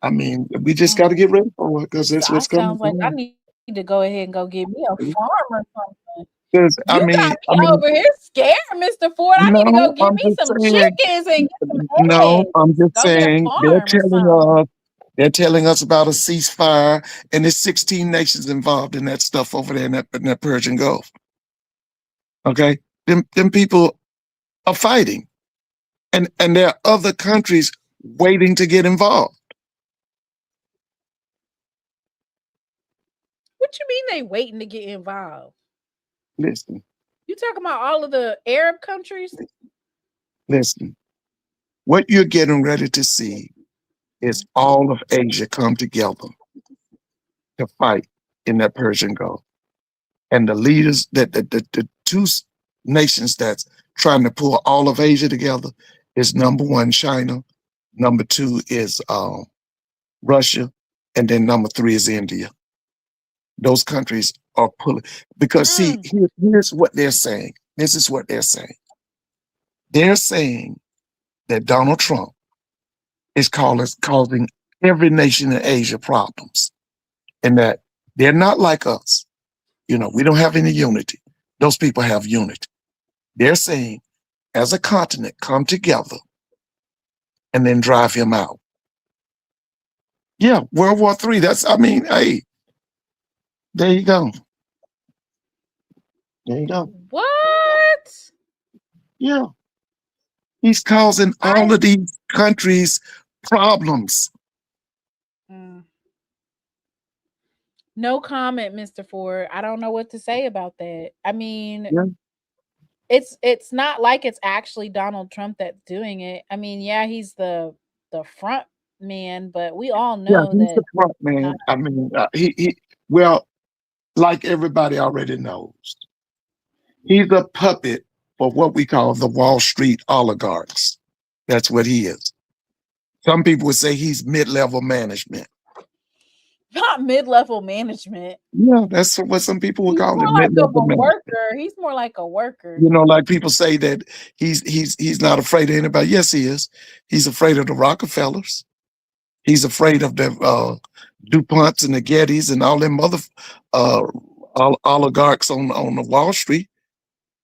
I mean, we just got to get ready for it because that's what's coming. Sounds like I need to go ahead and go get me a farm or something. I mean, over here scared, Mr. Ford. I need to go get me some chickens and get some eggs. No, I'm just saying they're telling us about a ceasefire, and there's 16 nations involved in that stuff over there in that Persian Gulf. Okay, them people are fighting, and there are other countries waiting to get involved. What you mean they waiting to get involved? Listen. You talking about all of the Arab countries? Listen. What you're getting ready to see is all of Asia come together to fight in that Persian Gulf. And the leaders, the 2 nations that's trying to pull all of Asia together is number 1, China. Number 2 is Russia. And then number 3 is India. Those countries are pulling because see, here's what they're saying. This is what they're saying. They're saying that Donald Trump is causing every nation in Asia problems, and that they're not like us. You know, we don't have any unity. Those people have unity. They're saying, as a continent, come together and then drive him out. Yeah, World War III. Hey. There you go. There you go. What? Yeah. He's causing all of these countries problems. No comment, Mr. Ford. I don't know what to say about that. I mean, it's not like it's actually Donald Trump that's doing it. I mean, yeah, he's the front man, but we all know he's the front man. I mean, well, like everybody already knows, he's a puppet for what we call the Wall Street oligarchs. That's what he is. Some people would say he's mid-level management. Not mid-level management. Yeah, that's what some people would call him. Like a worker. He's more like a worker. You know, like people say that he's not afraid of anybody. Yes, he is. He's afraid of the Rockefellers. He's afraid of the DuPonts and the Gettys and all them other oligarchs on the Wall Street,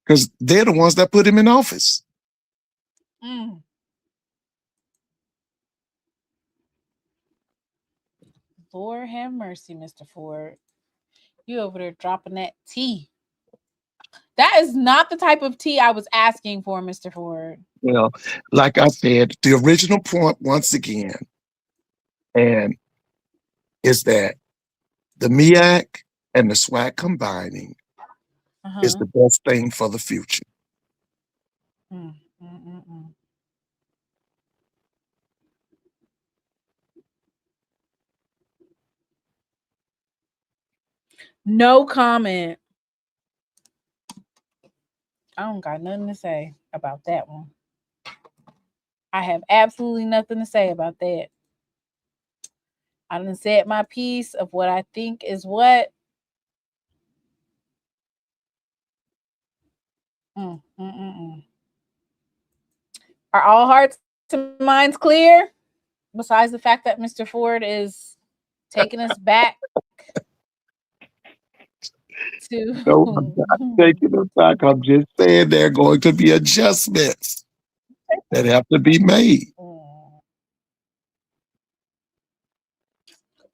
because they're the ones that put him in office. Mm. Lord have mercy, Mr. Ford. You over there dropping that tea. That is not the type of tea I was asking for, Mr. Ford. Well, like I said, the original point once again, and is that the MEAC and the SWAC combining is the best thing for the future. No comment. I don't got nothing to say about that one. I have absolutely nothing to say about that. I done said my piece of what I think is what. Are all hearts and minds clear? Besides the fact that Mr. Ford is taking us back to. No, I'm not taking it back. I'm just saying there are going to be adjustments that have to be made.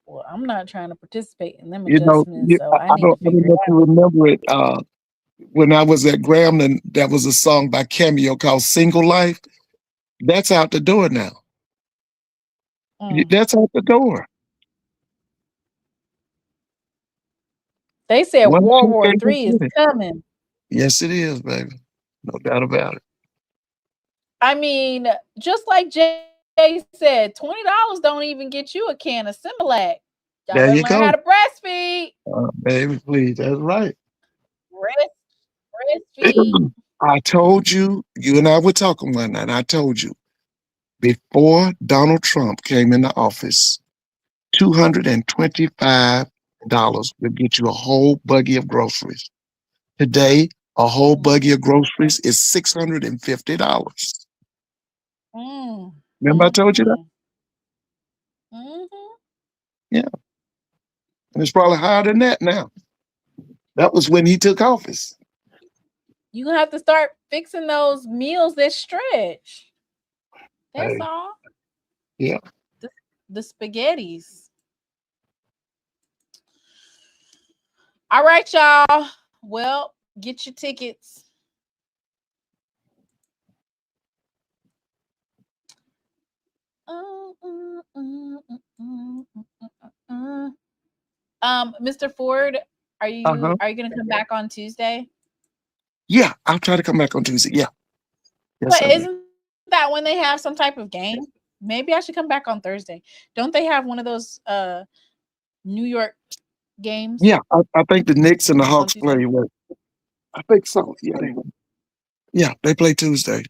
Well, I'm not trying to participate in them adjustments, so I need don't to figure know if you remember it. When I was at Grambling, there was a song by Cameo called "Single Life." That's out the door now. That's out the door. They said World War III is coming. Yes, it is, baby. No doubt about it. I mean, just like Jay said, $20 don't even get you a can of Similac. Y'all there better you learn go. how to breastfeed. Baby, please. That's right. Breastfeed. I told you, you and I were talking one night. I told you, before Donald Trump came into office, $225 would get you a whole buggy of groceries. Today, a whole buggy of groceries is $650. Remember I told you that? Yeah. And it's probably higher than that now. That was when he took office. You're going to have to start fixing those meals that stretch. That's all. Yeah. The spaghettis. All right, y'all. Well, get your tickets. Mr. Ford, are you going to come back on Tuesday? Yeah, I'll try to come back on Tuesday. Yeah. Yes, but isn't that when they have some type of game? Maybe I should come back on Thursday. Don't they have one of those New York games? Yeah, I think the Knicks and the Hawks play. I think so. Yeah, they play Tuesday.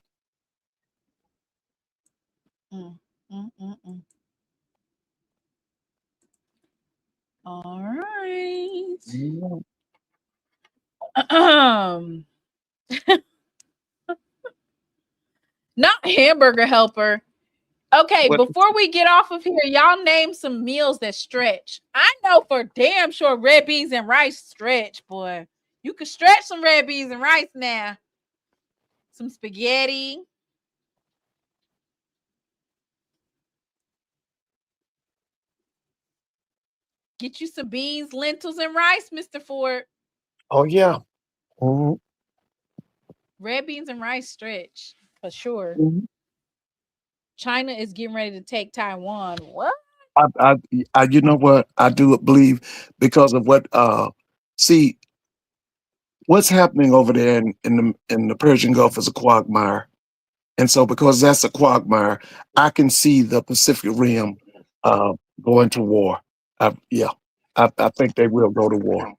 All right. Not Hamburger Helper. Okay, before we get off of here, y'all name some meals that stretch. I know for damn sure red beans and rice stretch, boy. You can stretch some red beans and rice now. Some spaghetti. Get you some beans, lentils, and rice, Mr. Ford. Oh, yeah. Red beans and rice stretch, for sure. China is getting ready to take Taiwan. What? You know what? I do believe because of what, see, what's happening over there in the Persian Gulf is a quagmire. And so because that's a quagmire, I can see the Pacific Rim going to war. I think they will go to war.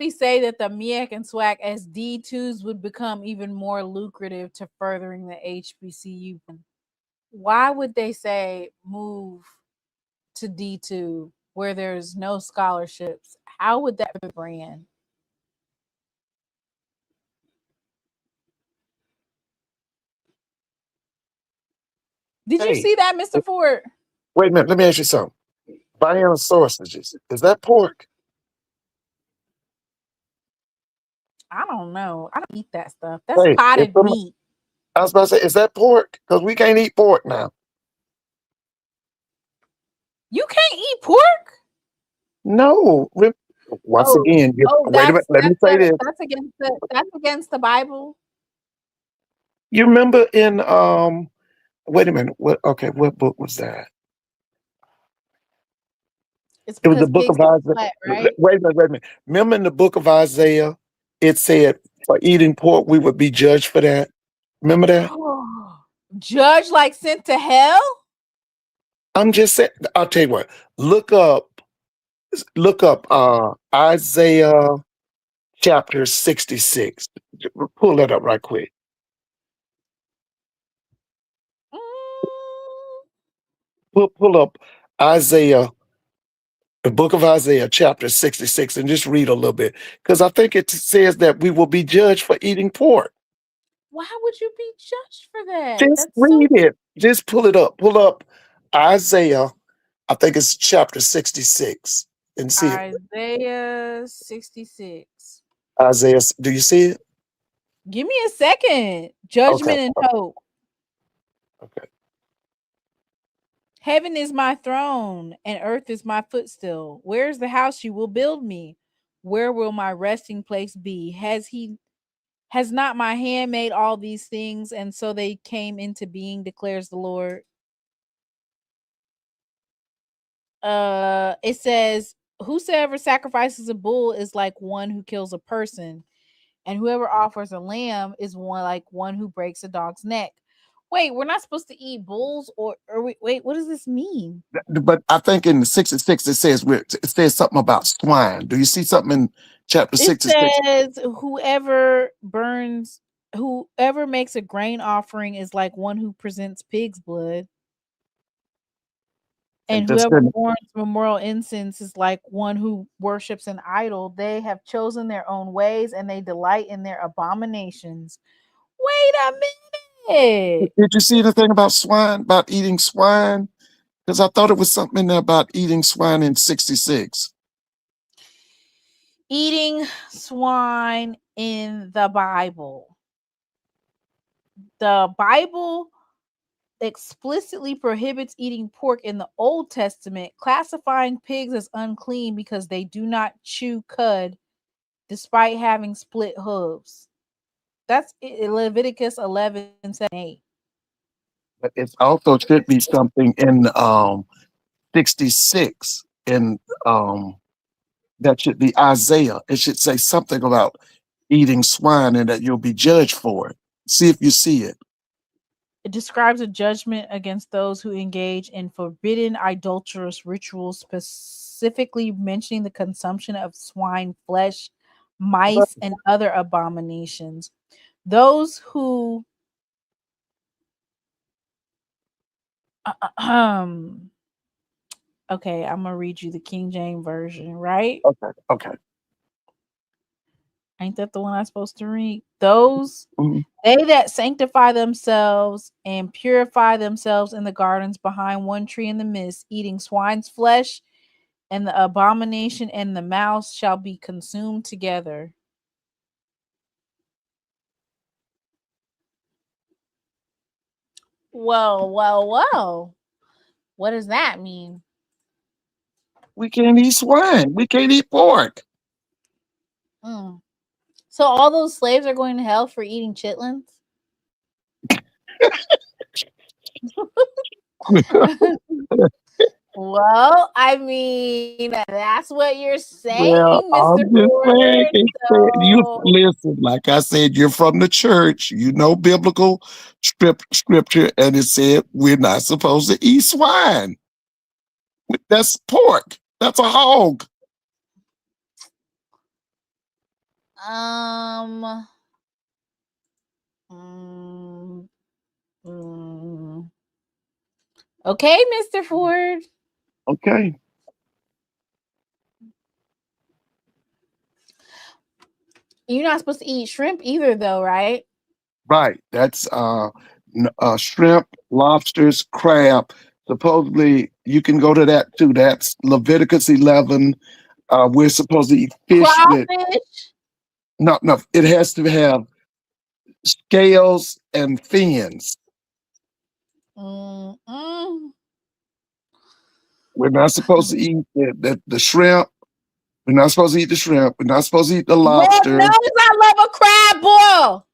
say that the MEAC and SWAC as D2s would become even more lucrative to furthering the HBCU. Why would they say move to D2 where there's no scholarships? How would that be brand? Did you see that, Mr. Ford? Wait a minute. Let me ask you something. Buying sausages, is that pork? I don't know. I don't eat that stuff. That's potted meat. I was about to say, is that pork? Because we can't eat pork now. You can't eat pork? No. Once again, wait a minute. Let me say this. That's against the Bible. You remember in wait a minute. What book was that? It was the book of Isaiah. Right? Wait a minute. Remember in the book of Isaiah, it said for eating pork, we would be judged for that. Remember that? Judged like sent to hell? I'm just saying, I'll tell you what, look up Isaiah chapter 66. Pull that up right quick. Pull up Isaiah, the book of Isaiah, chapter 66, and just read a little bit. Because I think it says that we will be judged for eating pork. Why would you be judged for that? Just read it. Just pull it up. Pull up Isaiah, I think it's chapter 66. And see Isaiah 66. Isaiah, do you see it? Give me a second. Judgment and hope. Okay. Heaven is my throne and earth is my footstool. Where is the house you will build me? Where will my resting place be? Has not my hand made all these things, and so they came into being, declares the Lord. It says, whosoever sacrifices a bull is like one who kills a person, and whoever offers a lamb is one who breaks a dog's neck. Wait, we're not supposed to eat bulls, or wait, what does this mean? But I think in 66 it says something about swine. Do you see something in chapter 66? It says whoever makes a grain offering is like one who presents pig's blood. And whoever burns memorial incense is like one who worships an idol. They have chosen their own ways and they delight in their abominations. Wait a minute. Did you see anything about swine, about eating swine? Because I thought it was something in there about eating swine in 66. Eating swine in the Bible. The Bible explicitly prohibits eating pork in the Old Testament, classifying pigs as unclean because they do not chew cud despite having split hooves. That's Leviticus 11:7-8. But it also should be something in 66 in that should be Isaiah. It should say something about eating swine and that you'll be judged for it. See if you see it. It describes a judgment against those who engage in forbidden idolatrous rituals, specifically mentioning the consumption of swine flesh, mice, and other abominations. Those who okay, I'm gonna read you the King James version, right? Okay. Ain't that the one I'm supposed to read? Those they that sanctify themselves and purify themselves in the gardens behind one tree in the midst, eating swine's flesh, and the abomination and the mouse shall be consumed together. Well. What does that mean? We can't eat swine. We can't eat pork. So all those slaves are going to hell for eating chitlins? Well, I mean, that's what you're saying, Mr. Ford. You listen, like I said, you're from the church. You know biblical scripture, and it said we're not supposed to eat swine. That's pork. That's a hog. Okay, Mr. Ford. Okay. You're not supposed to eat shrimp either, though, right? Right. That's shrimp, lobsters, crab. Supposedly, you can go to that too. That's Leviticus 11. We're supposed to eat fish with Crawfish. no. It has to have scales and fins. Mm-mm. We're not supposed to eat the shrimp. We're not supposed to eat the shrimp. We're not supposed to eat the lobster. Lord knows I love a crab boil.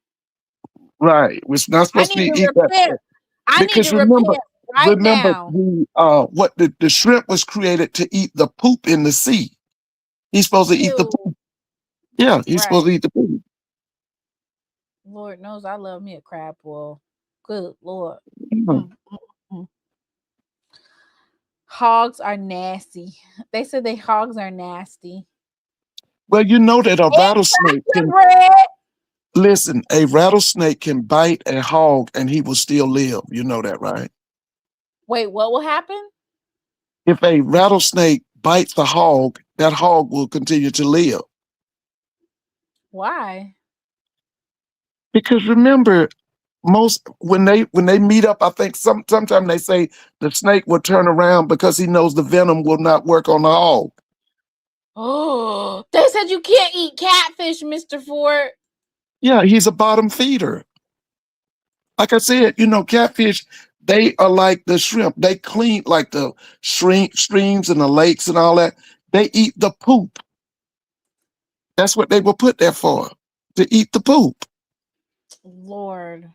Right. We're not supposed to eat that. I need Because to repent right now. The shrimp was created to eat the poop in the sea. He's supposed to eat the poop. Yeah, he's supposed to eat the poop. Lord knows I love me a crab boil. Good Lord. Hogs are nasty. They said hogs are nasty. Well, you know that a rattlesnake can listen. A rattlesnake can bite a hog and he will still live. You know that, right? Wait, what will happen? If a rattlesnake bites a hog, that hog will continue to live. Why? Because remember, when they meet up, I think sometimes they say the snake will turn around because he knows the venom will not work on the hog. Oh, they said you can't eat catfish, Mr. Ford. Yeah, he's a bottom feeder. Like I said, catfish, they are like the shrimp. They clean like the streams and the lakes and all that. They eat the poop. That's what they were put there for, to eat the poop. Lord.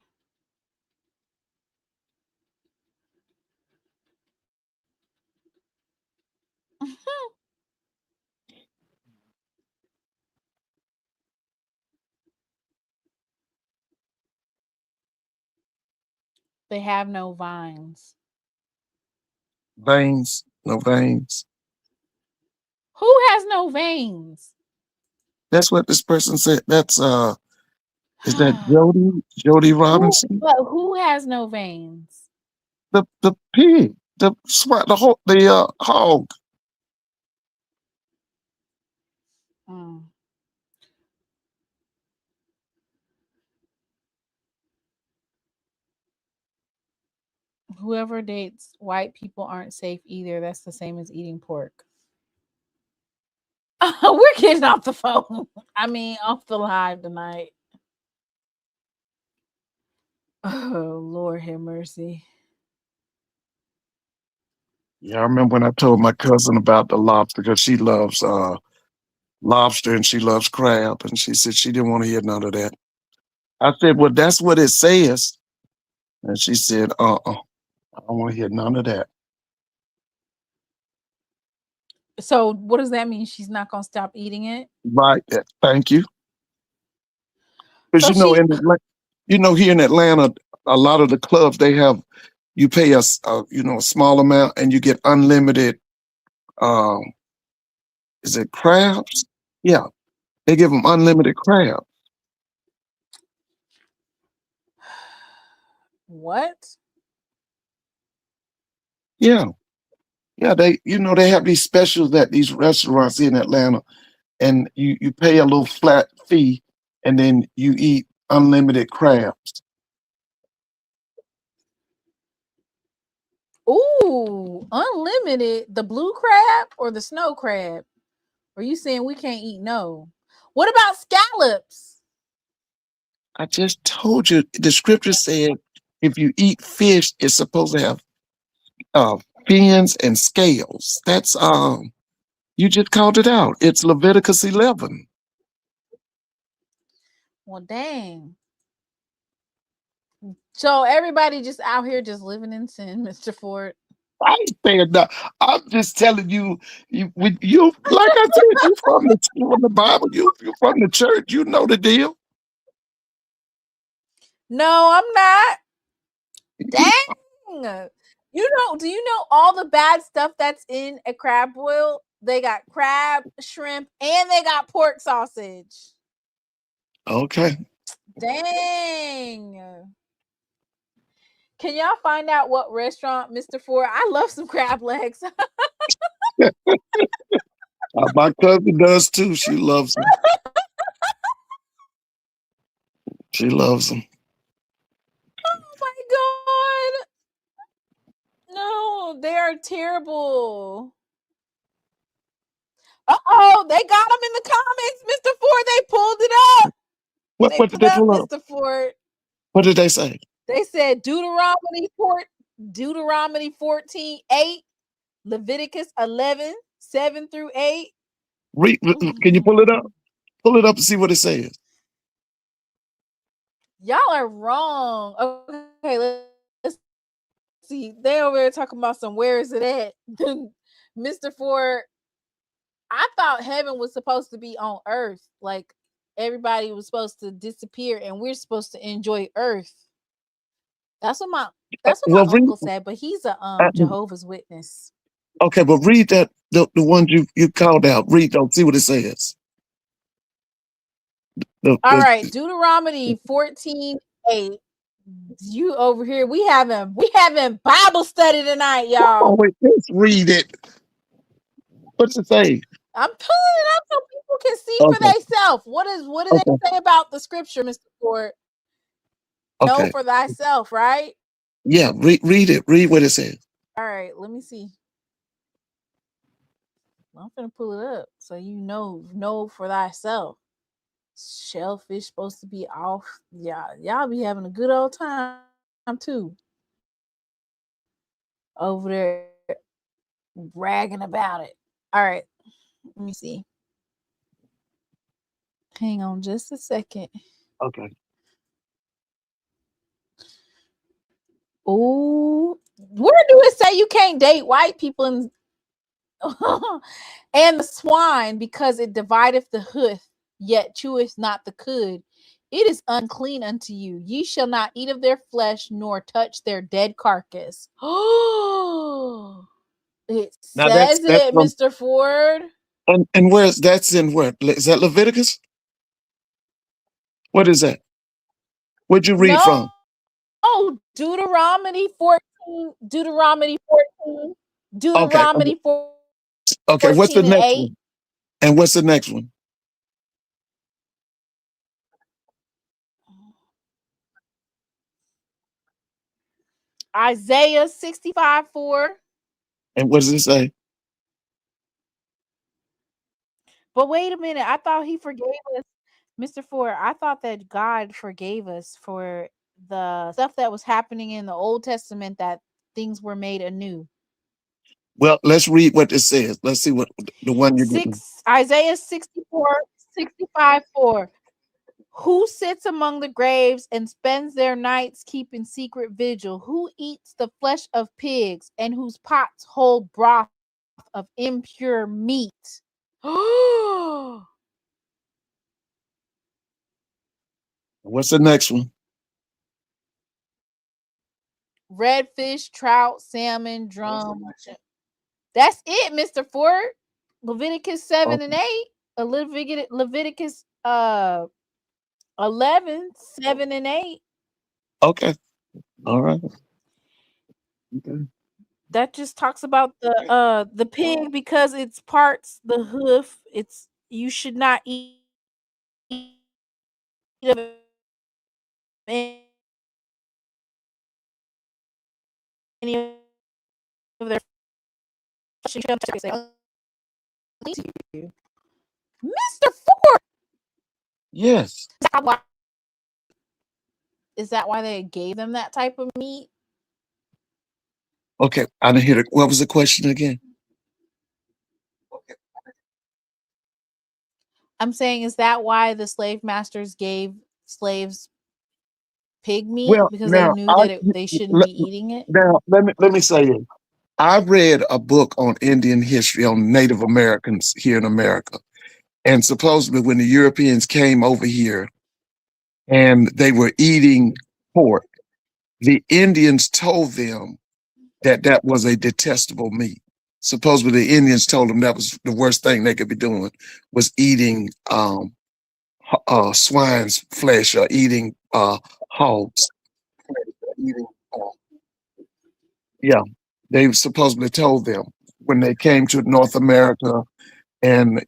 They have no vines. Veins, no veins. Who has no veins? That's what this person said. That's is that Jody Robinson? Who has no veins? The pig, the hog. Whoever dates white people aren't safe either. That's the same as eating pork. We're getting off the phone. I mean, off the live tonight. Oh, Lord have mercy. Yeah, I remember when I told my cousin about the lobster because she loves lobster and she loves crab, and she said she didn't want to hear none of that. I said, well, that's what it says. And she said, I don't want to hear none of that. So what does that mean? She's not going to stop eating it? Right. Thank you. Because here in Atlanta, a lot of the clubs, they have, you pay a small amount and you get unlimited, is it crabs? Yeah. They give them unlimited crab. What? Yeah. Yeah, they have these specials at these restaurants in Atlanta, and you pay a little flat fee, and then you eat unlimited crabs. Ooh, unlimited. The blue crab or the snow crab? Are you saying we can't eat no? What about scallops? I just told you the scripture said if you eat fish, it's supposed to have fins and scales. That's you just called it out. It's Leviticus 11. Well, dang. So everybody just out here just living in sin, Mr. Ford. I ain't saying that. I'm just telling you, you like I said, you from the Bible, you from the church, you know the deal. No, I'm not. Dang. Do you know all the bad stuff that's in a crab boil? They got crab, shrimp, and they got pork sausage. Okay. Dang. Can y'all find out what restaurant, Mr. Ford? I love some crab legs. My cousin does too. She loves them. She loves them. Oh my God. No, they are terrible. Uh-oh, they got them in the comments, Mr. Ford. They pulled it up. What did they pull up? Mr. Ford. What did they say? They said Deuteronomy 14:8, Leviticus 11:7-8. Can you pull it up? Pull it up and see what it says. Y'all are wrong. Okay, let's see. They over there talking about some where is it at? Mr. Ford, I thought heaven was supposed to be on earth. Like everybody was supposed to disappear and we're supposed to enjoy earth. That's what my uncle said, but he's a Jehovah's Witness. Okay, but read that the one you called out. Read, don't see what it says. All right, Deuteronomy 14:8. You over here, we having Bible study tonight, y'all. Oh, wait, let's read it. What's it say? I'm pulling it up so people can see for themselves. What do they say about the scripture, Mr. Ford? Know for thyself, right? Yeah, read it. Read what it says. All right, let me see. I'm gonna pull it up so you know for thyself. Shellfish supposed to be off. Yeah, y'all be having a good old time too. Over there bragging about it. All right, let me see. Hang on just a second. Okay. Oh, where do it say you can't date white people and the swine because it divideth the hoof, yet cheweth not the cud? It is unclean unto you. Ye shall not eat of their flesh, nor touch their dead carcass. Oh, it says it, Mr. Ford. And where's that's in where? Is that Leviticus? What is that? Where'd you read from? Oh, Deuteronomy 14. Deuteronomy 14. Deuteronomy 14. Okay, what's the next one? And what's the next one? Isaiah 65:4. And what does it say? But wait a minute. I thought he forgave us, Mr. Ford. I thought that God forgave us for the stuff that was happening in the Old Testament, that things were made anew. Well, let's read what it says. Let's see what the one you're getting. Isaiah 65:4. Who sits among the graves and spends their nights keeping secret vigil? Who eats the flesh of pigs and whose pots hold broth of impure meat? What's the next one? Redfish, trout, salmon, drum. That's it, Mr. Ford. Leviticus 7 and 8. Leviticus 11, 7 and 8. Okay. All right. Okay. That just talks about the pig because it's parts the hoof. It's you should not eat of any of their Mr. Ford. Yes. Is that why they gave them that type of meat? Okay, I didn't hear it. What was the question again? I'm saying, is that why the slave masters gave slaves pig meat? Because they knew that they shouldn't be eating it? Now, let me say this. I read a book on Indian history on Native Americans here in America. And supposedly when the Europeans came over here and they were eating pork, the Indians told them that that was a detestable meat. Supposedly the Indians told them that was the worst thing they could be doing, was eating swine's flesh or eating hogs. Eating, yeah, they supposedly told them when they came to North America, and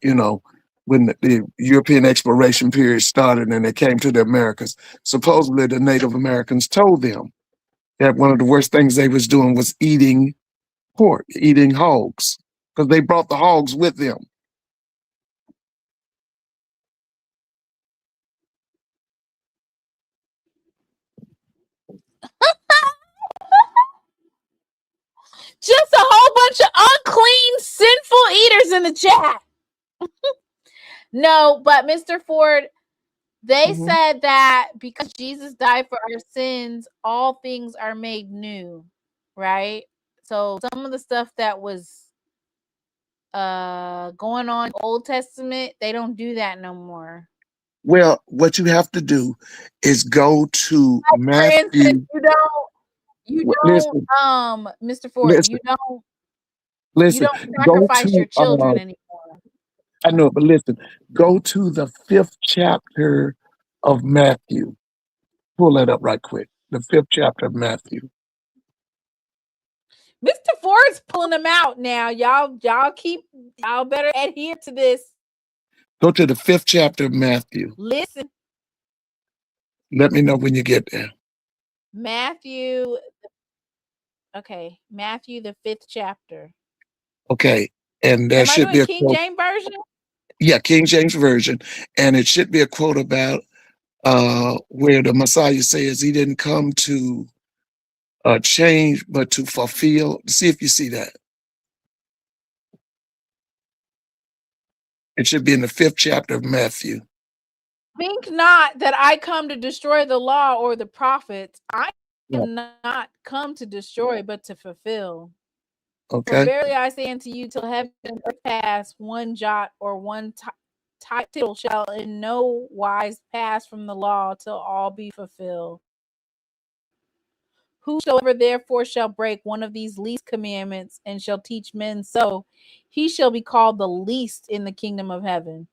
when the European exploration period started and they came to the Americas, supposedly the Native Americans told them that one of the worst things they was doing was eating pork, eating hogs, because they brought the hogs with them. Just a whole bunch of unclean, sinful eaters in the chat. No, but Mr. Ford, they said that because Jesus died for our sins, all things are made new, right? So some of the stuff that was going on in the Old Testament, they don't do that no more. Well, what you have to do is go to Matthew. For instance, Mr. Ford, listen, you don't listen, sacrifice your children anymore. I know, but listen, go to the 5th chapter of Matthew. Pull that up right quick. The 5th chapter of Matthew. Mr. Ford's pulling them out now. Y'all better adhere to this. Go to the 5th chapter of Matthew. Listen. Let me know when you get there. Matthew, the 5th chapter. Okay, and there should be a King James Version? Yeah, King James Version, and it should be a quote about where the Messiah says he didn't come to change, but to fulfill. See if you see that. It should be in the 5th chapter of Matthew. Think not that I come to destroy the law or the prophets. I am not come to destroy, but to fulfill. Okay. For verily I say unto you, till heaven and earth pass, one jot or one tittle shall in no wise pass from the law till all be fulfilled. Whosoever therefore shall break one of these least commandments and shall teach men so, he shall be called the least in the kingdom of heaven.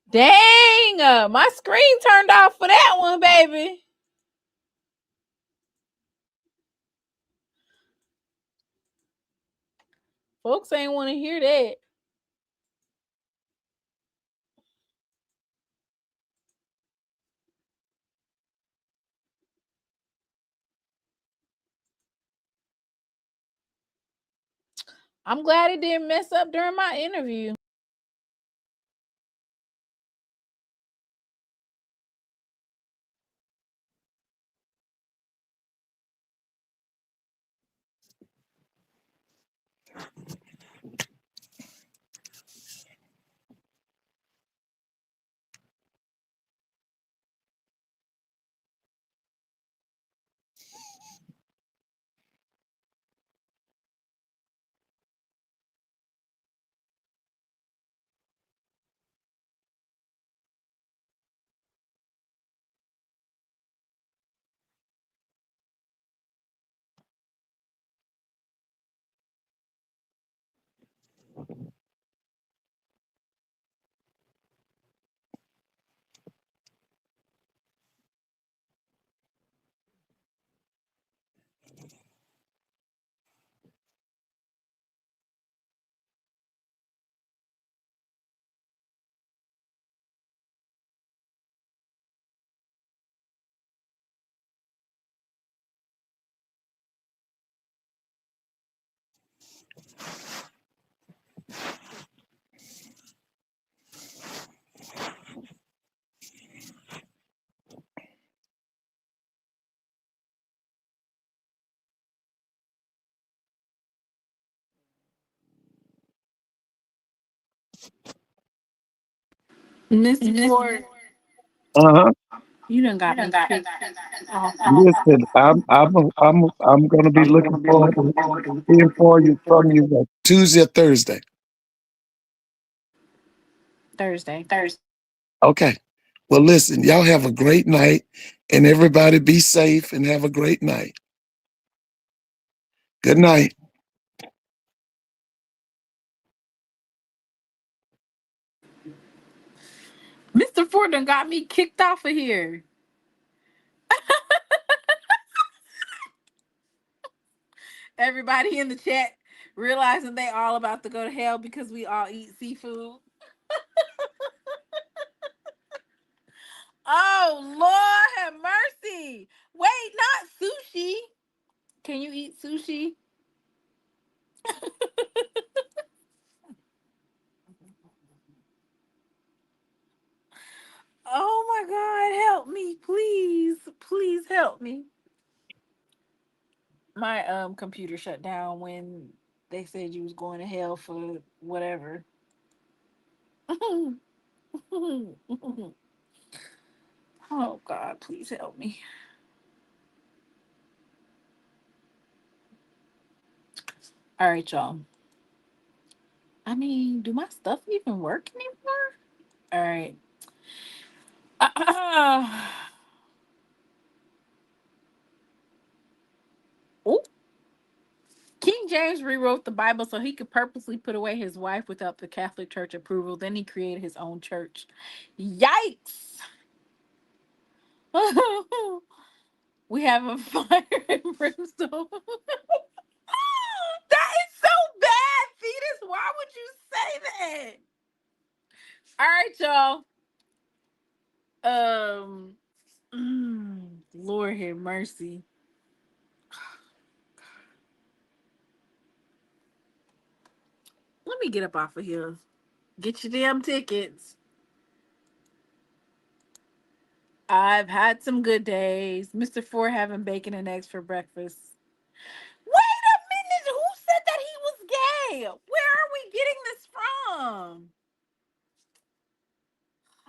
Dang, my screen turned off for that one, baby. Folks ain't want to hear that. I'm glad it didn't mess up during my interview. Mr. Ford. You done got me. Listen, I'm gonna be looking forward to hearing from you Tuesday or Thursday. Thursday. Okay. Well, listen, y'all have a great night, and everybody be safe and have a great night. Good night. Mr. Ford done got me kicked off of here. Everybody in the chat realizing they all about to go to hell because we all eat seafood. Oh, Lord have mercy. Wait, not sushi. Can you eat sushi? Oh my God, help me, please. Please help me. My computer shut down when they said you was going to hell for whatever. Oh God, please help me. All right, y'all. I mean, do my stuff even work anymore? All right. Oh, King James rewrote the Bible so he could purposely put away his wife without the Catholic Church approval. Then he created his own church. Yikes! We have a fire and brimstone. That is so bad, Fetus. Why would you say that? All right, y'all. Lord have mercy. Let me get up off of here. Get your damn tickets. I've had some good days. Mr. Ford having bacon and eggs for breakfast. Wait a minute. Who said that he was gay? Where are we getting this from?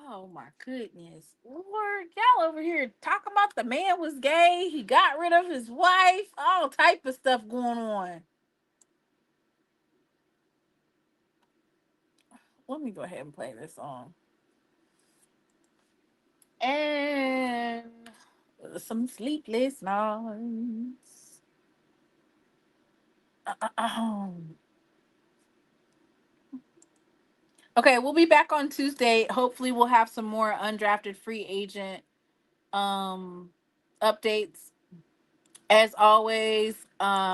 Oh my goodness. Lord, y'all over here talking about the man was gay. He got rid of his wife. All type of stuff going on. Let me go ahead and play this song. And some sleepless nights. Okay, we'll be back on Tuesday. Hopefully we'll have some more undrafted free agent updates. As always,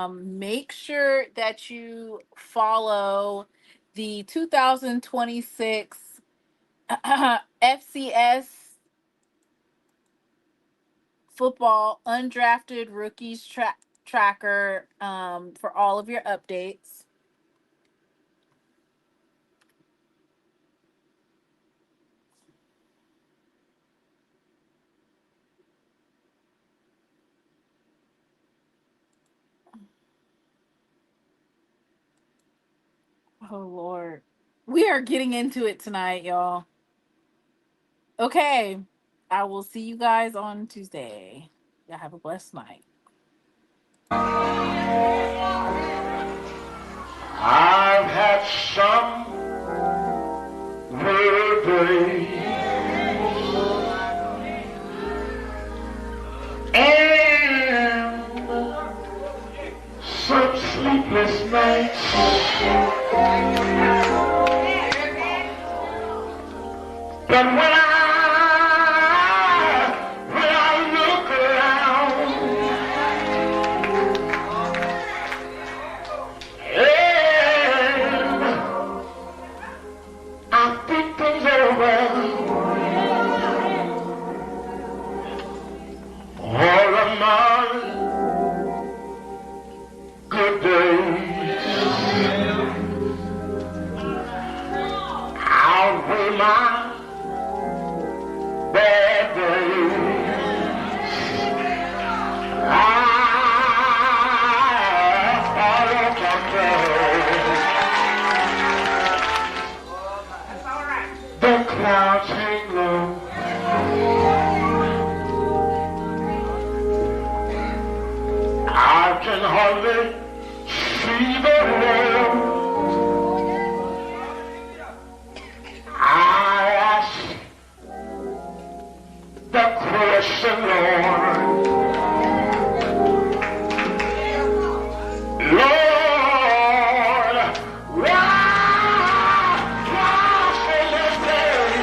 make sure that you follow the 2026 FCS football undrafted rookies tracker for all of your updates. Oh, Lord. We are getting into it tonight, y'all. Okay. I will see you guys on Tuesday. Y'all have a blessed night. I've had some good days and some sleepless nights. But when I look around, and I think things over, all of my good days outweigh my bad days. I follow the clouds hang low. I can hardly see the road. I ask the question, Lord. Lord, why so much pain?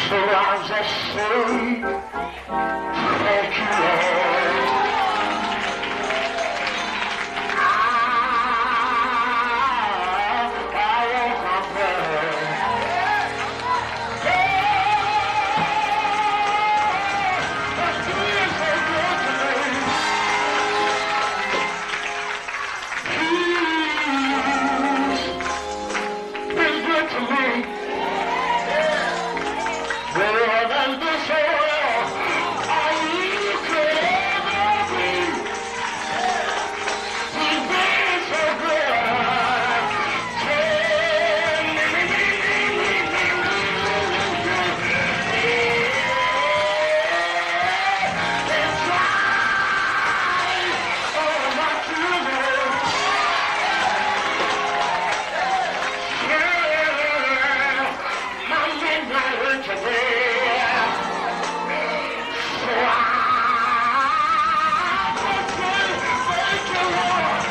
So I just say, thank you, Lord. I won't complain. That's been so good to me. He's been good to me. Better than this world, all you could ever be. He's been so good. It's right. Oh, not too good. Yeah, my midnight went today. So I just say thank you, Lord.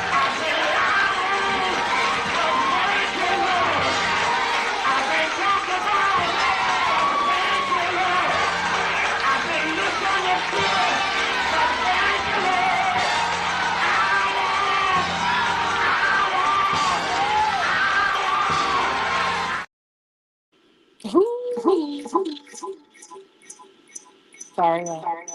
I've been down, thank you, Lord. I've been talked about, thank you, Lord. I've been misunderstood, but thank you, Lord. Sorry, y'all.